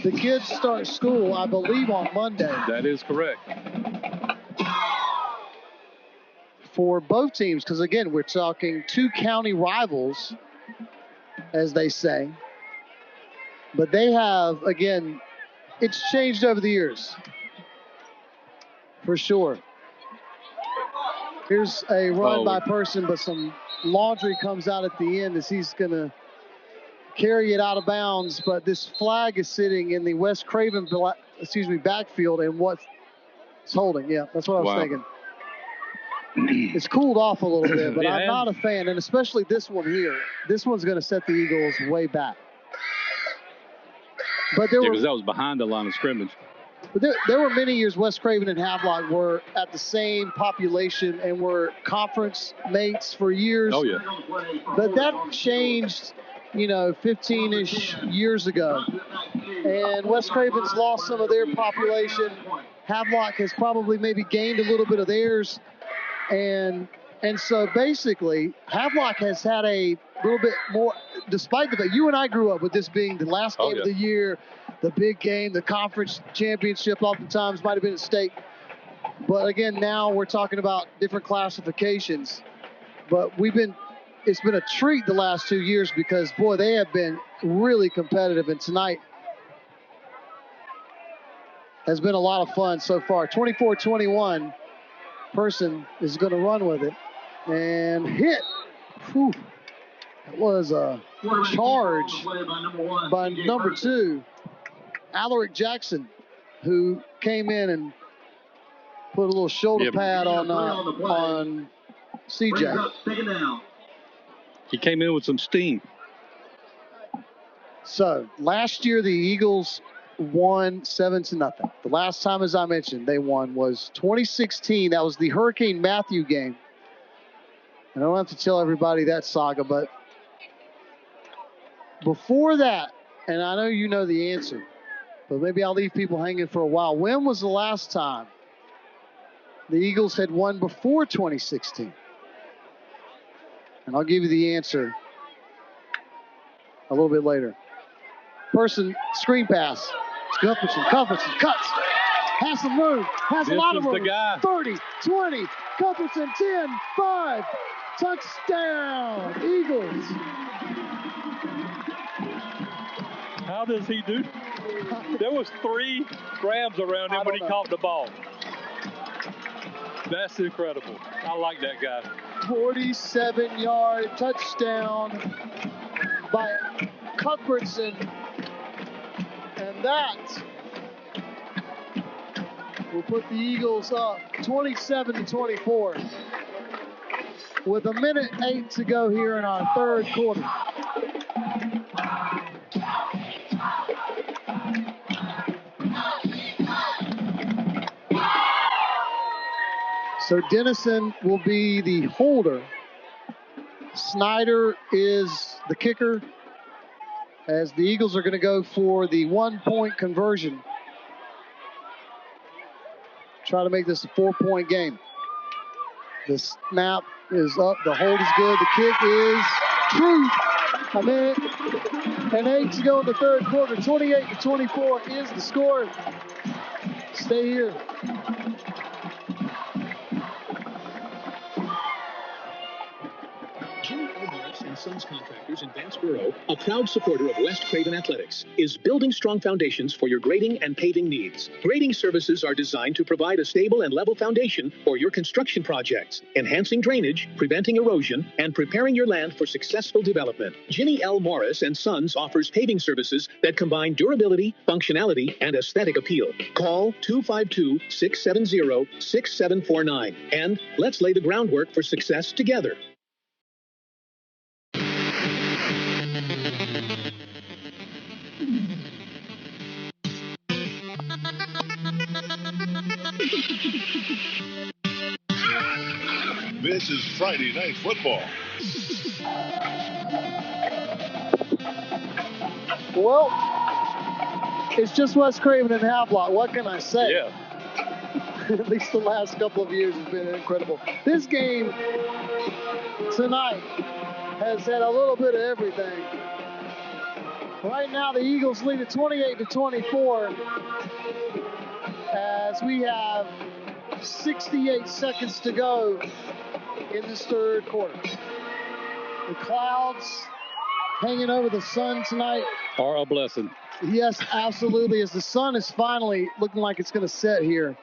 Speaker 6: The kids start school, I believe, on Monday.
Speaker 7: That is correct.
Speaker 6: For both teams, because, again, we're talking two county rivals, as they say. But they have, again, it's changed over the years. For sure. Here's a run by Person, but some laundry comes out at the end as he's going to carry it out of bounds, but this flag is sitting in the West Craven, backfield, and what's holding. Yeah, that's what I was thinking. It's cooled off a little bit, but I'm not a fan, and especially this one here. This one's going to set the Eagles way back. But because
Speaker 7: that was behind the line of scrimmage.
Speaker 6: But there were many years West Craven and Havelock were at the same population and were conference mates for years.
Speaker 7: Oh, yeah.
Speaker 6: But that changed 15-ish years ago. And West Craven's lost some of their population. Havelock has probably maybe gained a little bit of theirs. And so basically, Havelock has had a little bit more, despite the fact you and I grew up with this being the last game of the year, the big game, the conference championship oftentimes might have been at stake. But again, now we're talking about different classifications. But it's been a treat the last 2 years because, boy, they have been really competitive. And tonight has been a lot of fun so far. 24-21. Person is going to run with it and hit. Whew. It was a charge by number 2, Alaric Jackson, who came in and put a little shoulder pad on CJ.
Speaker 7: He came in with some steam.
Speaker 6: So last year the Eagles won 7-0. The last time, as I mentioned, they won was 2016. That was the Hurricane Matthew game. I don't have to tell everybody that saga, but before that, and I know you know the answer, but maybe I'll leave people hanging for a while. When was the last time the Eagles had won before 2016? And I'll give you the answer a little bit later. Person, screen pass. Cuthbertson cuts. Has some room. Has a lot of room. 30, 20. Cuthbertson, 10, 5. Touchdown, Eagles.
Speaker 7: How does he do? There was 3 grabs around him when he caught the ball. That's incredible. I like that guy.
Speaker 6: 47-yard touchdown by Cuthbertson. And that will put the Eagles up 27-24 with 1:08 to go here in our third quarter. So Dennison will be the holder. Snyder is the kicker, as the Eagles are going to go for the 1-point conversion. Try to make this a 4-point game. The snap is up. The hold is good. The kick is true. 1:08 to go in the third quarter. 28-24 is the score. Stay here.
Speaker 2: Jimmy L. Morris and Sons Contractors in Vanceboro, a proud supporter of West Craven Athletics, is building strong foundations for your grading and paving needs. Grading services are designed to provide a stable and level foundation for your construction projects, enhancing drainage, preventing erosion, and preparing your land for successful development. Jimmy L. Morris and Sons offers paving services that combine durability, functionality, and aesthetic appeal. Call 252-670-6749, and let's lay the groundwork for success together.
Speaker 4: This is Friday Night Football.
Speaker 6: Well, it's just West Craven and Havelock. What can I say?
Speaker 7: Yeah.
Speaker 6: At least the last couple of years has been incredible. This game tonight has had a little bit of everything. Right now, the Eagles lead at 28-24 as we have 68 seconds to go in this third quarter. The clouds hanging over the sun tonight
Speaker 7: Are a blessing.
Speaker 6: Yes, absolutely, as the sun is finally looking like it's going to set here.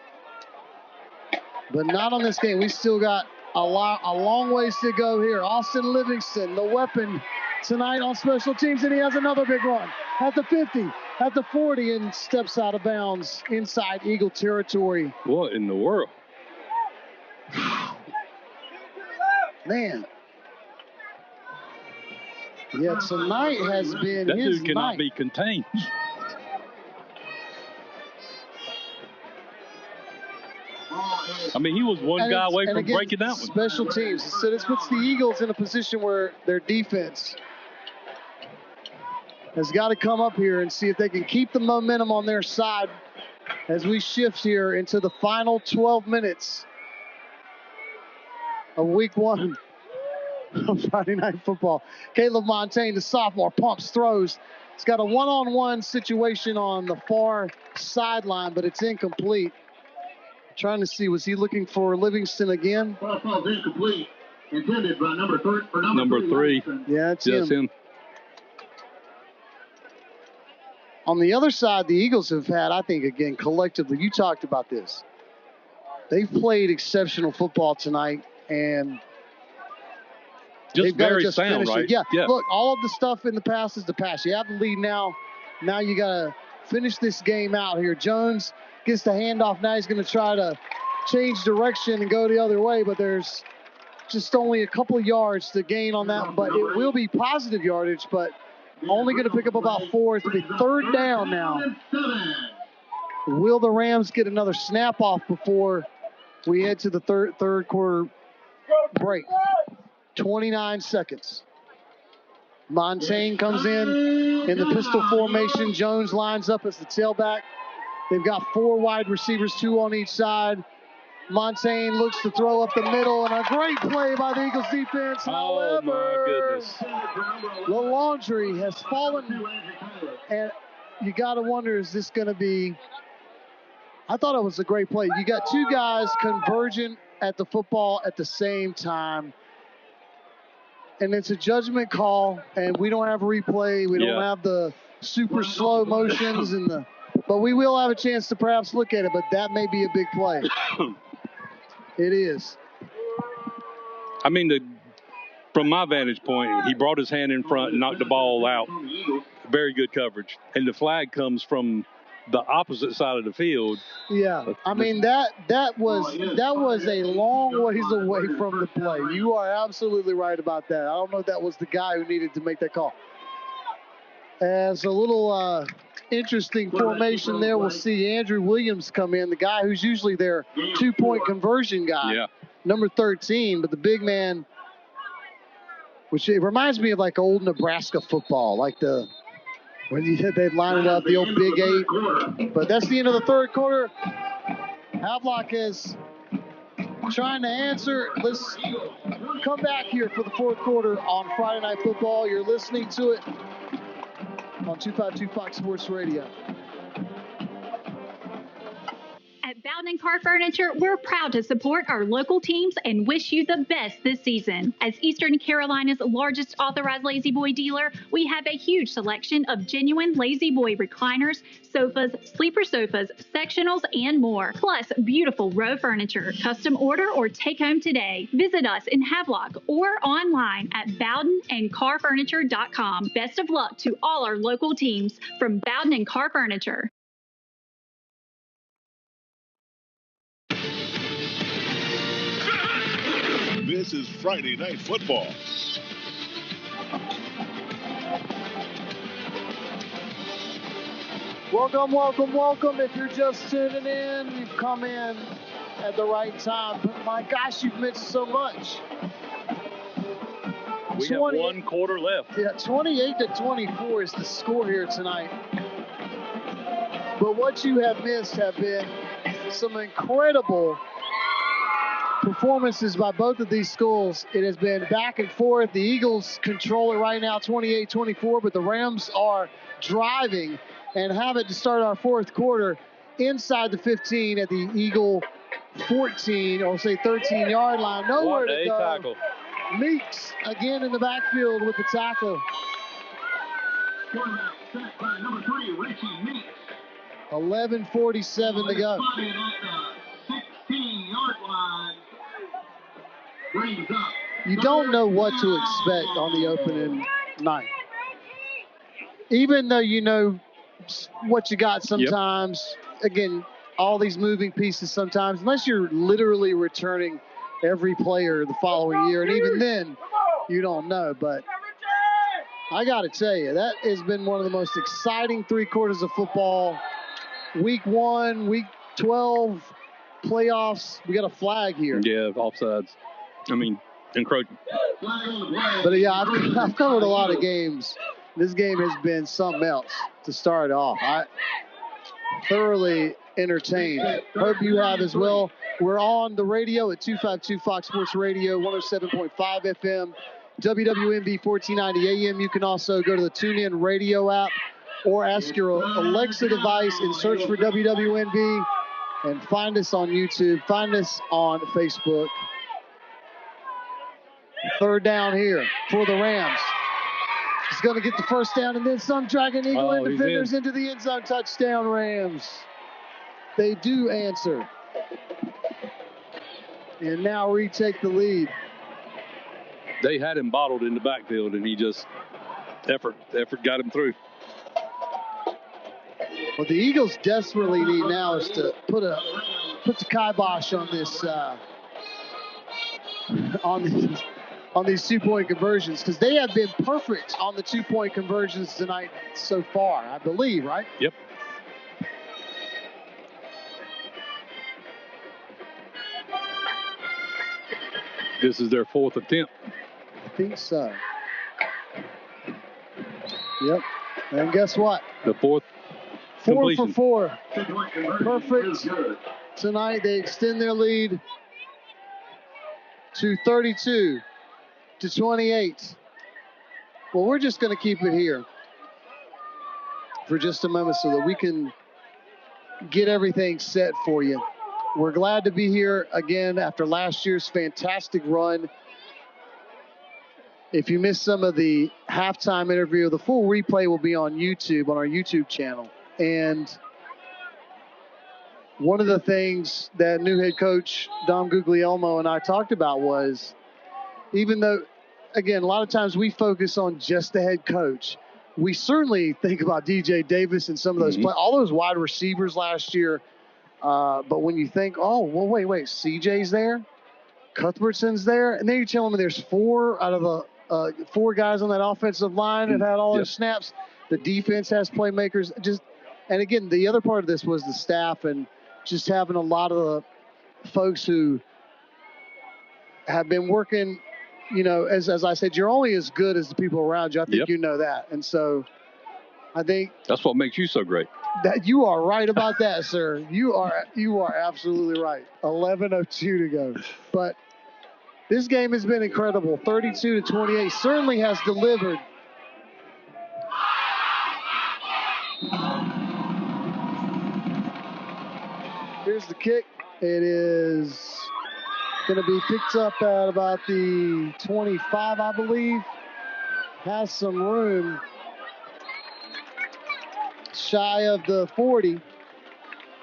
Speaker 6: But not on this game. We still got a long ways to go here. Austin Livingston, the weapon tonight on special teams, and he has another big run at the 50, at the 40, and steps out of bounds inside Eagle territory.
Speaker 7: What in the world?
Speaker 6: Man. Yeah, tonight has been
Speaker 7: that
Speaker 6: his
Speaker 7: dude cannot
Speaker 6: night.
Speaker 7: be contained. I mean, he was one guy away from breaking that one.
Speaker 6: Special teams. So this puts the Eagles in a position where their defense has got to come up here and see if they can keep the momentum on their side as we shift here into the final 12 minutes of week one of Friday Night Football. Caleb Montaigne, the sophomore, pumps, throws. It's got a one-on-one situation on the far sideline, but it's incomplete. Trying to see, was he looking for Livingston again?
Speaker 5: Ball's incomplete. Intended by number three.
Speaker 6: Yeah, it's him. On the other side, the Eagles have had, I think, again, collectively, you talked about this. They've played exceptional football tonight, and they've got to just finish it. Yeah, look, all of the stuff in the past is the past. You have the lead now. Now you got to finish this game out here. Jones gets the handoff. Now he's going to try to change direction and go the other way, but there's just only a couple of yards to gain on that. But it will be positive yardage, but only going to pick up about 4. It's going to be third down now. Will the Rams get another snap off before we head to the third quarter break? 29 seconds. Montaigne comes in the pistol formation. Jones lines up as the tailback. They've got 4 wide receivers, 2 on each side. Montaigne looks to throw up the middle, and a great play by the Eagles defense. However,
Speaker 7: my goodness.
Speaker 6: The laundry has fallen, and you got to wonder, is this going to be... I thought it was a great play. You got 2 guys converging at the football at the same time, and it's a judgment call, and we don't have replay. We don't have the super slow motions, but we will have a chance to perhaps look at it, but that may be a big play. It is.
Speaker 7: I mean, from my vantage point, he brought his hand in front and knocked the ball out very good coverage. And the flag comes from the opposite side of the field.
Speaker 6: Yeah, I mean that was a long ways away from the play. You are absolutely right about that. I don't know if that was the guy who needed to make that call. As a little interesting formation there, we'll see Andrew Williams come in, the guy who's usually their 2-point conversion guy, number 13, but the big man, which it reminds me of like old Nebraska football, like when they'd line it up, the old Big 8. But that's the end of the third quarter. Havelock is trying to answer. Let's come back here for the fourth quarter on Friday Night Football. You're listening to it on 252 Fox Sports Radio.
Speaker 9: At Bowden & Car Furniture, we're proud to support our local teams and wish you the best this season. As Eastern Carolina's largest authorized Lazy Boy dealer, we have a huge selection of genuine Lazy Boy recliners, sofas, sleeper sofas, sectionals, and more. Plus, beautiful row furniture. Custom order or take home today. Visit us in Havelock or online at bowdenandcarfurniture.com. Best of luck to all our local teams from Bowden & Car Furniture.
Speaker 4: This is Friday Night Football.
Speaker 6: Welcome, welcome, welcome. If you're just tuning in, you've come in at the right time. But my gosh, you've missed so much.
Speaker 7: We have 1 quarter left.
Speaker 6: Yeah, 28-24 is the score here tonight. But what you have missed have been some incredible performances by both of these schools. It has been back and forth. The Eagles control it right now, 28-24, but the Rams are driving and have it to start our fourth quarter inside the 15 at the Eagle 14, or say 13-yard line. Nowhere to go.
Speaker 7: Tackle.
Speaker 6: Meeks again in the backfield with the tackle.
Speaker 5: Set by number 3, Richie Meeks.
Speaker 6: 11:47 to go.
Speaker 5: 16-yard line. Brings up.
Speaker 6: You don't know what to expect on the opening night. Even though you know what you got sometimes, again, all these moving pieces sometimes, unless you're literally returning every player the following year, and even then, you don't know. But I got to tell you, that has been one of the most exciting 3 quarters of football. Week 1, week 12, playoffs. We got a flag here.
Speaker 7: Yeah, offsides. I mean, encroaching.
Speaker 6: But yeah, I've covered a lot of games. This game has been something else to start off. I thoroughly entertained. Hope you have as well. We're on the radio at 252 Fox Sports Radio, 107.5 FM, WWMB 1490 AM. You can also go to the TuneIn Radio app or ask your Alexa device and search for WWNB and find us on YouTube. Find us on Facebook. Third down here for the Rams. He's going to get the first down and then some, dragging Eagle and defenders into the end zone. Touchdown, Rams. They do answer. And now retake the lead.
Speaker 7: They had him bottled in the backfield, and he just, effort got him through.
Speaker 6: What the Eagles desperately need now is to put the kibosh on this on these 2-point conversions, because they have been perfect on the 2-point conversions tonight so far, I believe, right?
Speaker 7: Yep. This is their 4th attempt.
Speaker 6: I think so. Yep. And guess what?
Speaker 7: The 4th.
Speaker 6: 4
Speaker 7: completion.
Speaker 6: for 4. Perfect. Tonight they extend their lead to 32-28. Well, we're just going to keep it here for just a moment so that we can get everything set for you. We're glad to be here again after last year's fantastic run. If you missed some of the halftime interview, the full replay will be on YouTube, on our YouTube channel. And one of the things that new head coach Dom Guglielmo and I talked about was, even though, again, a lot of times we focus on just the head coach, we certainly think about DJ Davis and some of those all those wide receivers last year. But when you think, oh, well, wait, CJ's there, Cuthbertson's there, and then you're telling me there's 4 out of the 4 guys on that offensive line that had all those snaps. The defense has playmakers. And again, the other part of this was the staff and just having a lot of the folks who have been working. You know, as I said, you're only as good as the people around you. I think you know that. And so I think
Speaker 7: that's what makes you so great.
Speaker 6: That you are right about that, sir. You are absolutely right. 11:02 to go. But this game has been incredible. 32-28 certainly has delivered. Here's the kick. It is going to be picked up at about the 25, I believe. Has some room. Shy of the 40.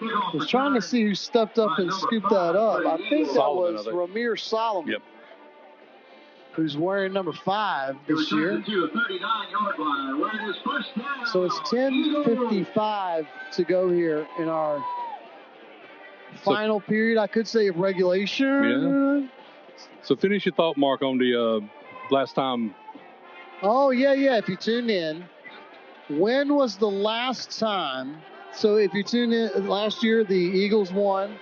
Speaker 6: I was trying to see who stepped up and scooped that up. I think that was Ramir Solomon.
Speaker 7: Yep.
Speaker 6: Who's wearing number 5 this year. So it's 10:55 to go here in our final period, I could say, of regulation.
Speaker 7: Yeah. So finish your thought, Mark, on the last time.
Speaker 6: Oh, yeah. If you tuned in, when was the last time? So if you tuned in last year, the Eagles won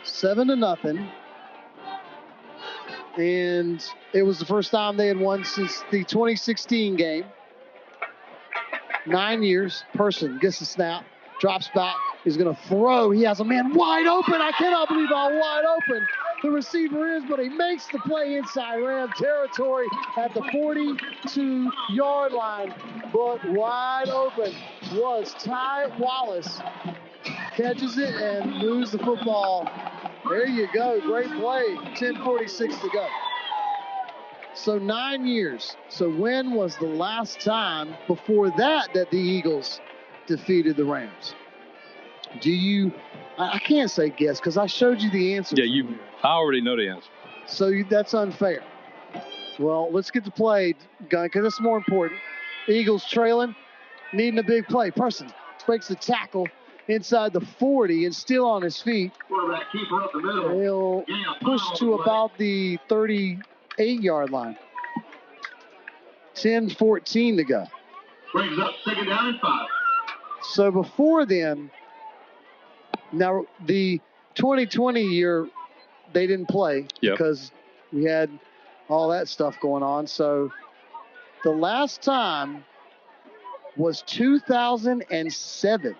Speaker 6: 7-0. And it was the first time they had won since the 2016 game. 9 years. Person gets the snap, drops back, is going to throw. He has a man wide open. I cannot believe how wide open the receiver is, but he makes the play inside Ram territory at the 42-yard line. But wide open was Ty Wallace. Catches it and moves the football. There you go. Great play. 10:46 to go. So 9 years. So when was the last time before that the Eagles defeated the Rams? I can't say guess because I showed you the answer.
Speaker 7: Yeah, I already know the answer.
Speaker 6: So that's unfair. Well, let's get to play, Gunn, because it's more important. Eagles trailing, needing a big play. Person breaks the tackle inside the 40 and still on his feet. He'll push to about the 38-yard line. 10:14 to go.
Speaker 5: Brings up 2nd down and 5.
Speaker 6: So before then, now the 2020 year, they didn't play because we had all that stuff going on. So the last time was 2007.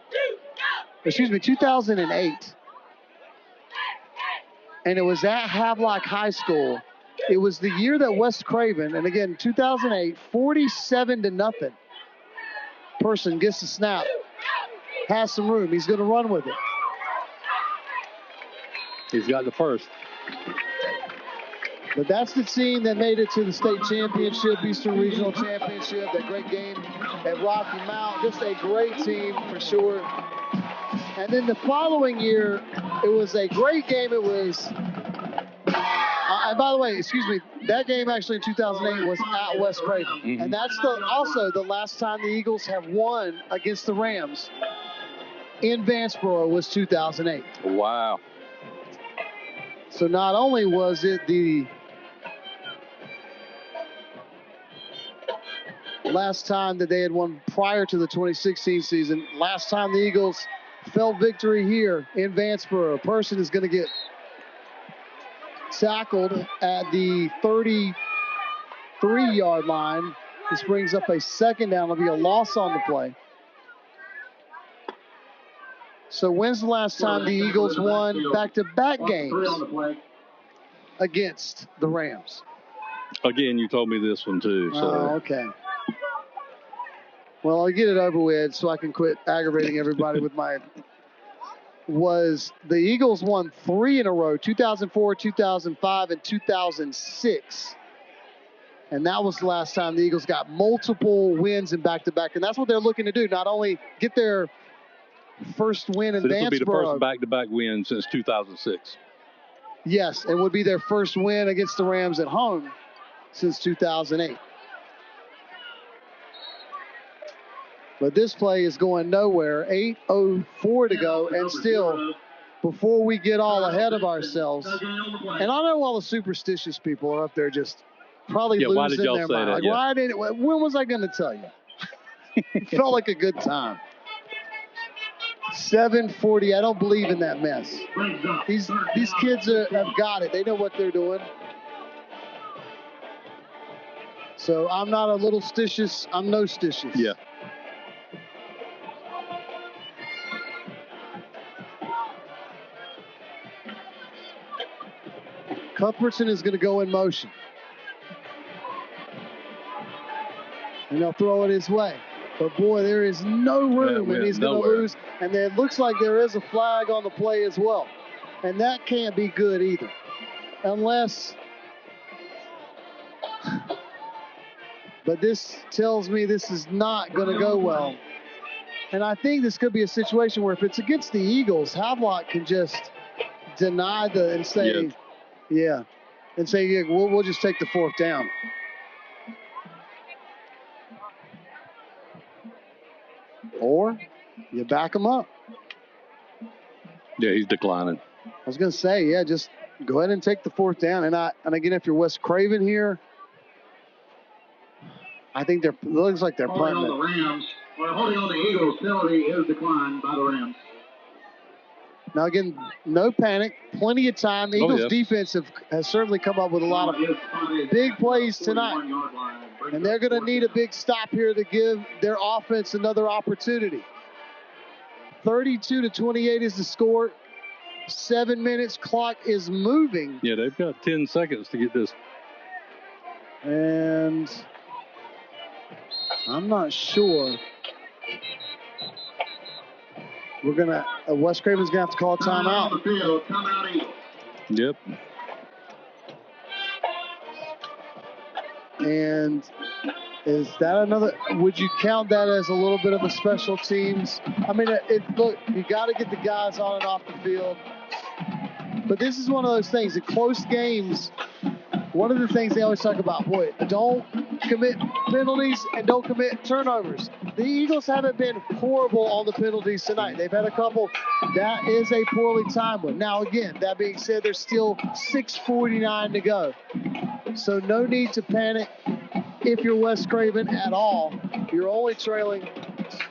Speaker 6: Excuse me, 2008. And it was at Havelock High School. It was the year that West Craven, and again, 2008, 47-0. Person gets the snap, has some room. He's going to run with it.
Speaker 7: He's got the first.
Speaker 6: But that's the team that made it to the state championship, Eastern Regional Championship, that great game at Rocky Mount. Just a great team for sure. And then the following year, it was a great game. It was, and by the way, excuse me, that game actually in 2008 was at West Craven. Mm-hmm. And that's also the last time the Eagles have won against the Rams in Vanceboro was 2008.
Speaker 7: Wow.
Speaker 6: So not only was it the last time that they had won prior to the 2016 season, last time the Eagles felt victory here in Vanceboro. A person is going to get tackled at the 33-yard line. This brings up a 2nd down. It'll be a loss on the play. So when's the last time the Eagles won back-to-back games against the Rams?
Speaker 7: Again, you told me this one too. So.
Speaker 6: Oh, okay. Well, I'll get it over with so I can quit aggravating everybody with my... Was the Eagles won 3 in a row, 2004, 2005, and 2006. And that was the last time the Eagles got multiple wins in back-to-back. And that's what they're looking to do, not only get their first win in Vanceboro.
Speaker 7: This will be the first back-to-back win since 2006.
Speaker 6: Yes, it would be their first win against the Rams at home since 2008. But this play is going nowhere. 8:04 to go, and still, before we get all ahead of ourselves, and I know all the superstitious people are up there just probably losing their mind. Like, why didn't? When was I going to tell you? It felt like a good time. 7:40. I don't believe in that mess. These kids have got it. They know what they're doing. So I'm not a little stitious. I'm no stitious.
Speaker 7: Yeah.
Speaker 6: Cuthbertson is going to go in motion. And they'll throw it his way. But, boy, there is no room, and he's going to lose. And then it looks like there is a flag on the play as well. And that can't be good either. Unless – but this tells me this is not going to go well. And I think this could be a situation where if it's against the Eagles, Havelock can just deny and say, and say, we'll just take the fourth down. Or you back him up.
Speaker 7: Yeah, he's declining.
Speaker 6: I was going to say, just go ahead and take the fourth down. And again, if you're West Craven here, I think it looks like they're punting
Speaker 5: it. Holding on the Eagles, penalty is declined by the Rams.
Speaker 6: Now, again, no panic. Plenty of time. Eagles defense has certainly come up with a lot of big plays tonight. And they're going to need a big stop here to give their offense another opportunity. 32-28 is the score. 7 minutes. Clock is moving.
Speaker 7: Yeah, they've got 10 seconds to get this.
Speaker 6: And I'm not sure. We're going to – West Craven's going to have to call a timeout.
Speaker 7: Yep.
Speaker 6: And is that another – would you count that as a little bit of a special teams? I mean, look, you got to get the guys on and off the field. But this is one of those things. In close games, one of the things they always talk about, boy, don't commit penalties and don't commit turnovers. The Eagles haven't been horrible on the penalties tonight. They've had a couple. That is a poorly timed one. Now, again, that being said, there's still 6:49 to go. So no need to panic if you're West Craven at all. You're only trailing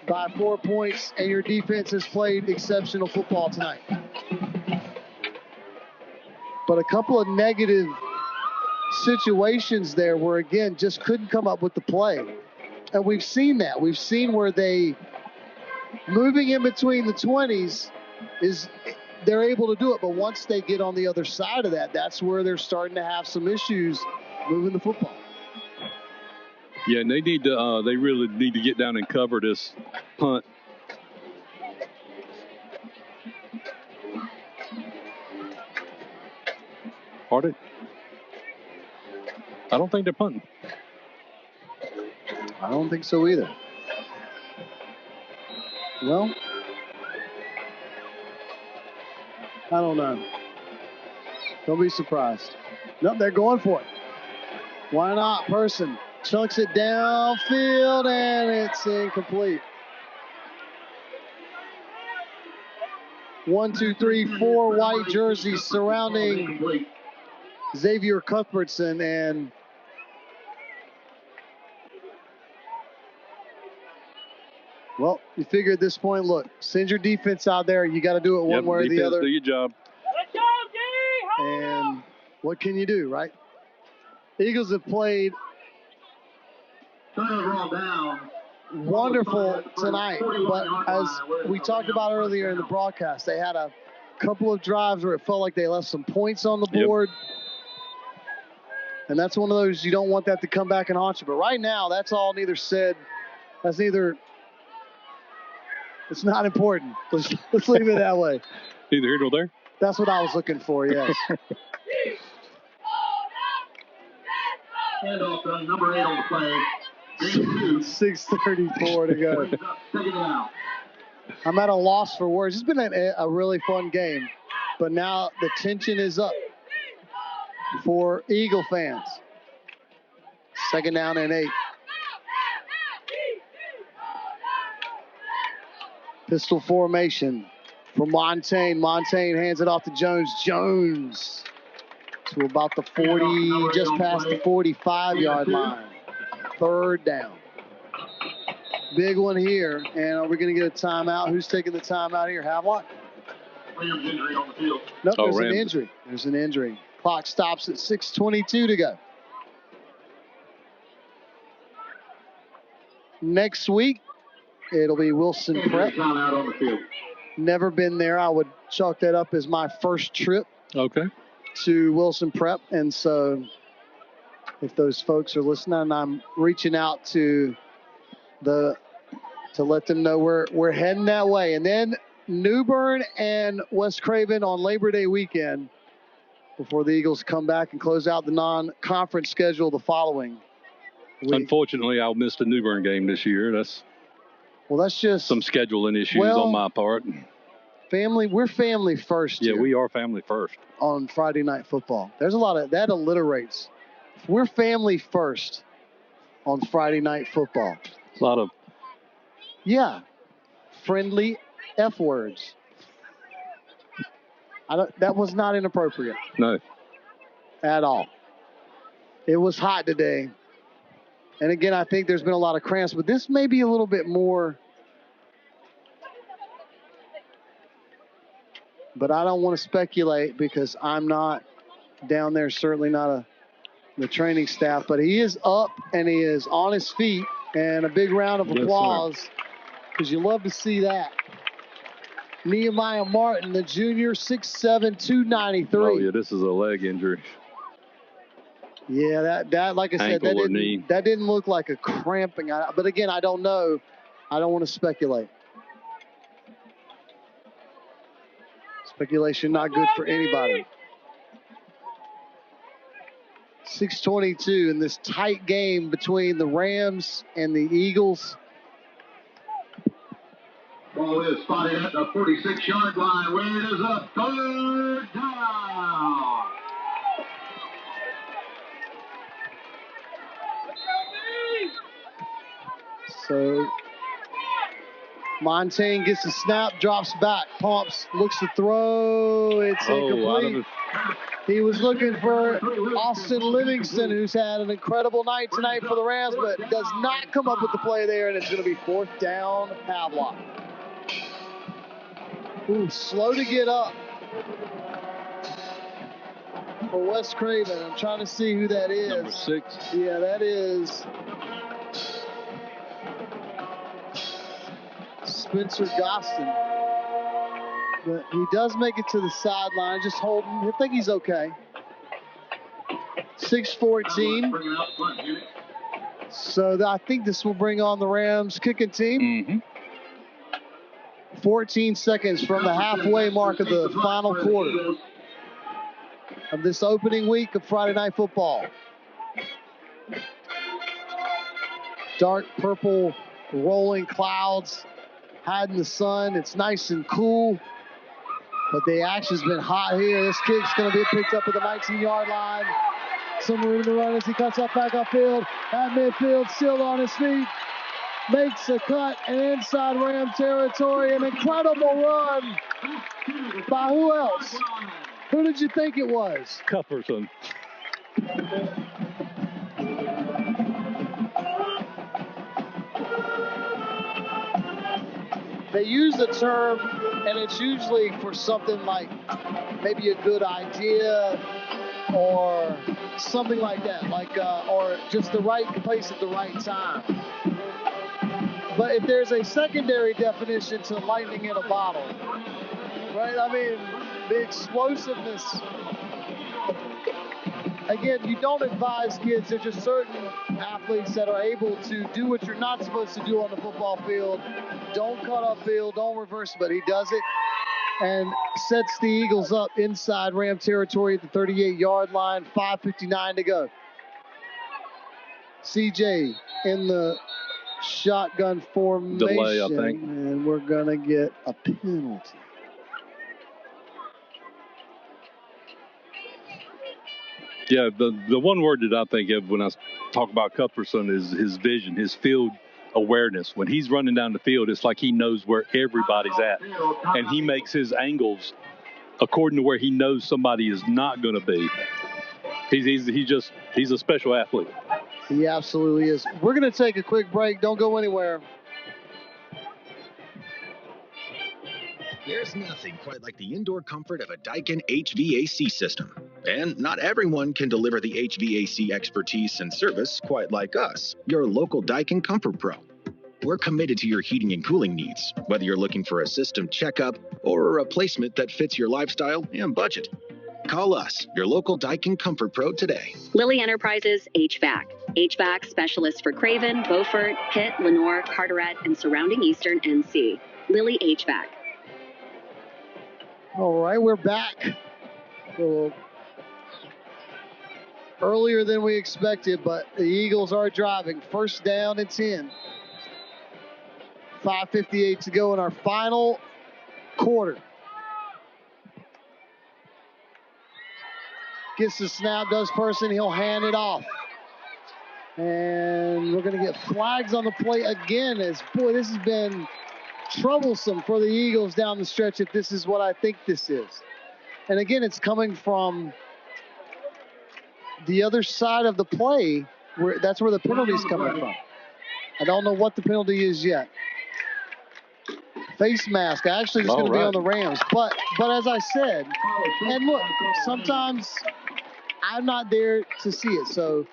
Speaker 6: by 4 points, and your defense has played exceptional football tonight. But a couple of negative situations there where, again, just couldn't come up with the play. And we've seen that. We've seen where they, moving in between the 20s, they're able to do it. But once they get on the other side of that, that's where they're starting to have some issues moving the football.
Speaker 7: Yeah, and they really need to get down and cover this punt. Pardon? I don't think they're punting.
Speaker 6: I don't think so either. Well, I don't know. Don't be surprised. Nope, they're going for it. Why not? Person chunks it downfield, and it's incomplete. 1, 2, 3, 4 white jerseys surrounding Xavier Cuthbertson, and well, you figure at this point, look, send your defense out there. You got to do it one way or the other.
Speaker 7: Do your job.
Speaker 6: And what can you do, right? Eagles have played wonderful tonight, but as we talked about earlier in the broadcast, they had a couple of drives where it felt like they left some points on the board. And that's one of those, you don't want that to come back and haunt you. But right now, that's all neither said. That's neither. It's not important. Let's leave it that way.
Speaker 7: Neither here nor there.
Speaker 6: That's what I was looking for, yes.
Speaker 5: Handoff to number 8 on the play.
Speaker 6: 6:34 to go. I'm at a loss for words. It's been a really fun game, but now the tension is up for Eagle fans. 2nd down and 8. Pistol formation for Montaigne. Montaigne hands it off to Jones. Jones to about the 40, just past the 45-yard line. Third down. Big one here. And are we going to get a timeout? Who's taking the timeout here? Havelock?
Speaker 5: Rams injury on the field.
Speaker 6: Nope, there's an injury. There's an injury. Clock stops at 6:22 to go. Next week, it'll be Wilson Prep.
Speaker 5: Timeout on the field.
Speaker 6: Never been there. I would chalk that up as my first trip to Wilson Prep. And so if those folks are listening, I'm reaching out to let them know we're heading that way. And then New Bern and West Craven on Labor Day weekend before the Eagles come back and close out the non-conference schedule the following week.
Speaker 7: Unfortunately, I'll miss the New Bern game this year. That's
Speaker 6: just
Speaker 7: some scheduling issues on my part.
Speaker 6: Family, we're family first.
Speaker 7: Yeah, we are family first.
Speaker 6: On Friday Night Football. There's a lot of that alliterates. We're family first on Friday Night Football.
Speaker 7: A lot of
Speaker 6: friendly F words. That was not inappropriate.
Speaker 7: No.
Speaker 6: At all. It was hot today. And again, I think there's been a lot of cramps, but this may be a little bit more. But I don't want to speculate because I'm not down there, certainly not the training staff. But he is up and he is on his feet. And a big round of applause because you love to see that. Nehemiah Martin, the junior, 6'7", 293.
Speaker 7: Oh, yeah, this is a leg injury.
Speaker 6: Yeah, that like I said, that didn't look like a cramping. But again, I don't know. I don't want to speculate. Speculation not good for anybody. 6:22 in this tight game between the Rams and the Eagles.
Speaker 5: Ball is spotted at the 46-yard line where it is a third down.
Speaker 6: So Montaigne gets the snap, drops back, pumps, looks to throw. It's incomplete. He was looking for Austin Livingston, who's had an incredible night tonight for the Rams, but does not come up with the play there, and it's going to be fourth down, Havelock. Ooh, slow to get up for West Craven. I'm trying to see who that is.
Speaker 7: Number 6.
Speaker 6: Yeah, that is Spencer Gostin. But he does make it to the sideline, just holding. I think he's okay. 6:14. So I think this will bring on the Rams kicking team. 14 seconds from the halfway mark of the final quarter of this opening week of Friday Night Football. Dark purple rolling clouds hiding the sun. It's nice and cool, but the action's been hot here. This kick's going to be picked up at the 19-yard line. Some room to run as he cuts up back upfield. At midfield, still on his feet. Makes a cut and inside Ram territory. An incredible run by who else? Who did you think it was?
Speaker 7: Cuthbertson.
Speaker 6: They use the term, and it's usually for something like maybe a good idea or something like that, or just the right place at the right time. But if there's a secondary definition to lightning in a bottle, right? I mean, the explosiveness. Again, you don't advise kids. There's just certain athletes that are able to do what you're not supposed to do on the football field. Don't cut upfield, don't reverse, but he does it and sets the Eagles up inside Ram territory at the 38-yard line, 5:59 to go. CJ in the shotgun formation,
Speaker 7: delay, I think.
Speaker 6: And we're going to get a penalty.
Speaker 7: Yeah, the one word that I think of when I talk about Cuthbertson is his vision, his field awareness. When he's running down the field, it's like he knows where everybody's at, and he makes his angles according to where he knows somebody is not going to be. He's a special athlete.
Speaker 6: He absolutely is. We're going to take a quick break. Don't go anywhere.
Speaker 8: There's nothing quite like the indoor comfort of a Daikin HVAC system. And not everyone can deliver the HVAC expertise and service quite like us, your local Daikin Comfort Pro. We're committed to your heating and cooling needs, whether you're looking for a system checkup or a replacement that fits your lifestyle and budget. Call us, your local Daikin Comfort Pro today.
Speaker 3: Lilly Enterprises HVAC. HVAC specialist for Craven, Beaufort, Pitt, Lenore, Carteret, and surrounding Eastern NC. Lilly HVAC.
Speaker 6: All right, we're back. Earlier than we expected, but the Eagles are driving. First down and 10. 5:58 to go in our final quarter. Gets the snap, does person, he'll hand it off. And we're going to get flags on the play again as, boy, this has been troublesome for the Eagles down the stretch if this is what I think this is. And again, it's coming from the other side of the play. That's where the penalty's coming from. I don't know what the penalty is yet. Face mask actually is going to be on the Rams. But as I said, and look, sometimes I'm not there to see it. So,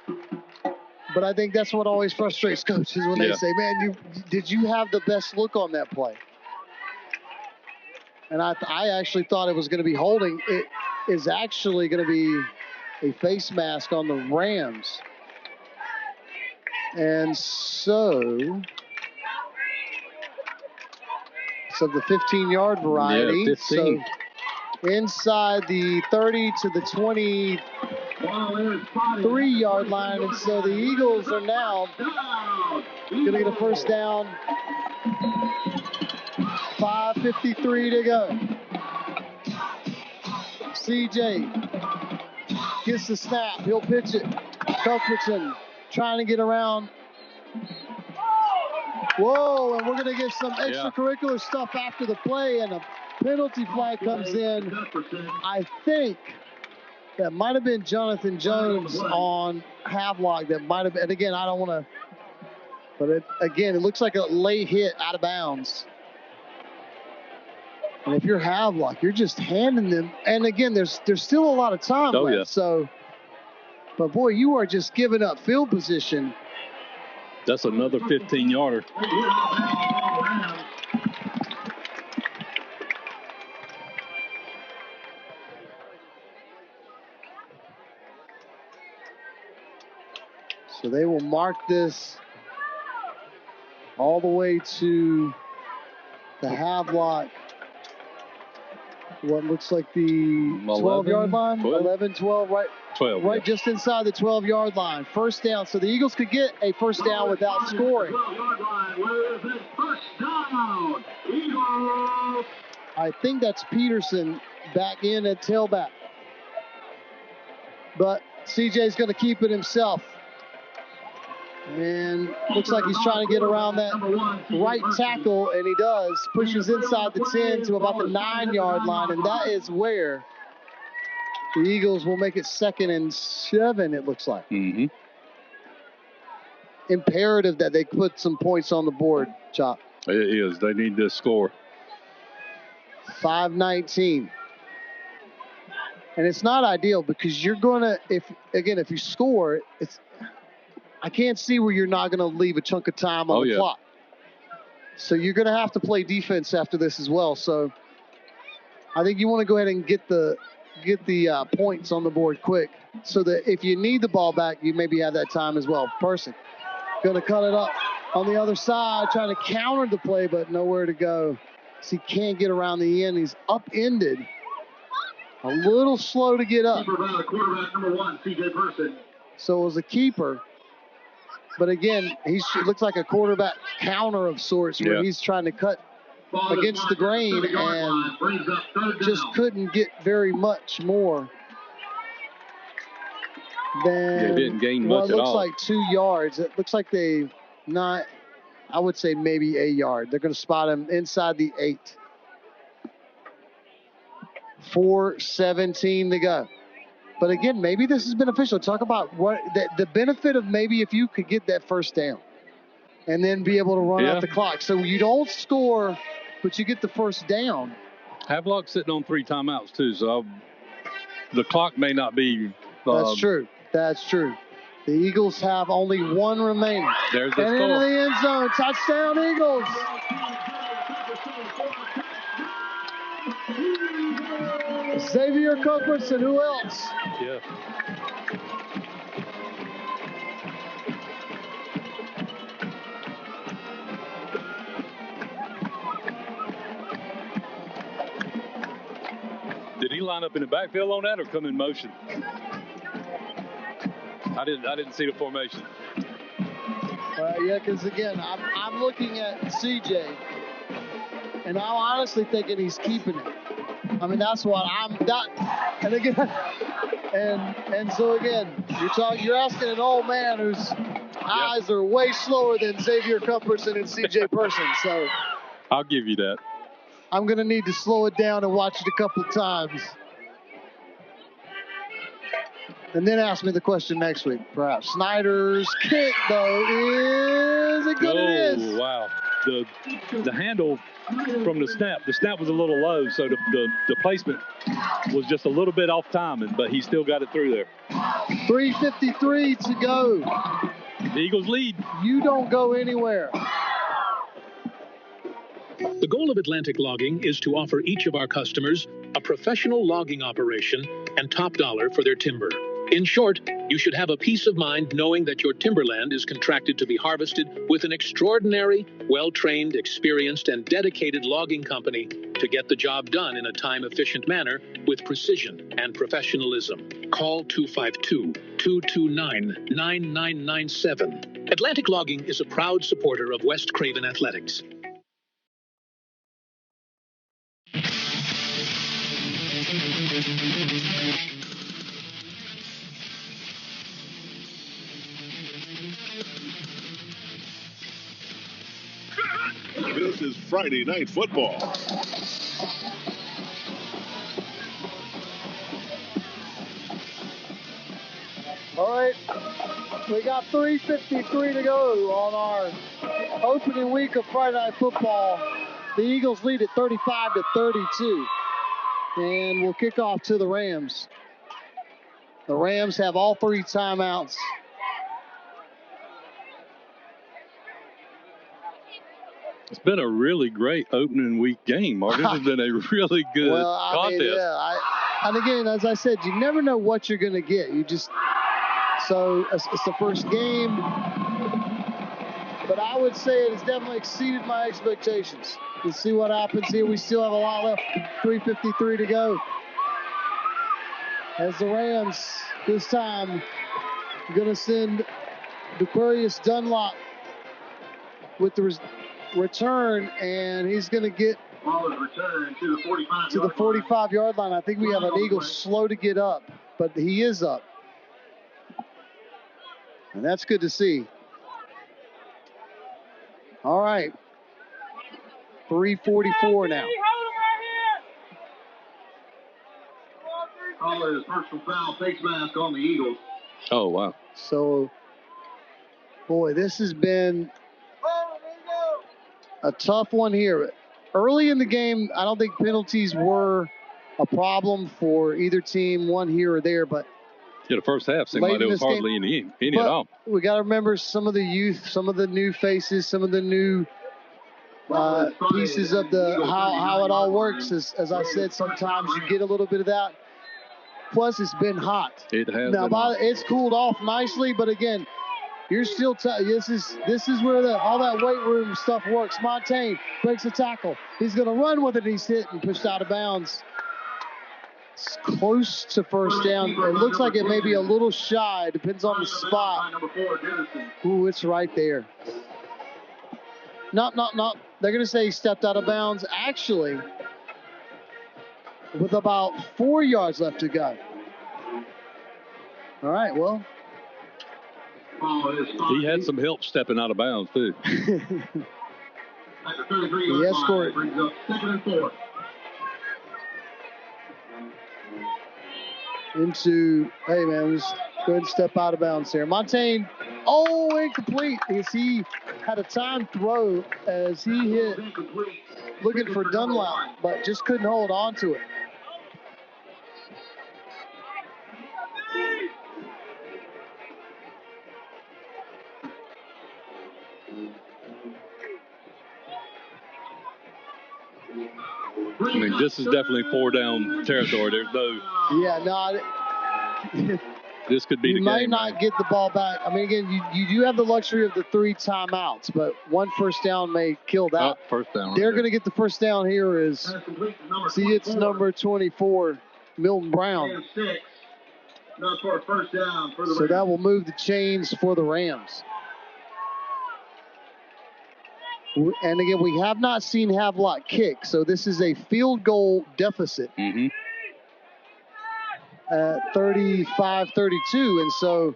Speaker 6: but I think that's what always frustrates coaches when they say, man, did you have the best look on that play? And I actually thought it was going to be holding. It is actually going to be a face mask on the Rams. And so the 15-yard variety.
Speaker 7: Yeah, 15.
Speaker 6: So inside the 30 to the 23-yard line. And so the Eagles are now going to get a first down. 5:53 to go. CJ gets the snap. He'll pitch it. Cuthbertson trying to get around. Whoa, and we're going to get some extracurricular stuff after the play, and a penalty flag comes in. I think that might have been Jonathan Jones on Havelock. That might have been, and again, I don't want to, but it looks like a late hit out of bounds. And if you're Havelock, you're just handing them. And again, there's still a lot of time left. Yeah. So, but boy, you are just giving up field position.
Speaker 7: That's another 15-yarder.
Speaker 6: So they will mark this all the way to the Havelock. What looks like the 12-yard line? 11, 12, right?
Speaker 7: 12.
Speaker 6: Right, just inside the 12-yard line. First down. So the Eagles could get a first down without scoring. I think that's Peterson back in at tailback. But CJ's going to keep it himself. And looks like he's trying to get around that right tackle, and he does. Pushes inside the 10 to about the 9-yard line, and that is where the Eagles will make it 2nd and 7, it looks like.
Speaker 7: Mm-hmm.
Speaker 6: Imperative that they put some points on the board, Chop.
Speaker 7: It is. They need to score.
Speaker 6: 5:19. And it's not ideal because you're going to, if you score, I can't see where you're not going to leave a chunk of time on the clock. So you're going to have to play defense after this as well. So I think you want to go ahead and get the points on the board quick so that if you need the ball back, you maybe have that time as well. Person going to cut it up on the other side, trying to counter the play, but nowhere to go. So he can't get around the end. He's upended. A little slow to get up.
Speaker 5: Quarterback number 1, CJ Person.
Speaker 6: So it was a keeper. But again, he looks like a quarterback counter of sorts where he's trying to cut against the grain and just couldn't get very much more than
Speaker 7: didn't gain much
Speaker 6: it looks like 2 yards. It looks like they not I would say maybe a yard. They're going to spot him inside the 8. 4:17 to go. But again, maybe this is beneficial. Talk about what the benefit of maybe if you could get that first down and then be able to run out the clock. So you don't score, but you get the first down.
Speaker 7: Havelock sitting on 3 timeouts too, so the clock may not be.
Speaker 6: That's true. That's true. The Eagles have only 1 remaining.
Speaker 7: There's the
Speaker 6: and
Speaker 7: score.
Speaker 6: Into the end zone. Touchdown, Eagles. Xavier Cuthbertson, who else?
Speaker 7: Yeah. Did he line up in the backfield on that or come in motion? I didn't see the formation.
Speaker 6: Yeah, because again, I'm looking at CJ, and I'm honestly thinking he's keeping it. I mean, that's what I'm not. And again, and so again, you're asking an old man whose eyes are way slower than Xavier Cuthbertson and CJ Person. So
Speaker 7: I'll give you that.
Speaker 6: I'm gonna need to slow it down and watch it a couple times, and then ask me the question next week, perhaps. Snyder's kick though is it good? It is.
Speaker 7: Wow. The handle from the snap was a little low, so the placement was just a little bit off timing, but he still got it through there.
Speaker 6: 3:53 to go.
Speaker 7: The Eagles lead.
Speaker 6: You don't go anywhere.
Speaker 2: The goal of Atlantic Logging is to offer each of our customers a professional logging operation and top dollar for their timber. In short, you should have a peace of mind knowing that your timberland is contracted to be harvested with an extraordinary, well-trained, experienced, and dedicated logging company to get the job done in a time-efficient manner with precision and professionalism. Call 252-229-9997. Atlantic Logging is a proud supporter of West Craven Athletics.
Speaker 4: This is Friday Night Football.
Speaker 6: All right, we got 3:53 to go on our opening week of Friday Night Football. The Eagles lead at 35-32, and we'll kick off to the Rams. The Rams have all 3 timeouts.
Speaker 7: It's been a really great opening week game, Mark. This has been a really good contest.
Speaker 6: Mean, and again, as I said, you never know what you're going to get. So it's the first game, but I would say it has definitely exceeded my expectations. Let's see what happens here. We still have a lot left. 3:53 to go. As the Rams this time going to send Aquarius Dunlop with the return, and he's going to get
Speaker 5: return to
Speaker 6: the 45-yard line. I think we have an Eagle slow to get up, but he is up. And that's good to see. All right. 3:44 now.
Speaker 5: Call his personal foul face mask on the Eagles.
Speaker 7: Oh, wow.
Speaker 6: So, boy, this has been a tough one here. Early in the game, I don't think penalties were a problem for either team, one here or there, but
Speaker 7: the first half seemed like there was hardly any at all.
Speaker 6: We got to remember some of the youth, some of the new faces, some of the new pieces of how it all works. As I said, sometimes you get a little bit of that. Plus, it's been hot.
Speaker 7: It has been hot.
Speaker 6: It's cooled off nicely, but again, you're still this is where all that weight room stuff works. Montaigne breaks a tackle. He's going to run with it. He's hit and pushed out of bounds. It's close to first down. It looks like it may be a little shy. Depends on the spot. Ooh, it's right there. No. They're going to say he stepped out of bounds. Actually, with about 4 yards left to go. All right, well,
Speaker 7: He had some help stepping out of bounds, too.
Speaker 6: The escort.
Speaker 5: Brings up 2nd and 4.
Speaker 6: Into, hey, man, just go ahead and step out of bounds here. Montaigne, incomplete. He had a timed throw as he hit, looking for Dunlap, but just couldn't hold on to it.
Speaker 7: I mean, this is definitely 4-down territory. There's no.
Speaker 6: Yeah, no.
Speaker 7: This could be the game.
Speaker 6: You might not get the ball back. I mean, again, you do have the luxury of the 3 timeouts, but 1 first down may kill that.
Speaker 7: First down.
Speaker 6: They're going to get the first down here it's number 24, Milton Brown.
Speaker 5: Not for a first down for the
Speaker 6: So that will move the chains for the Rams. And again, we have not seen Havelock kick, so this is a field goal deficit at 35-32. And so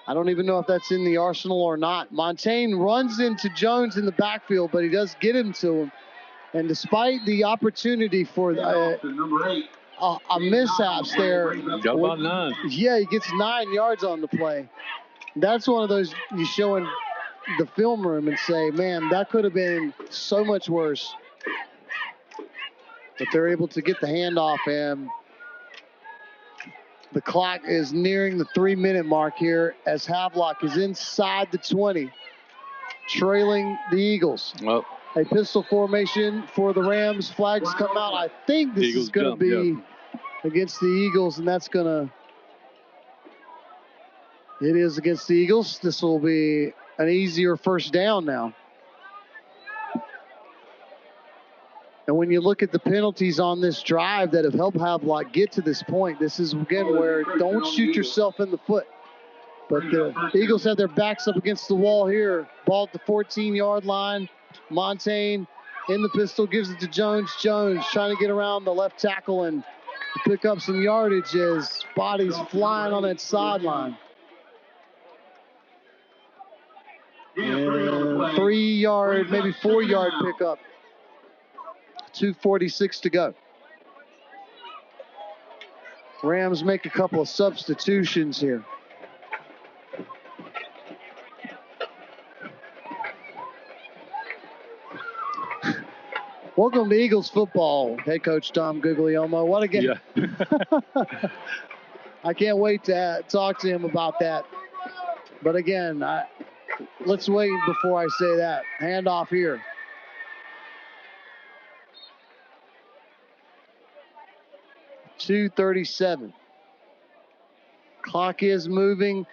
Speaker 6: I don't even know if that's in the arsenal or not. Montaigne runs into Jones in the backfield, but he does get into him. And despite the opportunity for a mishaps there.
Speaker 7: Got about 9.
Speaker 6: Yeah, he gets 9 yards on the play. That's one of those you show in the film room and say, man, that could have been so much worse. But they're able to get the handoff, and the clock is nearing the 3-minute mark here as Havelock is inside the 20, trailing the Eagles.
Speaker 7: Well,
Speaker 6: a pistol formation for the Rams. Flags come out. I think this
Speaker 7: Eagles
Speaker 6: is going to be against the Eagles, and that's going to – it is against the Eagles. This will be an easier first down now. And when you look at the penalties on this drive that have helped Havelock get to this point, this is, again, where don't shoot yourself in the foot. But the Eagles have their backs up against the wall here. Ball at the 14-yard line. Montaigne in the pistol, gives it to Jones. Jones trying to get around the left tackle and pick up some yardage as bodies flying on that sideline. And 3-yard, maybe 4-yard pickup. 2:46 to go. Rams make a couple of substitutions here. Welcome to Eagles football, head coach Tom Guglielmo. What a game. Yeah. I can't wait to talk to him about that. But again, let's wait before I say that. Handoff here. .237. Clock is moving.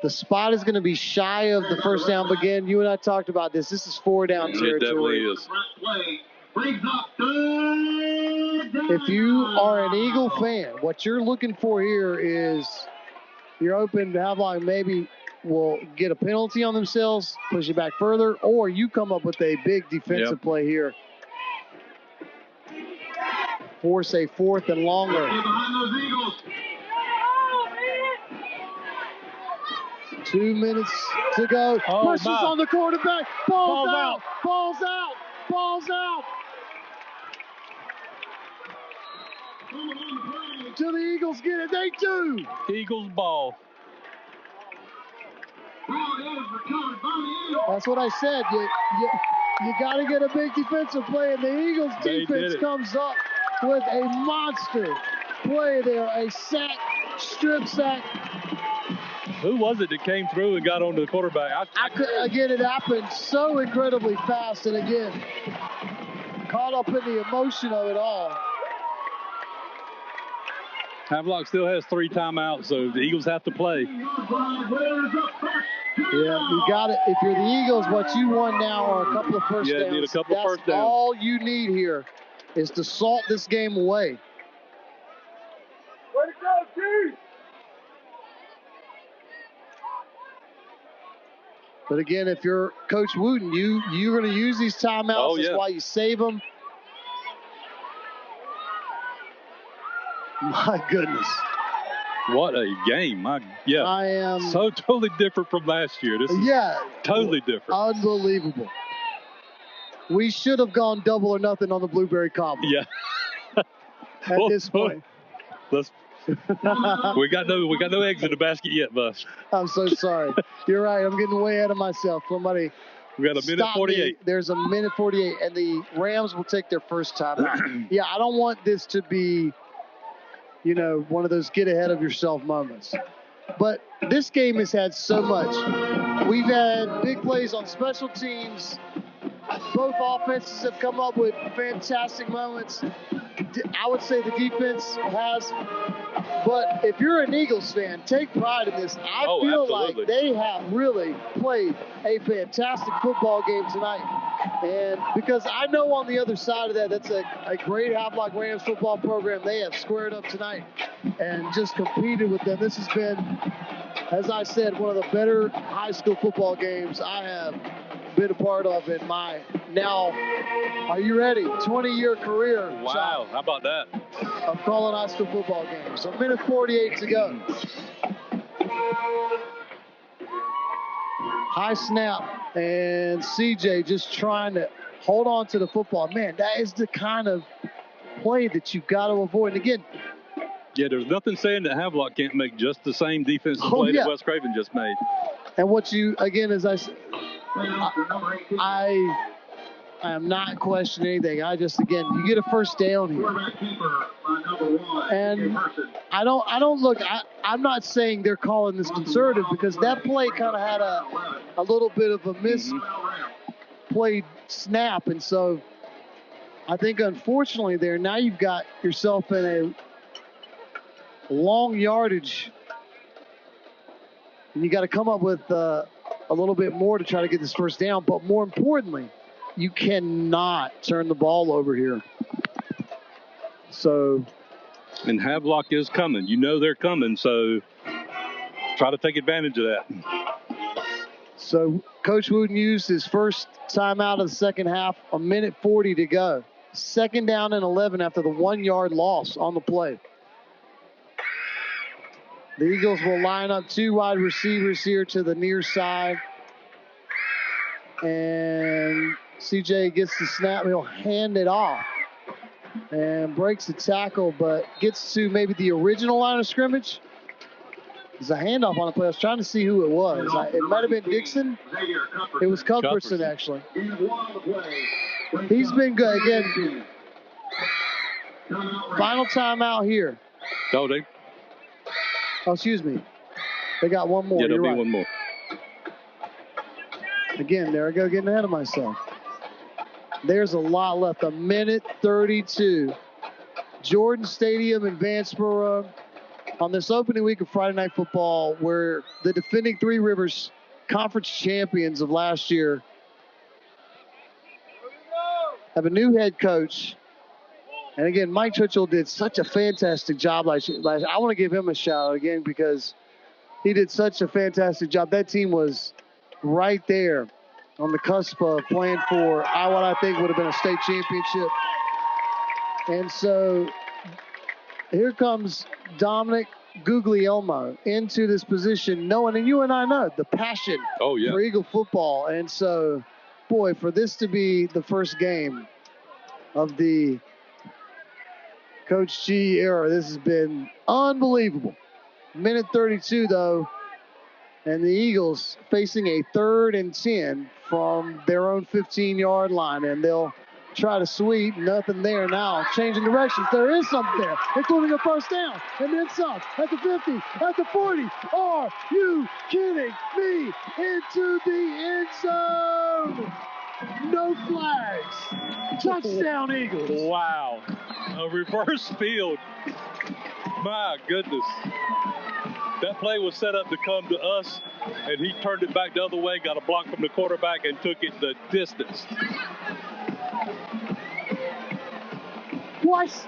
Speaker 6: The spot is going to be shy of the first down. But again, you and I talked about this. This is 4-down territory.
Speaker 7: It definitely is.
Speaker 6: If you are an Eagle fan, what you're looking for here is you're open to Havelock maybe will get a penalty on themselves, push it back further, or you come up with a big defensive play here. Force a 4th and longer. 2 minutes to go. Pressure's on the quarterback. Ball's out. Ball's out. Ball's out. Do the Eagles get it? They do.
Speaker 7: Eagles ball.
Speaker 6: That's what I said. You got to get a big defensive play, and the Eagles defense comes up with a monster play there. A sack, strip sack.
Speaker 7: Who was it that came through and got onto the quarterback?
Speaker 6: Again, it happened so incredibly fast, and again, caught up in the emotion of it all.
Speaker 7: Havelock still has 3 timeouts, so the Eagles have to play.
Speaker 6: Yeah, you got it. If you're the Eagles, what you want now are a couple of first downs.
Speaker 7: Need a couple of first downs.
Speaker 6: All you need here is to salt this game away.
Speaker 11: Way to go, Chief!
Speaker 6: But again, if you're Coach Wooten, you're going to use these timeouts. That's why you save them. My goodness.
Speaker 7: What a game. I am so totally different from last year. This is totally different.
Speaker 6: Unbelievable. We should have gone double or nothing on the blueberry cobbler.
Speaker 7: Yeah.
Speaker 6: At this point.
Speaker 7: We got no eggs in the basket yet, Bus.
Speaker 6: I'm so sorry. You're right. I'm getting way ahead of myself. Somebody.
Speaker 7: We got a minute 48.
Speaker 6: There's a minute 48, and the Rams will take their first time out. Yeah, I don't want this to be, one of those get ahead of yourself moments. But this game has had so much. We've had big plays on special teams. Both offenses have come up with fantastic moments. I would say the defense has. But if you're an Eagles fan, take pride in this. I feel
Speaker 7: absolutely.
Speaker 6: like they have really played a fantastic football game tonight. And because I know on the other side of that, that's a great Havelock Rams football program. They have squared up tonight and just competed with them. This has been, as I said, one of the better high school football games I have been a part of in my now, are you ready, 20-year career.
Speaker 7: Wow,
Speaker 6: John,
Speaker 7: how about that?
Speaker 6: of calling high school football games. So minute 48 to go. High snap, and CJ just trying to hold on to the football. Man, that is the kind of play that you got to avoid. And again,
Speaker 7: there's nothing saying that Havelock can't make just the same defensive play that West Craven just made.
Speaker 6: And what you, again, as I said, I am not questioning anything. I just, again, you get a first down here. And I don't look, I'm not saying they're calling this conservative because that play kind of had a little bit of a misplayed snap. And so I think, unfortunately, there, now you've got yourself in a long yardage. And you got to come up with a little bit more to try to get this first down. But more importantly, you cannot turn the ball over here. So.
Speaker 7: And Havelock is coming. They're coming, so try to take advantage of that.
Speaker 6: So Coach Wooten used his first timeout of the second half, a minute 40 to go. Second down and 11 after the 1-yard loss on the play. The Eagles will line up 2 wide receivers here to the near side. And CJ gets the snap. He'll hand it off and breaks the tackle, but gets to maybe the original line of scrimmage. There's a handoff on the play. I was trying to see who it was. It might have been Dixon. It was Cuthbertson, actually. He's been good. Again, final timeout here. Oh, excuse me. They got one more.
Speaker 7: Yeah, there'll
Speaker 6: be
Speaker 7: one more.
Speaker 6: Again, there I go, getting ahead of myself. There's a lot left. A minute 32. Jordan Stadium in Vanceboro on this opening week of Friday Night Football, where the defending Three Rivers Conference champions of last year have a new head coach. And again, Mike Churchill did such a fantastic job last year. I want to give him a shout out again because he did such a fantastic job. That team was right there on the cusp of playing for what I think would have been a state championship. And so here comes Dominic Guglielmo into this position, knowing, and you and I know, the passion for Eagle football. And so, boy, for this to be the first game of the Coach G era, this has been unbelievable. Minute 32, though, and the Eagles facing a 3rd and 10 from their own 15-yard line, and they'll try to sweep. Nothing there now. Changing directions. There is something there, including a first down, and then some at the 50, at the 40. Are you kidding me? Into the end zone. No flags. Touchdown, Eagles.
Speaker 7: Wow. A reverse field. My goodness. That play was set up to come to us, and he turned it back the other way, got a block from the quarterback, and took it the distance.
Speaker 6: What?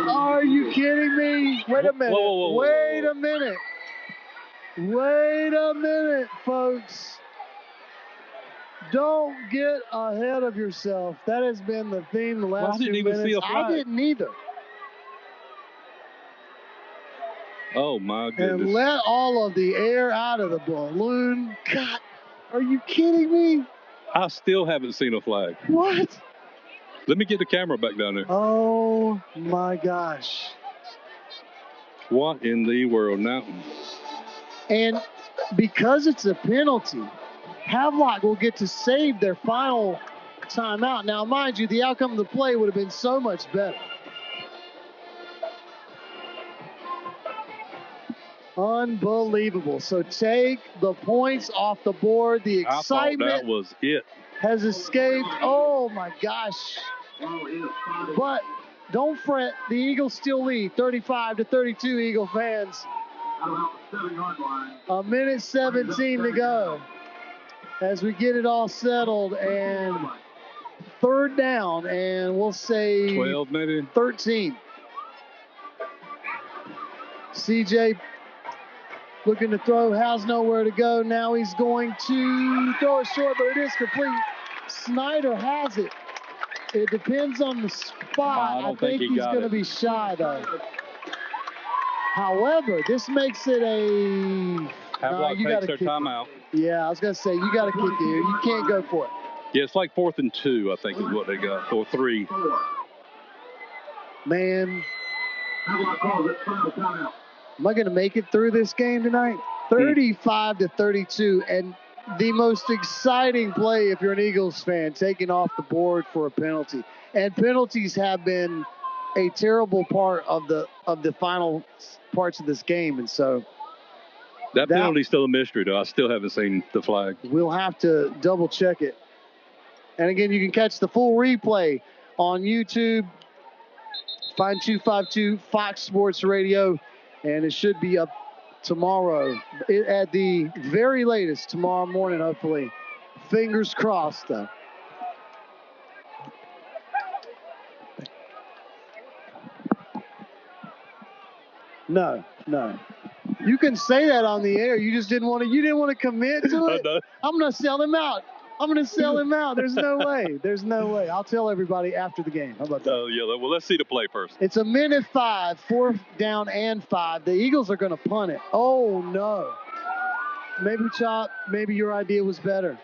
Speaker 6: Are you kidding me? Wait a minute.
Speaker 7: Whoa.
Speaker 6: Wait a minute. Wait a minute, folks. Don't get ahead of yourself. That has been the theme the last few minutes.
Speaker 7: See a flag.
Speaker 6: I didn't either.
Speaker 7: Oh, my goodness.
Speaker 6: And let all of the air out of the balloon. God, are you kidding me?
Speaker 7: I still haven't seen a flag.
Speaker 6: What?
Speaker 7: Let me get the camera back down there.
Speaker 6: Oh, my gosh.
Speaker 7: What in the world now?
Speaker 6: And because it's a penalty, Havelock will get to save their final timeout. Now, mind you, the outcome of the play would have been so much better. Unbelievable. So take the points off the board. The excitement
Speaker 7: I thought that was it.
Speaker 6: Has escaped. Oh, my gosh. But don't fret. The Eagles still lead 35-32, Eagle fans. A minute 17 to go as we get it all settled. And third down, and we'll say
Speaker 7: 12 maybe
Speaker 6: 13. CJ looking to throw, has nowhere to go. Now he's going to throw it short, but it is complete. Snyder has it. It depends on the spot. I think he's going to be shy, though. However, this makes it a...
Speaker 7: Havelock takes their timeout.
Speaker 6: Yeah, I was going to say, you got to kick it here. You can't go for it.
Speaker 7: Yeah, it's like 4th and 2, I think is what they got, or 3.
Speaker 6: Man. Am I going to make it through this game tonight? 35-32, and the most exciting play if you're an Eagles fan, taking off the board for a penalty. And penalties have been a terrible part of the final parts of this game, and so
Speaker 7: that penalty's still a mystery, though. I still haven't seen the flag.
Speaker 6: We'll have to double check it. And again, you can catch the full replay on YouTube. Find 252 Fox Sports Radio, and it should be up tomorrow at the very latest tomorrow morning, hopefully. Fingers crossed, though. No. You can say that on the air. You just didn't want to. You didn't want to commit to it. I'm going to sell him out. There's no way. I'll tell everybody after the game. How about that?
Speaker 7: Oh, yeah. Well, let's see the play first.
Speaker 6: It's a minute 5, 4th down and 5. The Eagles are going to punt it. Oh, no. Maybe, Chop, maybe your idea was better.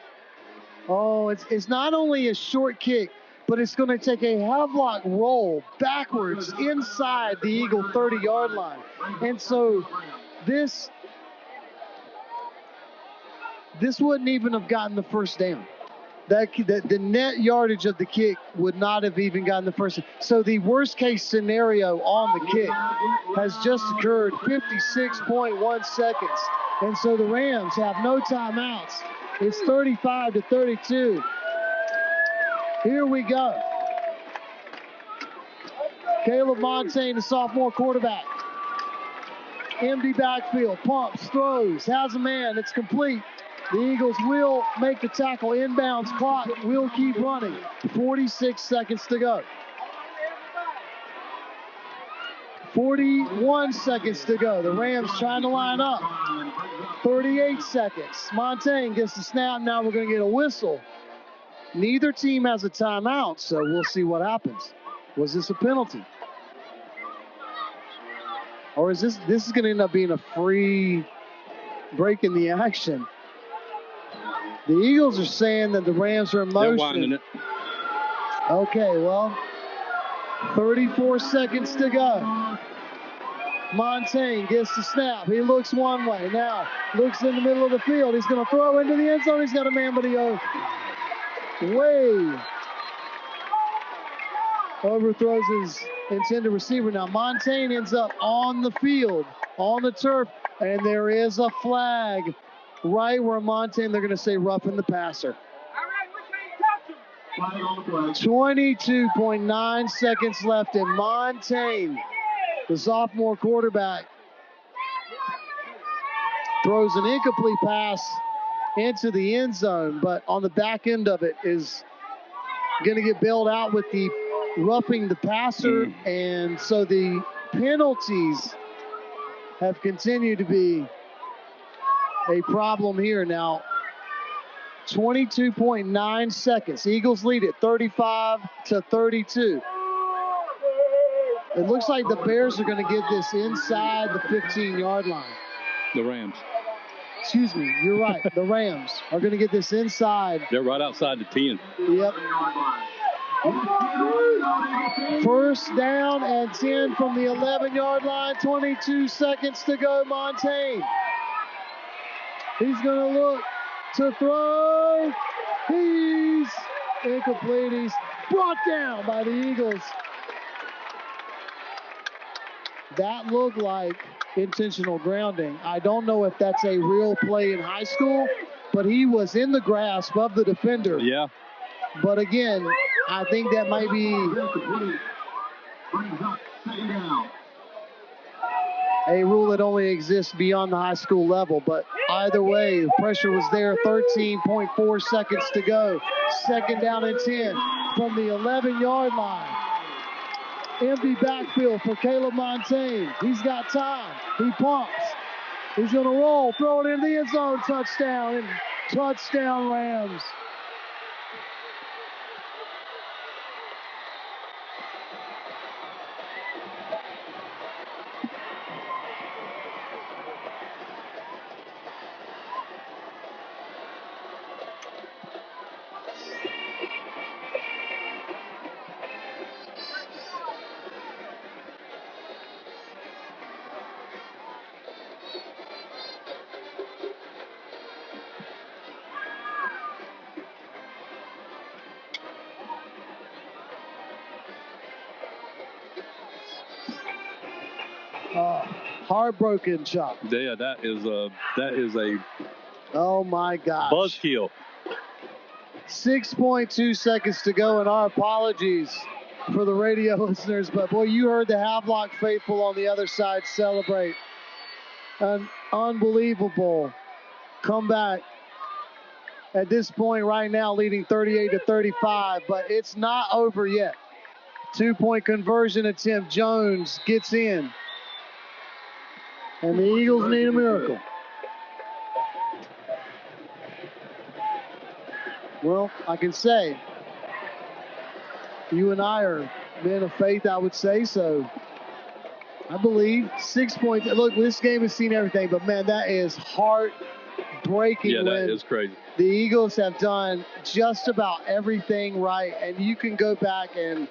Speaker 6: Oh, it's not only a short kick, but it's going to take a Havelock roll backwards inside the Eagle 30-yard line. And so this wouldn't even have gotten the first down. The net yardage of the kick would not have even gotten the first down. So the worst case scenario on the kick has just occurred, 56.1 seconds. And so the Rams have no timeouts. It's 35-32. Here we go. Caleb Montaigne, the sophomore quarterback. Empty backfield, pumps, throws, has a man, it's complete. The Eagles will make the tackle. Inbounds clock will keep running. 46 seconds to go. 41 seconds to go. The Rams trying to line up. 38 seconds. Montaigne gets the snap. Now we're going to get a whistle. Neither team has a timeout, so we'll see what happens. Was this a penalty? Or is this is going to end up being a free break in the action? The Eagles are saying that the Rams are in motion.
Speaker 7: They're winding it.
Speaker 6: Okay, well, 34 seconds to go. Montaigne gets the snap. He looks one way. Now looks in the middle of the field. He's going to throw into the end zone. He's got a man, but he way overthrows his intended receiver. Now Montaigne ends up on the field, on the turf, and there is a flag right where Montaigne, they're going to say roughing the passer. 22.9 seconds left, and Montaigne, the sophomore quarterback, throws an incomplete pass into the end zone, but on the back end of it is going to get bailed out with the roughing the passer, and so the penalties have continued to be a problem here. Now, 22.9 seconds. Eagles lead it 35-32. It looks like the Bears are going to get this inside the 15-yard line.
Speaker 7: The Rams.
Speaker 6: Excuse me, you're right. The Rams are going to get this inside.
Speaker 7: They're right outside the 10.
Speaker 6: Yep. First down and 10 from the 11-yard line. 22 seconds to go, Montaigne. He's going to look to throw. He's incomplete. He's brought down by the Eagles. That looked like intentional grounding. I don't know if that's a real play in high school, but he was in the grasp of the defender.
Speaker 7: Yeah.
Speaker 6: But again, I think that might be a rule that only exists beyond the high school level. But either way, the pressure was there. 13.4 seconds to go. Second down and 10 from the 11-yard line. Empty backfield for Caleb Montaigne. He's got time. He pumps. He's going to roll, throw it in the end zone. Touchdown. And touchdown, Rams. Heartbroken, Chuck.
Speaker 7: Yeah, that is a
Speaker 6: oh my gosh.
Speaker 7: Buzzkill.
Speaker 6: 6.2 seconds to go, and our apologies for the radio listeners, but boy, you heard the Havelock faithful on the other side celebrate. An unbelievable comeback at this point right now, leading 38-35, but it's not over yet. 2-point conversion attempt. Jones gets in. And the Eagles need a miracle. Well, I can say, you and I are men of faith, I would say so. I believe 6 points. Look, this game has seen everything, but man, that is heartbreaking.
Speaker 7: Yeah, that is crazy.
Speaker 6: The Eagles have done just about everything right, and you can go back and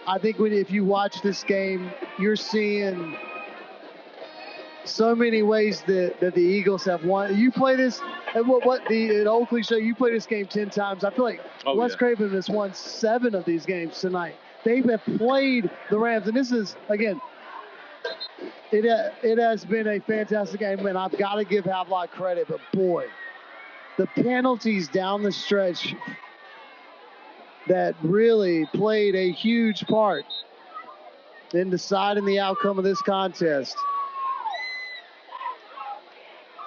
Speaker 6: I think if you watch this game, you're seeing so many ways that the Eagles have won. You play this at the old cliche, you play this game 10 times. I feel like West Craven has won 7 of these games tonight. They have played the Rams, and this is, again, it has been a fantastic game, and I've got to give Havelock credit, but boy, the penalties down the stretch that really played a huge part in deciding the outcome of this contest.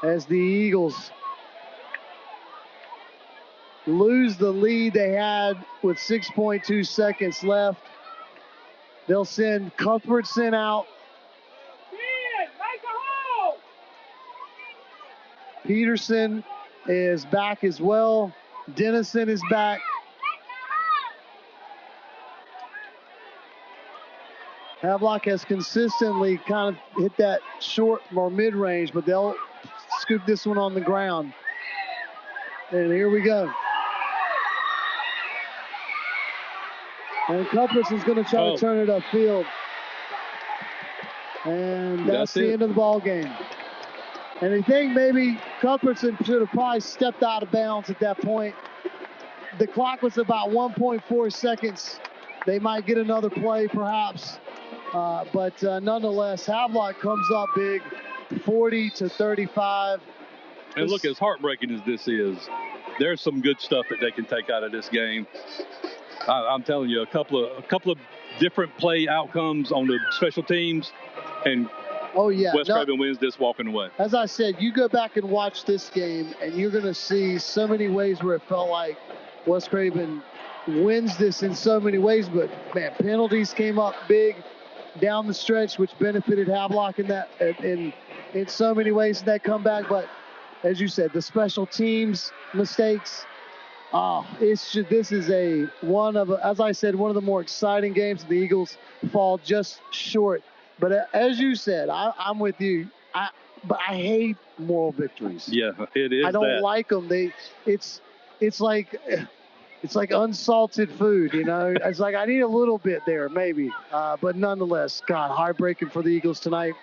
Speaker 6: As the Eagles lose the lead they had with 6.2 seconds left, they'll send Cuthbertson out. Peterson is back as well. Dennison is back. Havelock has consistently kind of hit that short or mid-range, but they'll scoop this one on the ground. And here we go. And Cuthbertson's going to try to turn it upfield. And that's the end of the ball game. And I think maybe Cuthbertson should have probably stepped out of bounds at that point. The clock was about 1.4 seconds. They might get another play perhaps. But nonetheless, Havelock comes up big, 40-35.
Speaker 7: And look, as heartbreaking as this is, there's some good stuff that they can take out of this game. I'm telling you, a couple of different play outcomes on the special teams, and West Craven wins this walking away.
Speaker 6: As I said, you go back and watch this game, and you're going to see so many ways where it felt like West Craven wins this in so many ways. But man, penalties came up big down the stretch, which benefited Havelock in so many ways in that comeback. But as you said, the special teams mistakes. This is one of the more exciting games. The Eagles fall just short. But as you said, I'm with you. But I hate moral victories.
Speaker 7: Yeah, it is.
Speaker 6: I don't like them. It's like unsalted food. You know, it's like I need a little bit there, maybe. But nonetheless, God, heartbreaking for the Eagles tonight.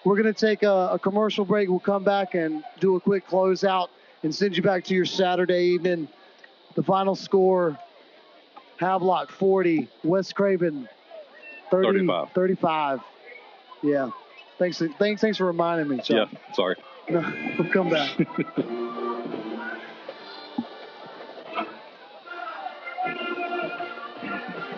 Speaker 6: We're going to take a commercial break. We'll come back and do a quick closeout and send you back to your Saturday evening. The final score, Havelock 40, West Craven 35. Yeah. Thanks for reminding me, Chuck.
Speaker 7: Yeah, sorry.
Speaker 6: No, we'll come back.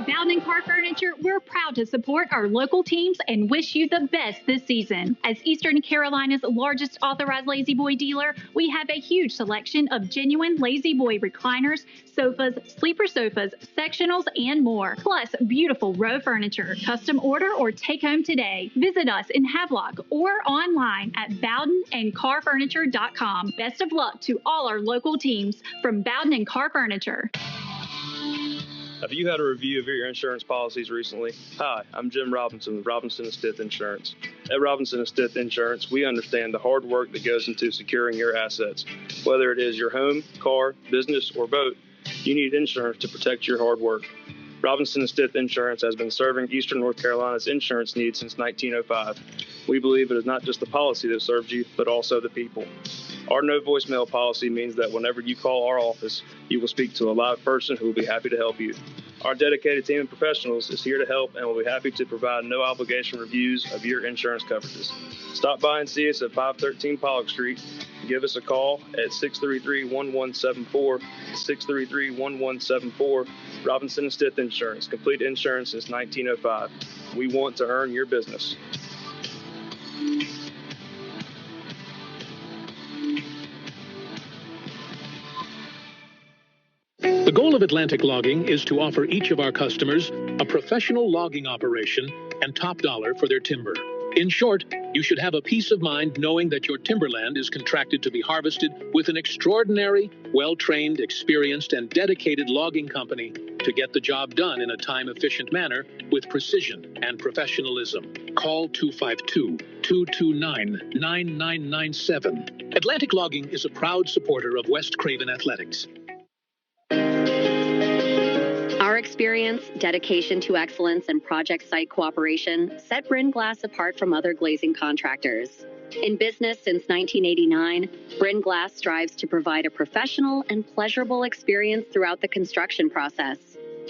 Speaker 9: Bowden Car Furniture, we're proud to support our local teams and wish you the best this season. As Eastern Carolina's largest authorized Lazy Boy dealer, we have a huge selection of genuine Lazy Boy recliners, sofas, sleeper sofas, sectionals, and more. Plus, beautiful row furniture. Custom order or take home today. Visit us in Havelock or online at bowdenandcarfurniture.com. Best of luck to all our local teams from Bowden and Car Furniture.
Speaker 1: Have you had a review of your insurance policies recently? Hi, I'm Jim Robinson with Robinson & Stith Insurance. At Robinson & Stith Insurance, we understand the hard work that goes into securing your assets. Whether it is your home, car, business, or boat, you need insurance to protect your hard work. Robinson & Stith Insurance has been serving Eastern North Carolina's insurance needs since 1905. We believe it is not just the policy that serves you, but also the people. Our no voicemail policy means that whenever you call our office, you will speak to a live person who will be happy to help you. Our dedicated team of professionals is here to help and will be happy to provide no obligation reviews of your insurance coverages. Stop by and see us at 513 Pollock Street. Give us a call at 633-1174, 633-1174. Robinson & Stith Insurance, complete insurance since 1905. We want to earn your business.
Speaker 2: The goal of Atlantic Logging is to offer each of our customers a professional logging operation and top dollar for their timber. In short, you should have a peace of mind knowing that your timberland is contracted to be harvested with an extraordinary, well-trained, experienced, and dedicated logging company to get the job done in a time-efficient manner with precision and professionalism. Call 252-229-9997. Atlantic Logging is a proud supporter of West Craven Athletics.
Speaker 3: Our experience, dedication to excellence, and project site cooperation set Bryn Glass apart from other glazing contractors. In business since 1989, Bryn Glass strives to provide a professional and pleasurable experience throughout the construction process.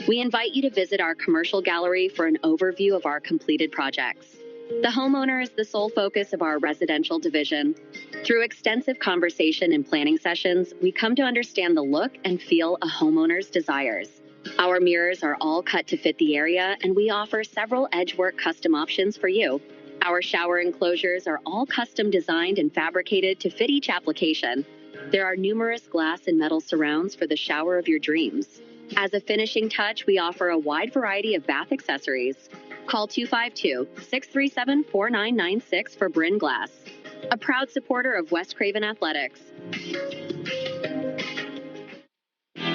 Speaker 3: We invite you to visit our commercial gallery for an overview of our completed projects. The homeowner is the sole focus of our residential division. Through extensive conversation and planning sessions, we come to understand the look and feel a homeowner's desires. Our mirrors are all cut to fit the area, and we offer several edgework custom options for you. Our shower enclosures are all custom designed and fabricated to fit each application. There are numerous glass and metal surrounds for the shower of your dreams. As a finishing touch, we offer a wide variety of bath accessories. Call 252-637-4996 for Bryn Glass, a proud supporter of West Craven Athletics.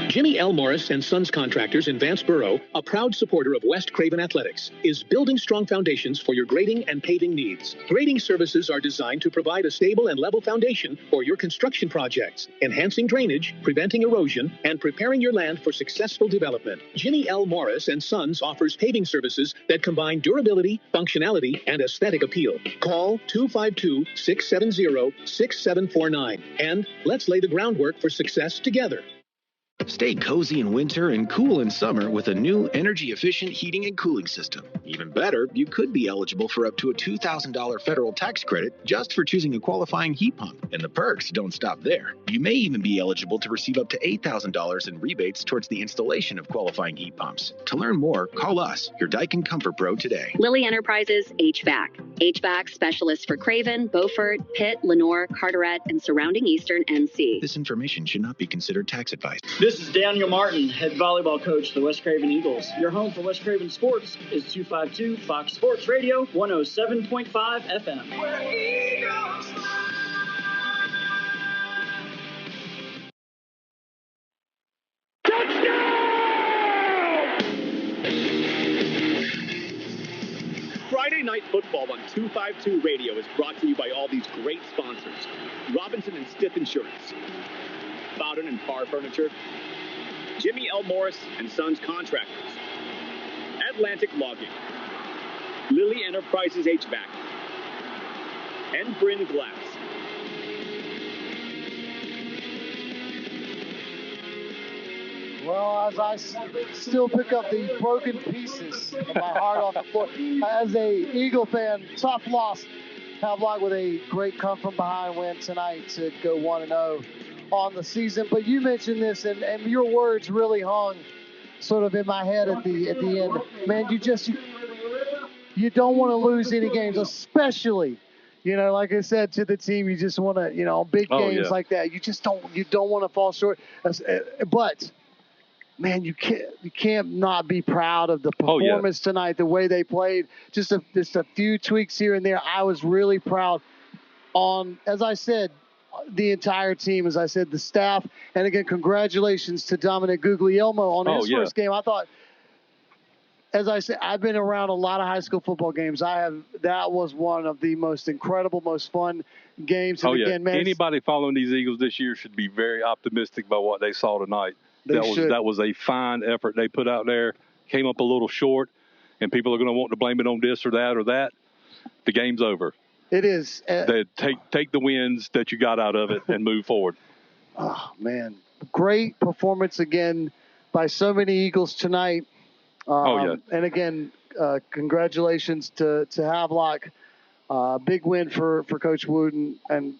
Speaker 2: Jimmy L. Morris and Sons Contractors in Vanceboro, a proud supporter of West Craven Athletics, is building strong foundations for your grading and paving needs. Grading services are designed to provide a stable and level foundation for your construction projects, enhancing drainage, preventing erosion, and preparing your land for successful development. Jimmy L. Morris and Sons offers paving services that combine durability, functionality, and aesthetic appeal. Call 252-670-6749, and let's lay the groundwork for success together.
Speaker 8: Stay cozy in winter and cool in summer with a new energy-efficient heating and cooling system. Even better, you could be eligible for up to a $2,000 federal tax credit just for choosing a qualifying heat pump. And the perks don't stop there. You may even be eligible to receive up to $8,000 in rebates towards the installation of qualifying heat pumps. To learn more, call us, your Daikin Comfort Pro, today.
Speaker 3: Lilly Enterprises HVAC. HVAC specialists for Craven, Beaufort, Pitt, Lenoir, Carteret, and surrounding Eastern NC.
Speaker 8: This information should not be considered tax advice.
Speaker 15: This is Daniel Martin, head volleyball coach for the West Craven Eagles. Your home for West Craven sports is 252 Fox Sports Radio, 107.5 FM.
Speaker 10: Night Football on 252 Radio is brought to you by all these great sponsors. Robinson and Stith Insurance, Bowden and Parr Furniture, Jimmy L. Morris and Sons Contractors, Atlantic Logging, Lilly Enterprises HVAC, and Bryn Glass.
Speaker 6: Well, as I still pick up the broken pieces of my heart off the floor, as a Eagle fan, tough loss. Havelock with a great come-from-behind win tonight to go 1-0 on the season. But you mentioned this, and your words really hung sort of in my head at the end. Man, you don't want to lose any games, especially, like I said to the team, you just want to, big games like that. You don't want to fall short. But man, you can't not be proud of the performance tonight, the way they played. Just a few tweaks here and there. I was really proud on, as I said, the entire team, as I said, the staff. And again, congratulations to Dominic Guglielmo on his first game. I thought, as I said, I've been around a lot of high school football games. That was one of the most incredible, most fun games. And again, man,
Speaker 7: anybody following these Eagles this year should be very optimistic about what they saw tonight. That was a fine effort they put out there. Came up a little short, and people are going to want to blame it on this or that or that. The game's over.
Speaker 6: It is.
Speaker 7: Take the wins that you got out of it and move forward.
Speaker 6: Oh, man. Great performance again by so many Eagles tonight. And again, congratulations to Havelock. Big win for Coach Wooten and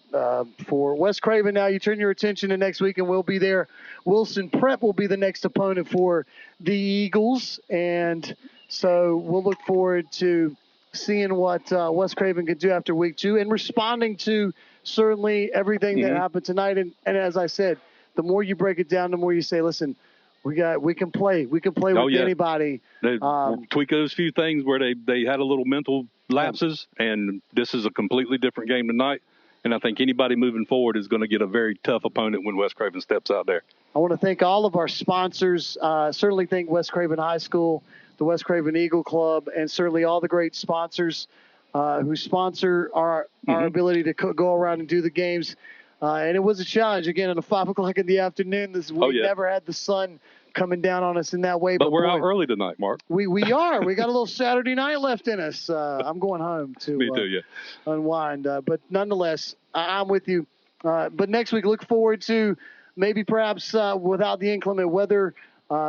Speaker 6: for West Craven. Now you turn your attention to next week, and we'll be there. Wilson Prep will be the next opponent for the Eagles, and so we'll look forward to seeing what West Craven can do after week 2 and responding to certainly everything that happened tonight. And as I said, the more you break it down, the more you say, listen, we can play with anybody.
Speaker 7: They tweak those few things where they had a little mental lapses, and this is a completely different game tonight. And I think anybody moving forward is going to get a very tough opponent when West Craven steps out there.
Speaker 6: I want to thank all of our sponsors. Certainly thank West Craven High School, the West Craven Eagle Club, and certainly all the great sponsors who sponsor our ability to go around and do the games. And it was a challenge, again, at 5 o'clock in the afternoon. We never had the sun coming down on us in that way.
Speaker 7: But we're out early tonight, Mark.
Speaker 6: We are. We got a little Saturday night left in us. I'm going home to unwind. But nonetheless, I'm with you. But next week, look forward to maybe perhaps without the inclement weather,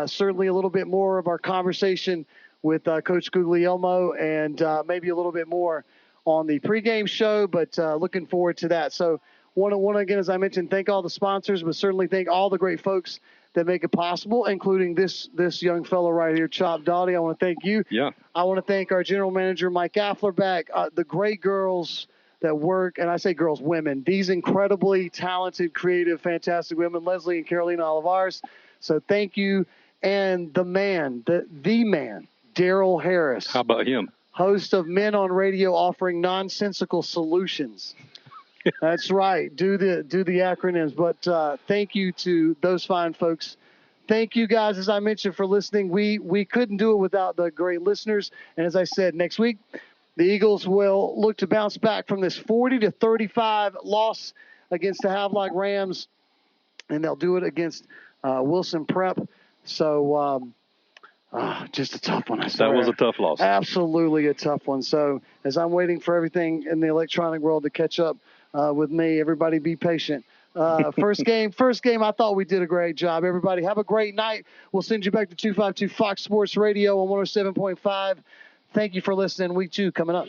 Speaker 6: certainly a little bit more of our conversation with Coach Guglielmo and maybe a little bit more on the pregame show, but looking forward to that. So want to, again, as I mentioned, thank all the sponsors, but certainly thank all the great folks that make it possible, including this young fellow right here, Chop Dottie. I want to thank you.
Speaker 7: Yeah.
Speaker 6: I want to thank our general manager, Mike Afflerback, the great girls that work, and I say girls, women, these incredibly talented, creative, fantastic women, Leslie and Carolina Olivares. So thank you. And the man, Daryl Harris.
Speaker 7: How about him?
Speaker 6: Host of Men on Radio, offering nonsensical solutions. That's right. Do the acronyms. But thank you to those fine folks. Thank you guys, as I mentioned, for listening. We couldn't do it without the great listeners. And as I said, next week, the Eagles will look to bounce back from this 40-35 loss against the Havelock Rams, and they'll do it against Wilson Prep. So just a tough one.
Speaker 7: That was a tough loss.
Speaker 6: Absolutely a tough one. So as I'm waiting for everything in the electronic world to catch up with me, everybody be patient. First game, I thought we did a great job. Everybody have a great night. We'll send you back to 252 Fox Sports Radio on 107.5. Thank you for listening. Week 2 coming up.